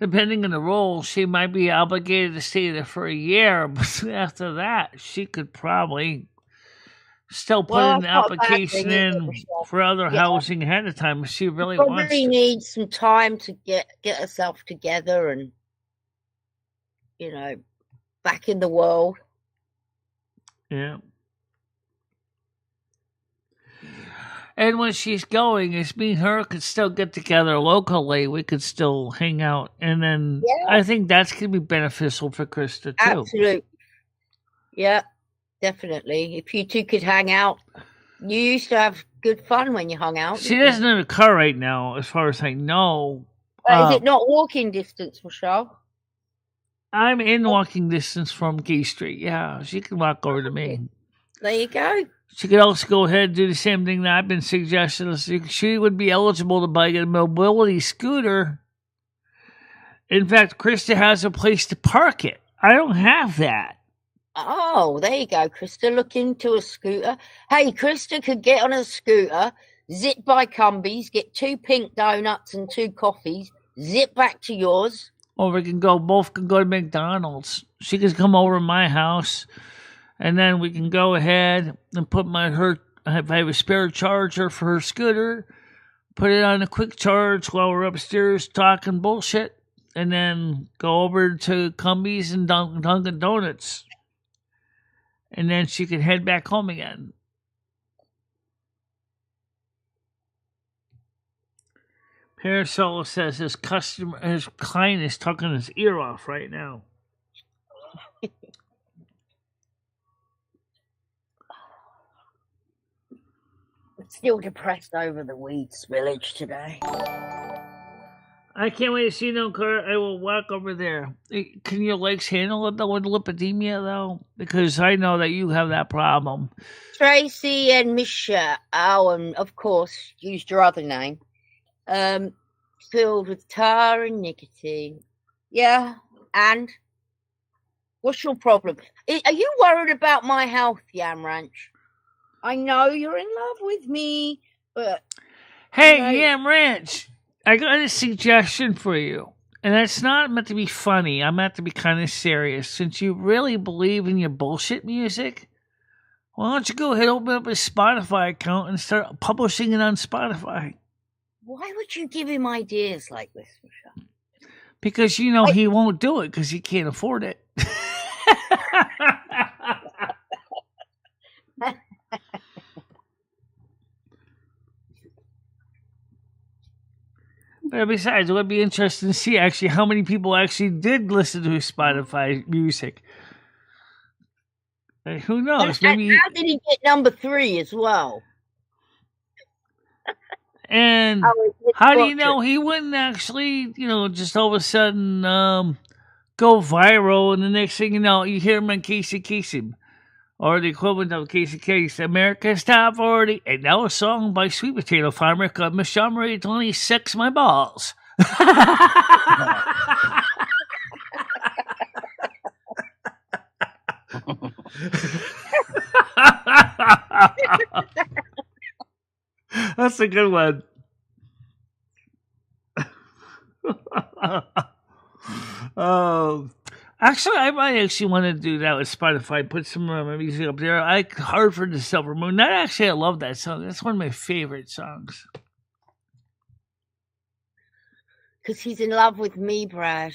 Depending on the role, she might be obligated to stay there for a year, but after that, she could probably still put an application in for other housing ahead of time if she really wants to. Probably needs some time to get herself together and, back in the world. Yeah. And when she's going, it's me and her could still get together locally. We could still hang out. And then Yeah. I think that's going to be beneficial for Krista, too. Absolutely. Yeah, definitely. If you two could hang out, you used to have good fun when you hung out. She doesn't have a car right now, as far as I know. Is it not walking distance, Michelle? I'm in walking distance from Key Street. Yeah, she can walk over to me. There you go. She could also go ahead and do the same thing that I've been suggesting. She would be eligible to buy a mobility scooter. In fact, Krista has a place to park it. I don't have that. Oh, there you go, Krista. Look into a scooter. Hey, Krista could get on a scooter, zip by Cumbies, get 2 pink donuts and 2 coffees, zip back to yours. Or we can both can go to McDonald's. She can come over to my house, and then we can go ahead and put if I have a spare charger for her scooter, put it on a quick charge while we're upstairs talking bullshit, and then go over to Cumbies and Dunkin' Donuts. And then she can head back home again. Parasol says his client is talking his ear off right now. I'm still depressed over the weed spillage today. I can't wait to see no car. I will walk over there. Can your legs handle it though with lipidemia though? Because I know that you have that problem. Tracy and Michelle, and of course, used your other name. Filled with tar and nicotine. Yeah, and what's your problem? Are you worried about my health, Yam Ranch? I know you're in love with me, but... Hey, Yam Ranch, I got a suggestion for you. And it's not meant to be funny. I'm meant to be kind of serious. Since you really believe in your bullshit music, why don't you go ahead and open up a Spotify account and start publishing it on Spotify? Why would you give him ideas like this, Michelle? Because, he won't do it because he can't afford it. But besides, it would be interesting to see actually how many people actually did listen to his Spotify music. Who knows? Maybe. How did he get number 3 as well? And how do you know he wouldn't actually, just all of a sudden go viral, and the next thing you know, you hear him on Casey Kasem, or the equivalent of Casey Kasem, America's Top 40, and now a song by Sweet Potato Farmer called MicheleMarieDalene, Sex My Balls. That's a good one. Actually, I might actually want to do that with Spotify. Put some music up there. Hard for the Silver Moon. I love that song. That's one of my favorite songs. Because he's in love with me, Brad.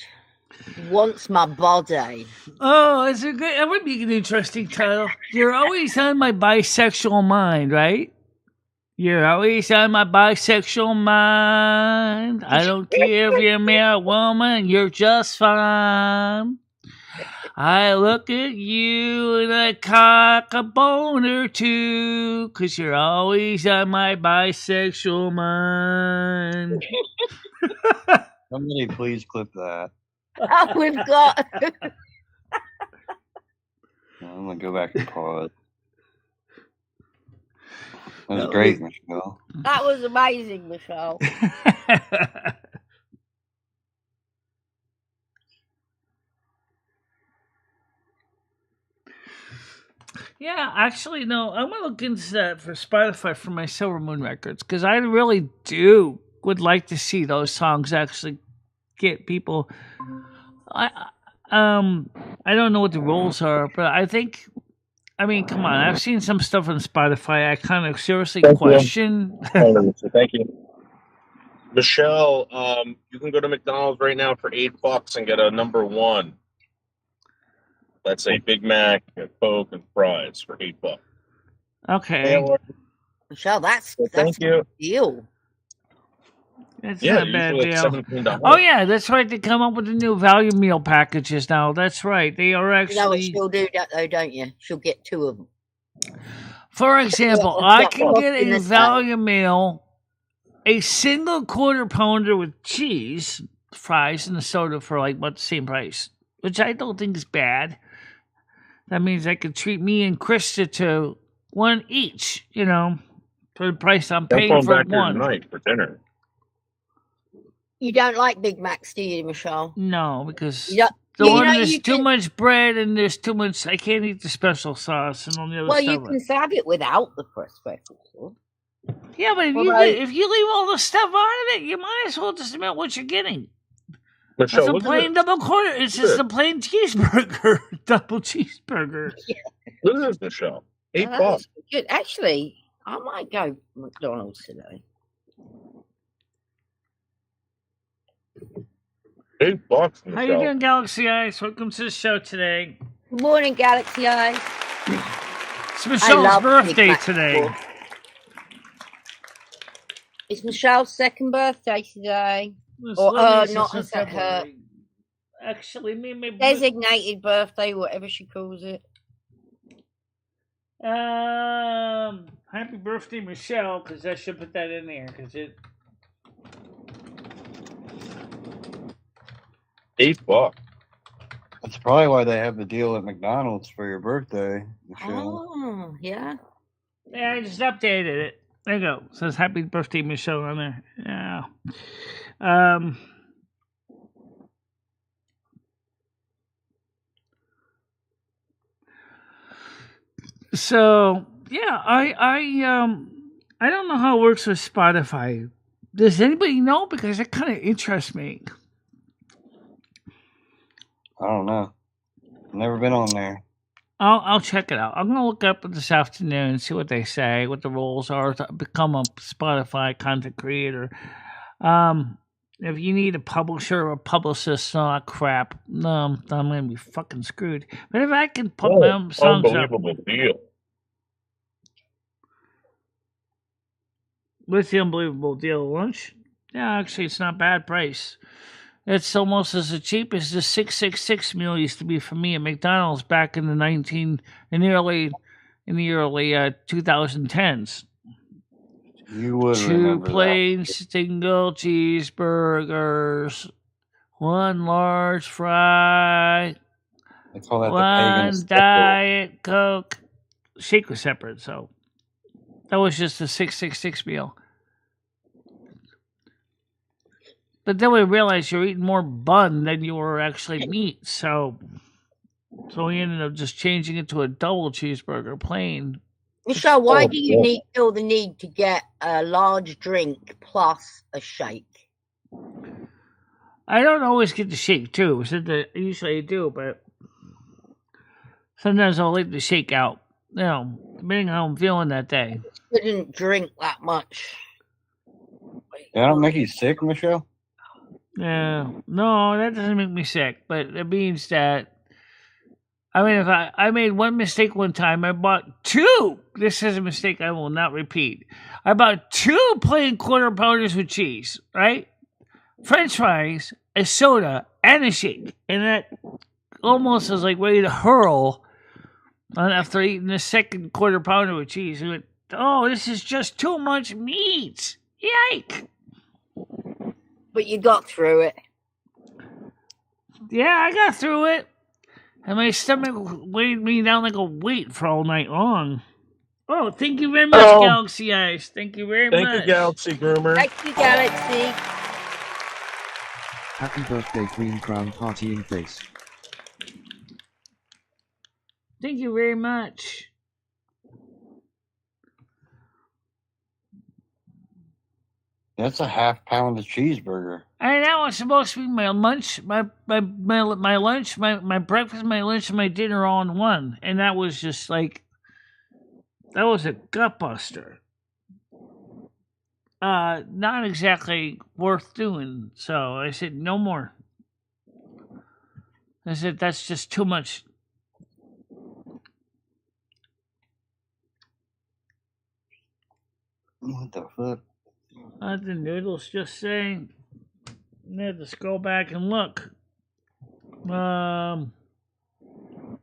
He wants my body. Oh, it's a good. That would be an interesting title. You're always on my bisexual mind, right? You're always on my bisexual mind. I don't care if you're a man or woman. You're just fine. I look at you and I cock a bone or two, 'cause you're always on my bisexual mind. Somebody please clip that. Oh, we've got... I'm going to go back and pause. That was great, Michelle. That was amazing, Michelle. Yeah, actually, no. I'm gonna look into that for Spotify for my Silver Moon records, because I really would like to see those songs actually get people. I don't know what the rules are, but I think. I mean, come on. I've seen some stuff on Spotify. I kind of seriously question. Thank you. Michelle, you can go to McDonald's right now for $8 and get a number 1. Let's say Big Mac, a Coke, and fries for $8. Okay. Michelle, that's Well, a thank you. good deal. It's Yeah, not a bad usually it's deal. $17. Oh yeah, that's right. They come up with the new value meal packages now. That's right. They are You know what actually. she'll do that though, don't you? She'll get two of them. For example, Yeah, I that's can what get in a the value meal, a single quarter pounder with cheese, fries, and a soda for like about the same price, which I don't think is bad. That means I could treat me and Krista to one each, for the price I'm I'm paying going for back here one. tonight for dinner. You don't like Big Macs, do you, Michelle? No, because You don't, there's too can, much bread and there's too much. I can't eat the special sauce and all the other well, stuff. you can have it without the special sauce. Yeah, but if you leave all the stuff out of it, you might as well just admit what you're getting. Michelle, That's a look at plain this. double quarter. It's just a plain cheeseburger, double cheeseburger. Look at this, Michelle. $8. That good. Actually, I might go McDonald's today. $8, Michelle. How you doing, Galaxy Eyes? Welcome to the show today. Good morning, Galaxy Eyes. It's Michelle's birthday today. Before. It's Michelle's second birthday today. Or not her. Actually, designated birthday, whatever she calls it. Happy birthday, Michelle, because I should put that in there, because it. $8. That's probably why they have the deal at McDonald's for your birthday, Michelle. Oh, yeah. Yeah, I just updated it. There you go. It says happy birthday, Michelle, on there. Yeah. So yeah, I don't know how it works with Spotify. Does anybody know? Because it kind of interests me. I don't know. Never been on there. I'll check it out. I'm gonna look up this afternoon and see what they say, what the rules are to become a Spotify content creator. If you need a publisher or a publicist, all that crap, no, I'm gonna be fucking screwed. But if I can put my own songs unbelievable up, deal. what's the unbelievable deal? Lunch? Yeah, actually, it's not bad price. It's almost as cheap as the 666 meal used to be for me at McDonald's back in the early 2010s. You would Two remember plain that. single cheeseburgers, one large fry, They call that one the pagan Diet Coke. Shake was separate, so that was just a 666 meal. But then we realized you're eating more bun than you were actually meat, so we ended up just changing it to a double cheeseburger, plain. Michelle, why do you feel the need to get a large drink plus a shake? I don't always get the shake too. Usually I do, but sometimes I'll leave the shake out. Depending on how I'm feeling that day. You didn't drink that much. That'll make you sick, Michelle? Yeah, no, that doesn't make me sick, but it means that. I mean, if I made one mistake one time, I bought two. This is a mistake I will not repeat. I bought two plain quarter pounders with cheese, right? French fries, a soda, and a shake, and that almost was like ready to hurl. And after eating the second quarter pounder with cheese, I went, "Oh, this is just too much meat! Yike!" But you got through it. Yeah, I got through it. And my stomach weighed me down like a weight for all night long. Oh, thank you very much, Galaxy Eyes. Thank you very much. Thank you, Galaxy Groomer. Thank you, Galaxy. Happy birthday, Queen Crown partying face. Thank you very much. That's a half pound of cheeseburger. And that was supposed to be my lunch, my lunch, my breakfast, my lunch, and my dinner all in one. And that was just like, that was a gut buster. Not exactly worth doing. So I said, no more. I said, that's just too much. What the fuck? The noodles just saying. Let's go back and look. Yeah,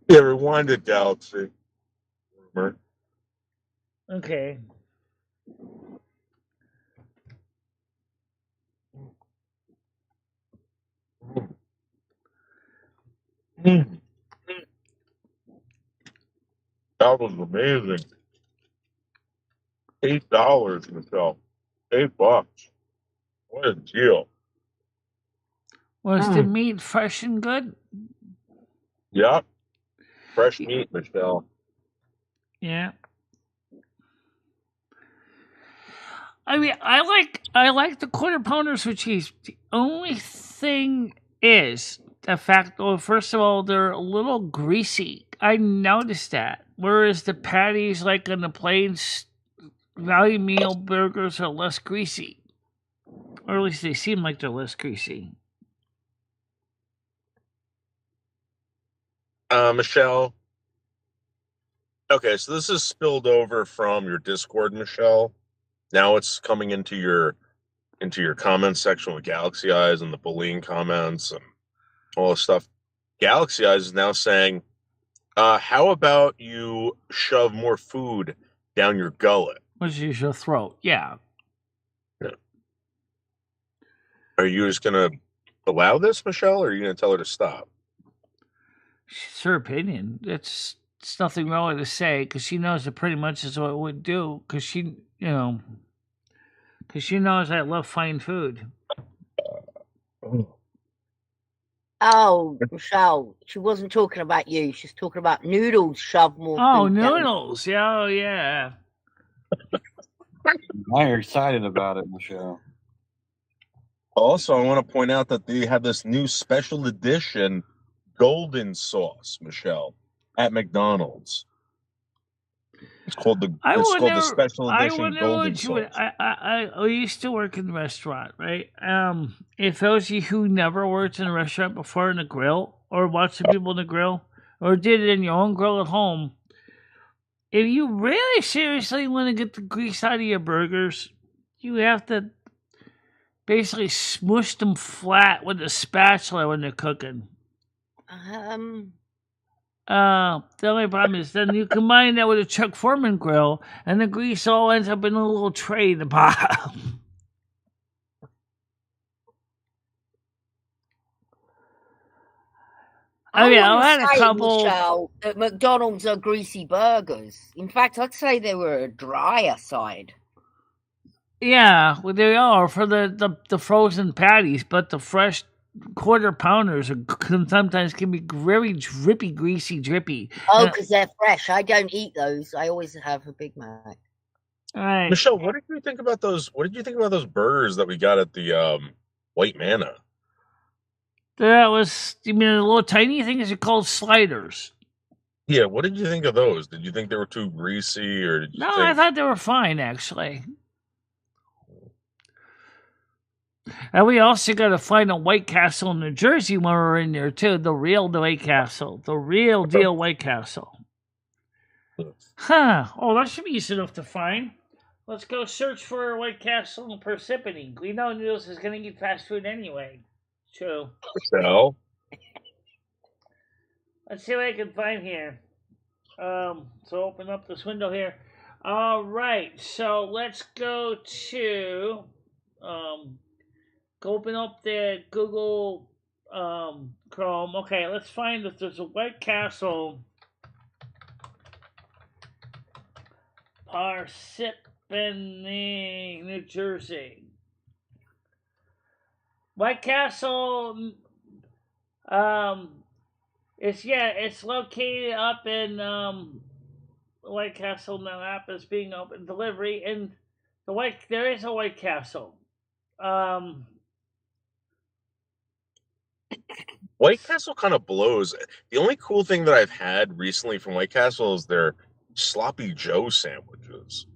rewind it, Galaxy. Rumor. Okay. Mm. That was amazing. $8, Michelle. $8. What a deal. Was the meat fresh and good? Yep. Fresh meat, Michelle. Yeah. I mean, I like the quarter pounders with cheese. The only thing is the fact, well, first of all, they're a little greasy. I noticed that. Whereas the patties, like on the plain value meal burgers, are less greasy, or at least they seem like they're less greasy. Michelle. Okay, so this is spilled over from your Discord, Michelle. Now it's coming into your comments section with Galaxy Eyes and the bullying comments and all this stuff. Galaxy Eyes is now saying, how about you shove more food down your gullet? Which is your throat, yeah. Are you just going to allow this, Michelle, or are you going to tell her to stop? It's her opinion. It's nothing wrong to say because she knows it pretty much is what it would do because she knows I love fine food. Oh, Michelle, she wasn't talking about you. She's talking about noodles. Shove more. Oh, food down. noodles! Yeah, oh yeah. Now you're excited about it, Michelle. Also, I want to point out that they have this new special edition golden sauce, Michelle, at McDonald's. It's called the special edition golden sauce. I used to work in the restaurant, right? If those of you who never worked in a restaurant before in a grill, or watched the people in the grill, or did it in your own grill at home, if you really seriously want to get the grease out of your burgers, you have to basically smush them flat with a spatula when they're cooking. The only problem is then you combine that with a Chuck Foreman grill, and the grease all ends up in a little tray at the bottom. I mean, I've had a couple. Michelle, that McDonald's are greasy burgers. In fact, I'd say they were a drier side. Yeah, well, they are for the frozen patties, but the fresh quarter pounders sometimes can be very drippy, drippy. Oh, because they're fresh. I don't eat those. I always have a Big Mac. All right, Michelle, what did you think about those? What did you think about those burgers that we got at the White Manna? That was, you mean the little tiny things are called sliders? Yeah, what did you think of those? Did you think they were too greasy, or did you No, I thought they were fine actually. And we also got to find a White Castle in New Jersey when we're in there too. The real White Castle, the real deal White Castle. Huh? Oh, that should be easy enough to find. Let's go search for White Castle in Persephone. We know Niels is going to eat fast food anyway. True. So, let's see what I can find here. So open up this window here. All right. So let's go to go open up the Google Chrome. Okay, let's find if there's a White Castle Parsippany, New Jersey. White Castle, it's located up in White Castle now. App is being open delivery, and there is a White Castle. White Castle kind of blows. The only cool thing that I've had recently from White Castle is their Sloppy Joe sandwiches.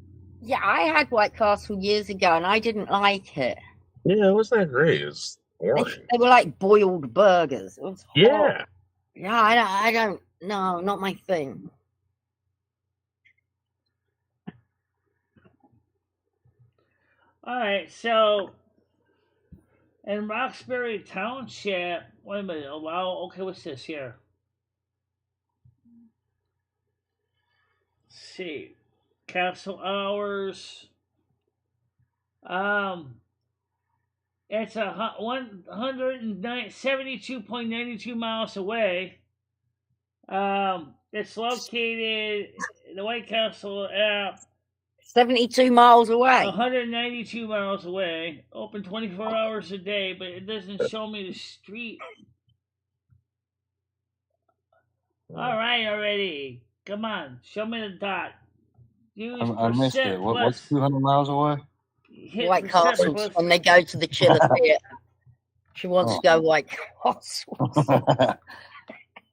Yeah, I had White Castle years ago, and I didn't like it. Yeah, it wasn't that great. It was boring. They were like boiled burgers. It was Yeah. Yeah, I don't. No, not my thing. All right, so in Roxbury Township, wait a minute. Oh, wow. Okay, what's this here? Let's see. Capsule hours. It's 172.92 miles away. It's located in the White Castle app. 72 miles away. 192 miles away. Open 24 hours a day, but it doesn't show me the street. All right, already. Come on, show me the dot. Use I missed it. percent What's plus. 200 miles away? Hit White percent Castles plus. when they go to the Chiller Theatre. She wants to go White Castles.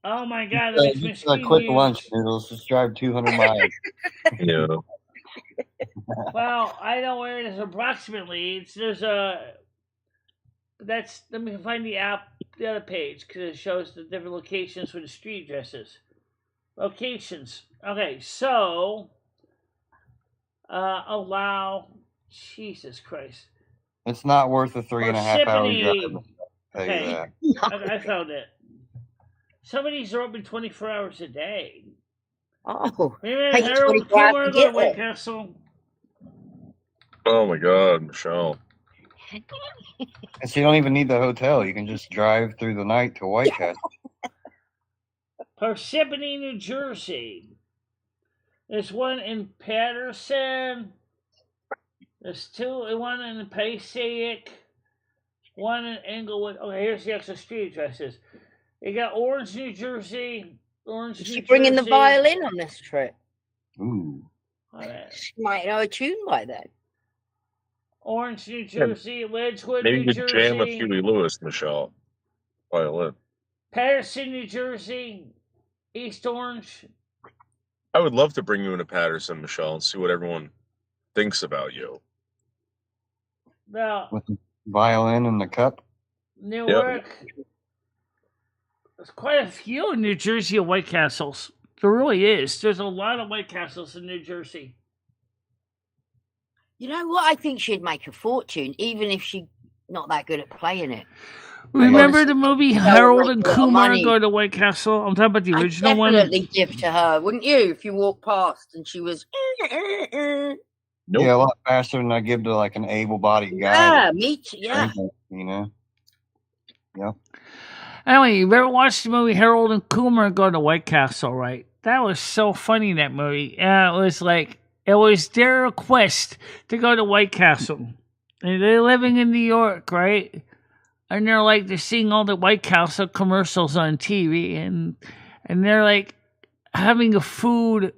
Oh my God, it makes me Just scream. quit lunch, noodles. Just drive 200 miles. Yeah. Well, I know where it is approximately. There's a. That's. Let me find the app, the other page, because it shows the different locations for the street addresses. Locations. Okay, so allow. Jesus Christ. It's not worth a 3.5 hour drive. Okay, I found it. Some of these are open 24 hours a day. Oh, Maybe take Harold 24 hours Kumar to go to get White there. Castle. Oh my God, Michelle. And so you don't even need the hotel. You can just drive through the night to White Castle. Parsippany, New Jersey. There's one in Patterson. There's one in Passaic. One in Englewood. Okay, here's the extra street addresses. You got Orange, New Jersey. Orange, Is New she bringing Jersey. the violin on this trip? Ooh. All right. She might know a tune by then. Orange, New Jersey. Wedgwood, Maybe New you could jam a Jersey. Huey Lewis, Michelle. Violin. Patterson, New Jersey. East Orange. I would love to bring you into Patterson, Michelle, and see what everyone thinks about you. Now, With the violin and the cup. Newark. There's quite a few in New Jersey of White Castles. There really is. There's a lot of White Castles in New Jersey. You know what? I think she'd make a fortune, even if she's not that good at playing it. Remember the movie Harold and make a lot of Kumar money. Go to White Castle? I'm talking about the original I'd one. definitely give to her, wouldn't you? If you walked past and she was. Nope. Yeah, a lot faster than I give to like an able-bodied guy. Yeah, me too. Yeah. You know. Yeah. Anyway, you ever watched the movie Harold and Kumar Go to White Castle, right? That was so funny, that movie. It was their quest to go to White Castle. And they're living in New York, right? And they're seeing all the White Castle commercials on TV, and they're like having a food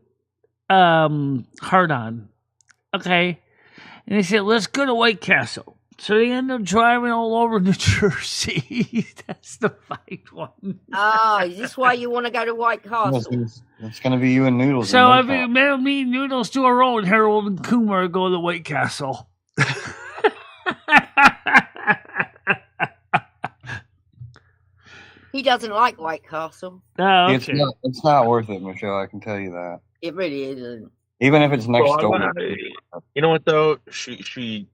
hard on. Okay. And they said, let's go to White Castle. So they end up driving all over New Jersey. That's the fight one. Oh, is this why you want to go to White Castle? It's going to be you and Noodles. So I mean, me and Noodles do our own. Harold and Kumar go to the White Castle. He doesn't like White Castle. Oh, okay. It's not worth it, Michelle. I can tell you that. It really isn't. Even if it's next door. You know what though? She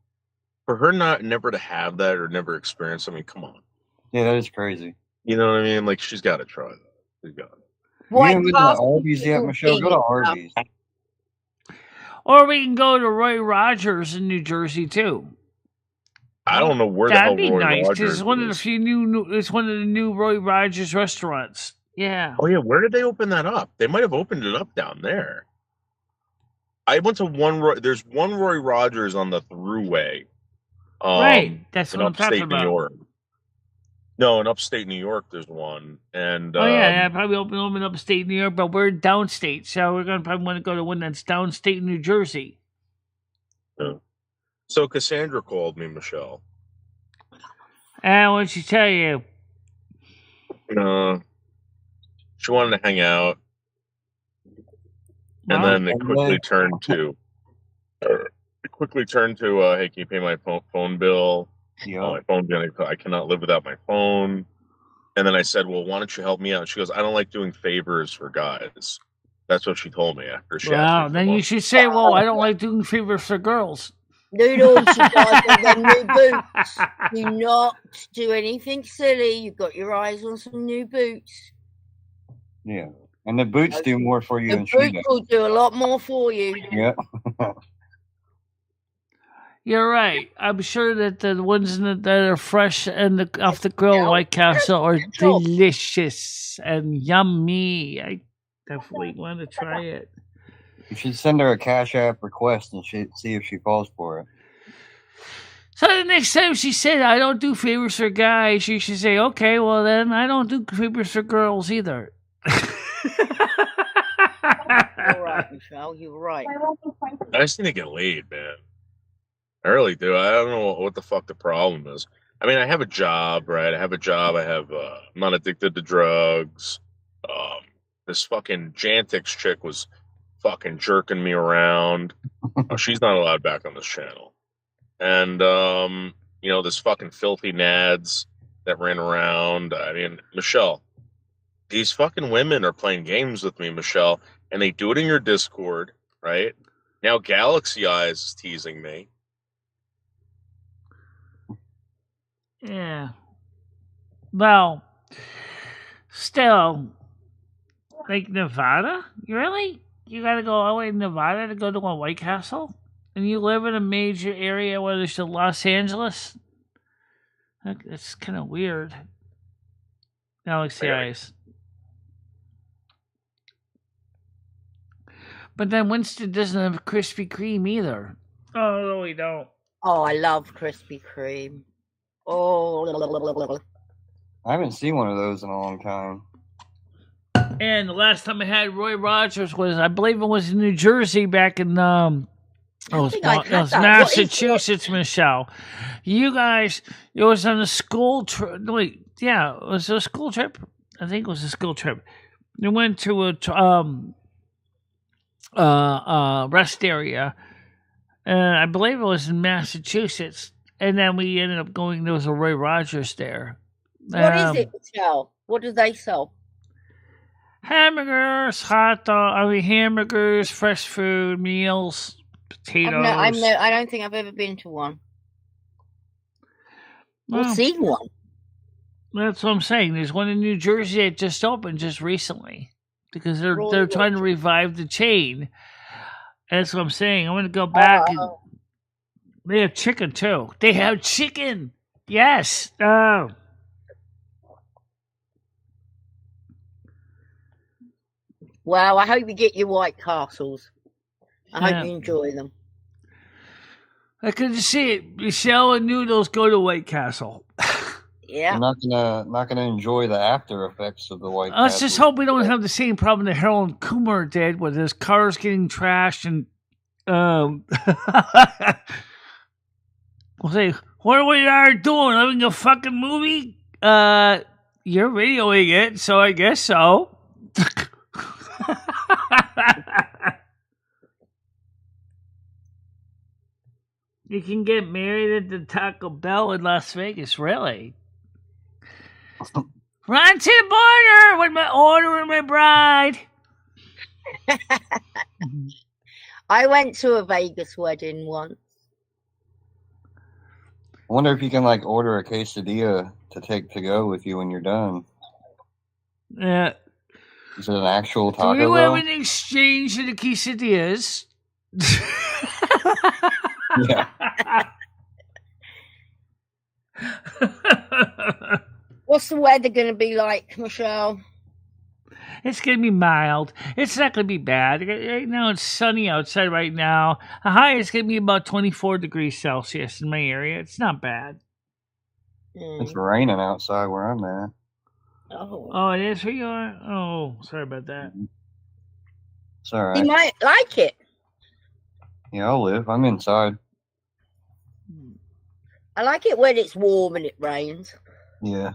for her never to have that or never experience. I mean, come on. Yeah, that is crazy. You know what I mean? Like she's got to try that. She's got it. You haven't been to Arby's yet, Michelle? Go to Arby's. Or we can go to Roy Rogers in New Jersey too. I don't know where the hell That'd be Roy nice. Rogers It's one of the is. few new. It's one of the new Roy Rogers restaurants. Yeah. Oh yeah, where did they open that up? They might have opened it up down there. I went to there's one Roy Rogers on the Thruway. Right, that's in what I'm talking upstate New about. York. No, in upstate New York, there's one. And yeah, probably open upstate New York, but we're downstate, so we're gonna probably want to go to one that's downstate New Jersey. Yeah. So Cassandra called me, Michelle. And what did she tell you? She wanted to hang out, and then it quickly turned to, hey, can you pay my phone bill? Yeah. Oh, my phone's I cannot live without my phone. And then I said, well, why don't you help me out? She goes, I don't like doing favors for guys. That's what she told me after she asked me. Then you should say, well, I don't like doing favors for girls. Noodles, you guys got them new boots. Do not do anything silly. You've got your eyes on some new boots. Yeah. And the boots do more for you The than she boots does. will do a lot more for you. Yeah. You're right. I'm sure that the ones that are fresh and off the grill, White Castle, are delicious and yummy. I definitely want to try it. You should send her a CashApp request and see if she falls for it. So the next time she said, I don't do favors for guys, you should say, okay, well then I don't do favors for girls either. You're right, Michelle. You're right. I just need to get laid, man. I really do. I don't know what the fuck the problem is. I mean, I have a job, right? I have a job. I'm not addicted to drugs. This fucking Jantix chick was fucking jerking me around. Oh, she's not allowed back on this channel. And, this fucking filthy nads that ran around. I mean, Michelle, these fucking women are playing games with me, Michelle, and they do it in your Discord, right? Now Galaxy Eyes is teasing me. Yeah. Well, still, like Nevada? Really? You gotta go all the way to Nevada to go to a White Castle? And you live in a major area, whether it's in Los Angeles? It's kind of weird. Galaxy Eyes. But then Winston doesn't have Krispy Kreme either. Oh, no, we don't. Oh, I love Krispy Kreme. Oh, I haven't seen one of those in a long time. And the last time I had Roy Rogers was, I believe it was in New Jersey back in it was Massachusetts, Michelle. You guys, it was on a school trip. Wait, yeah, it was a school trip. I think it was a school trip. We went to a rest area, and I believe it was in Massachusetts. And then we ended up going. There was a Roy Rogers there. What is it, Michelle? What do they sell? Hamburgers, hamburgers, fresh food, meals, potatoes. I don't think I've ever been to one. Or seen one. That's what I'm saying. There's one in New Jersey that just opened just recently because they're trying to revive the chain. That's what I'm saying. I'm going to go back. And they have chicken too. They have chicken. Yes. Oh. Wow, I hope you get your White Castles. I hope you enjoy them. I could see it. Michelle and Noodles go to White Castle. Yeah. I'm not gonna enjoy the after effects of the White Castle. Let's just hope we don't have the same problem that Harold Kumar did with his cars getting trashed and we'll say, what are we doing? Having a fucking movie? You're videoing it, so I guess so. You can get married at the Taco Bell in Las Vegas, really? Run to the border with my order and my bride. I went to a Vegas wedding once. I wonder if you can order a quesadilla to take to go with you when you're done. Yeah. Is it an actual Taco Do you Bell? have an exchange of the quesadillas? Yeah. What's the weather going to be like, Michelle? It's going to be mild. It's not going to be bad. Right now, it's sunny outside right now. The high is going to be about 24 degrees Celsius in my area. It's not bad. It's raining outside where I'm at. Oh, it is where you are? Oh, sorry about that. It's all right. You might like it. Yeah, I'll live. I'm inside. I like it when it's warm and it rains. Yeah.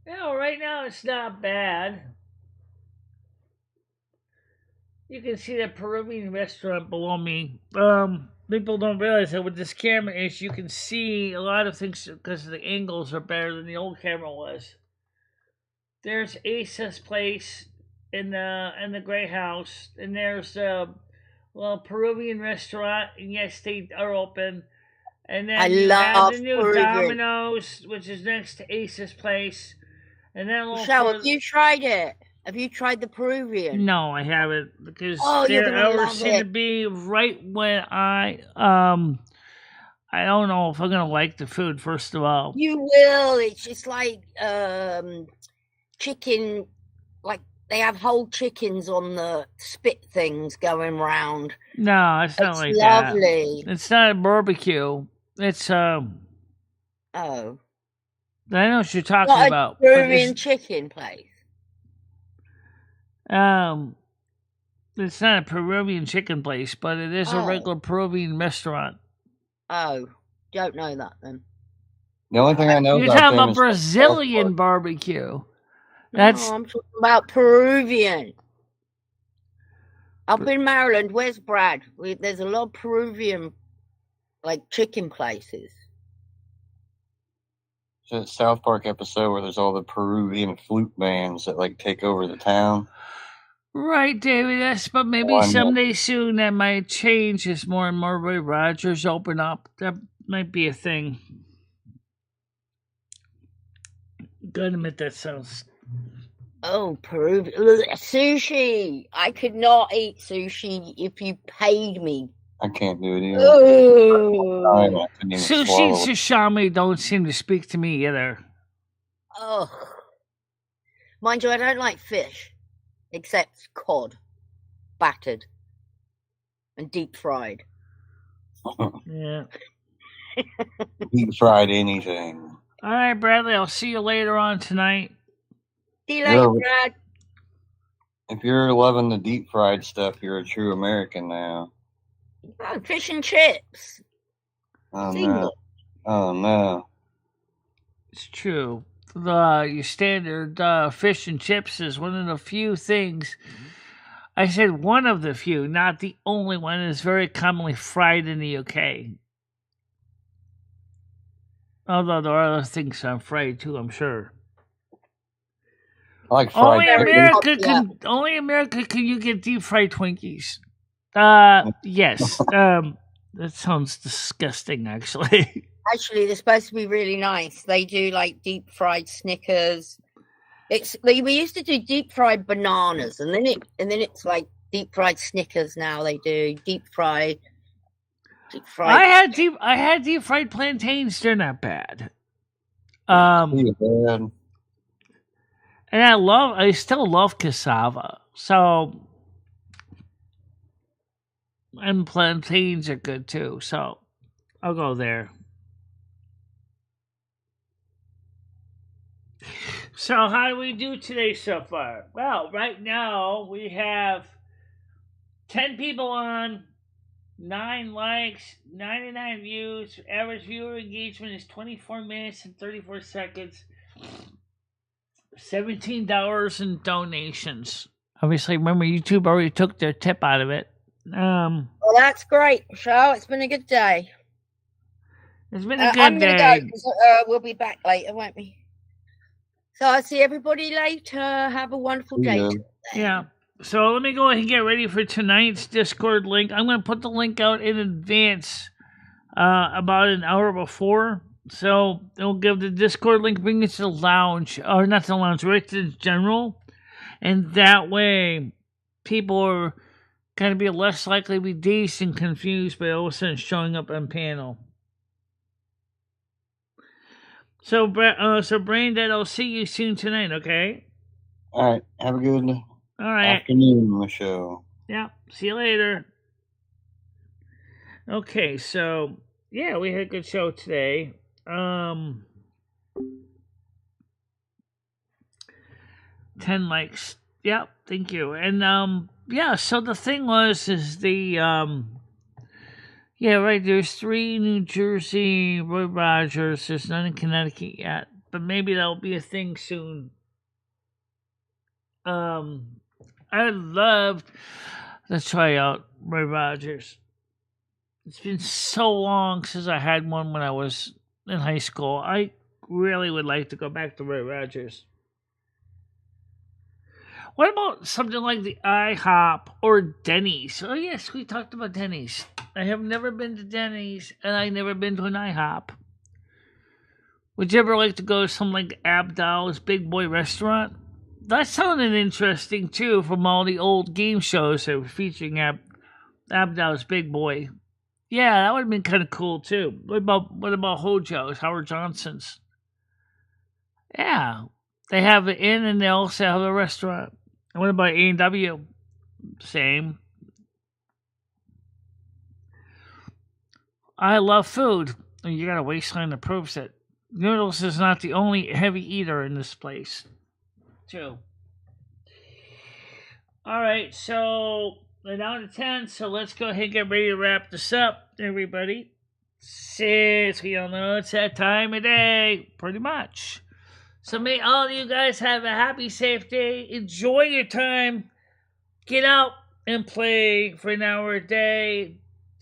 No, right now it's not bad. You can see that Peruvian restaurant below me. People don't realize that with this camera you can see a lot of things because the angles are better than the old camera was. There's Asa's place in the Gray House, and there's little Peruvian restaurant, and yes, they are open. And I then you have love the new Peruvian. Domino's, which is next to Ace's place. And then a little Michelle, have further. you tried it? Have you tried the Peruvian? No, I haven't, because Oh, you're their gonna hours love seem to it. be right when I don't know if I'm gonna like the food. First of all, You will. It's just like chicken. Like they have whole chickens on the spit things going round. no, it's not It's like that. lovely. It's not a barbecue. It's Oh, I know what you're talking not a about. But Peruvian chicken place. it's not a Peruvian chicken place, but it is a Oh. regular Peruvian restaurant. Oh, don't know that then. The only thing I know You're about talking them about is South Brazilian Park. barbecue. No, That's I'm talking about Peruvian. Up in Maryland, where's Brad? There's a lot of Peruvian, like chicken places. It's a South Park episode where there's all the Peruvian flute bands that like take over the town. right, David. Yes, but maybe One- someday soon that might change as more and more Roy Rogers open up. That might be a thing. Gotta admit that sounds. Oh, Peruvian sushi! I could not eat sushi if you paid me. I can't do it either. Oh, I couldn't even Sushi and swallow it. sashimi don't seem to speak to me either. oh. Mind you, I don't like fish, except cod, battered and deep fried. Yeah. Deep fried anything. All right, Bradley. I'll see you later on tonight. See you later, Yeah. Brad. If you're loving the deep fried stuff, you're a true American now. Oh, fish and chips. Oh See no. ya. Oh no. It's true. Your standard fish and chips is one of the few things. I said one of the few, not the only one. Is very commonly fried in the UK. Although there are other things I'm fried too, I'm sure. I like fried Only chicken. America Yeah. only America can you get deep fried Twinkies. Yes. That sounds disgusting, actually. Actually, they're supposed to be really nice. They do like deep fried Snickers. We used to do deep fried bananas, and then it's like deep fried Snickers. Now they do deep fried. I had deep fried plantains. They're not bad. Yeah, man. And I still love cassava. So, and plantains are good too. So, I'll go there. So, how do we do today so far? Well, right now we have 10 people on, 9 likes, 99 views. Average viewer engagement is 24 minutes and 34 seconds. $17 in donations. Obviously, remember YouTube already took their tip out of it. Well, that's great, Michelle. It's been a good day. It's been a good I'm day. gonna go 'cause, we'll be back later, won't we? So I'll see everybody later. Have a wonderful day. Yeah. today. Yeah. So let me go ahead and get ready for tonight's Discord link. I'm going to put the link out in advance, about an hour before. So it'll give the Discord link, bring it to the lounge, or not to the lounge, right to the general. And that way, people are going to be less likely to be dazed and confused by all of a sudden showing up on panel. So, Brandon, I'll see you soon tonight, okay? All right. Have a good All right. afternoon, Michelle. Yeah. See you later. Okay, so yeah, we had a good show today. 10 likes. Yep, thank you. And yeah, so the thing is the yeah, right, there's 3 New Jersey Roy Rogers, there's none in Connecticut yet, but maybe that'll be a thing soon. I would love to try out Roy Rogers. It's been so long since I had one when I was in high school. I really would like to go back to Roy Rogers. What about something like the IHOP or Denny's? Oh, yes, we talked about Denny's. I have never been to Denny's, and I've never been to an IHOP. Would you ever like to go to something like Abdal's Big Boy Restaurant? That sounded interesting, too, from all the old game shows that were featuring Abdal's Big Boy. Yeah, that would have been kind of cool, too. What about Hojo's, Howard Johnson's? Yeah, they have an inn and they also have a restaurant. And what about A&W? Same. I love food. And you got a waistline that proves it. Noodles is not the only heavy eater in this place, too. Alright, so we're down to 10, so let's go ahead and get ready to wrap this up, everybody. Since we all know it's that time of day, pretty much. So may all of you guys have a happy, safe day. Enjoy your time. Get out and play for an hour a day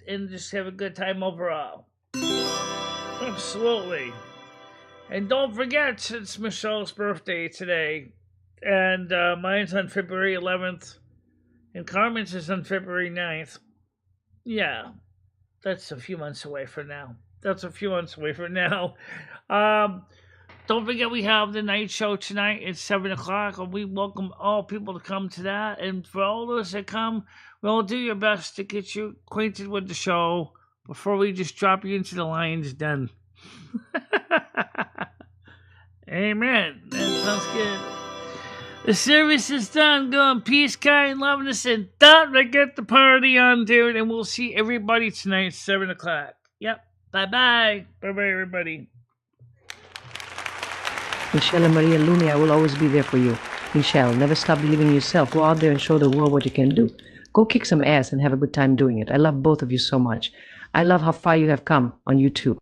and just have a good time overall. Absolutely. And don't forget, it's Michelle's birthday today. And mine's on February 11th. And Carmen's is on February 9th. Yeah. That's a few months away from now. Don't forget we have the night show tonight at 7 o'clock, and we welcome all people to come to that. And for all those that come, we'll do your best to get you acquainted with the show before we just drop you into the lion's den. Amen. That sounds good. The service is done. Go in peace, kind, loveness, and don't forget the party on, dude. And we'll see everybody tonight at 7 o'clock. Yep. Bye-bye. Bye-bye, everybody. MicheleMarieDalene, I will always be there for you. Michele, never stop believing in yourself. Go out there and show the world what you can do. Go kick some ass and have a good time doing it. I love both of you so much. I love how far you have come on YouTube.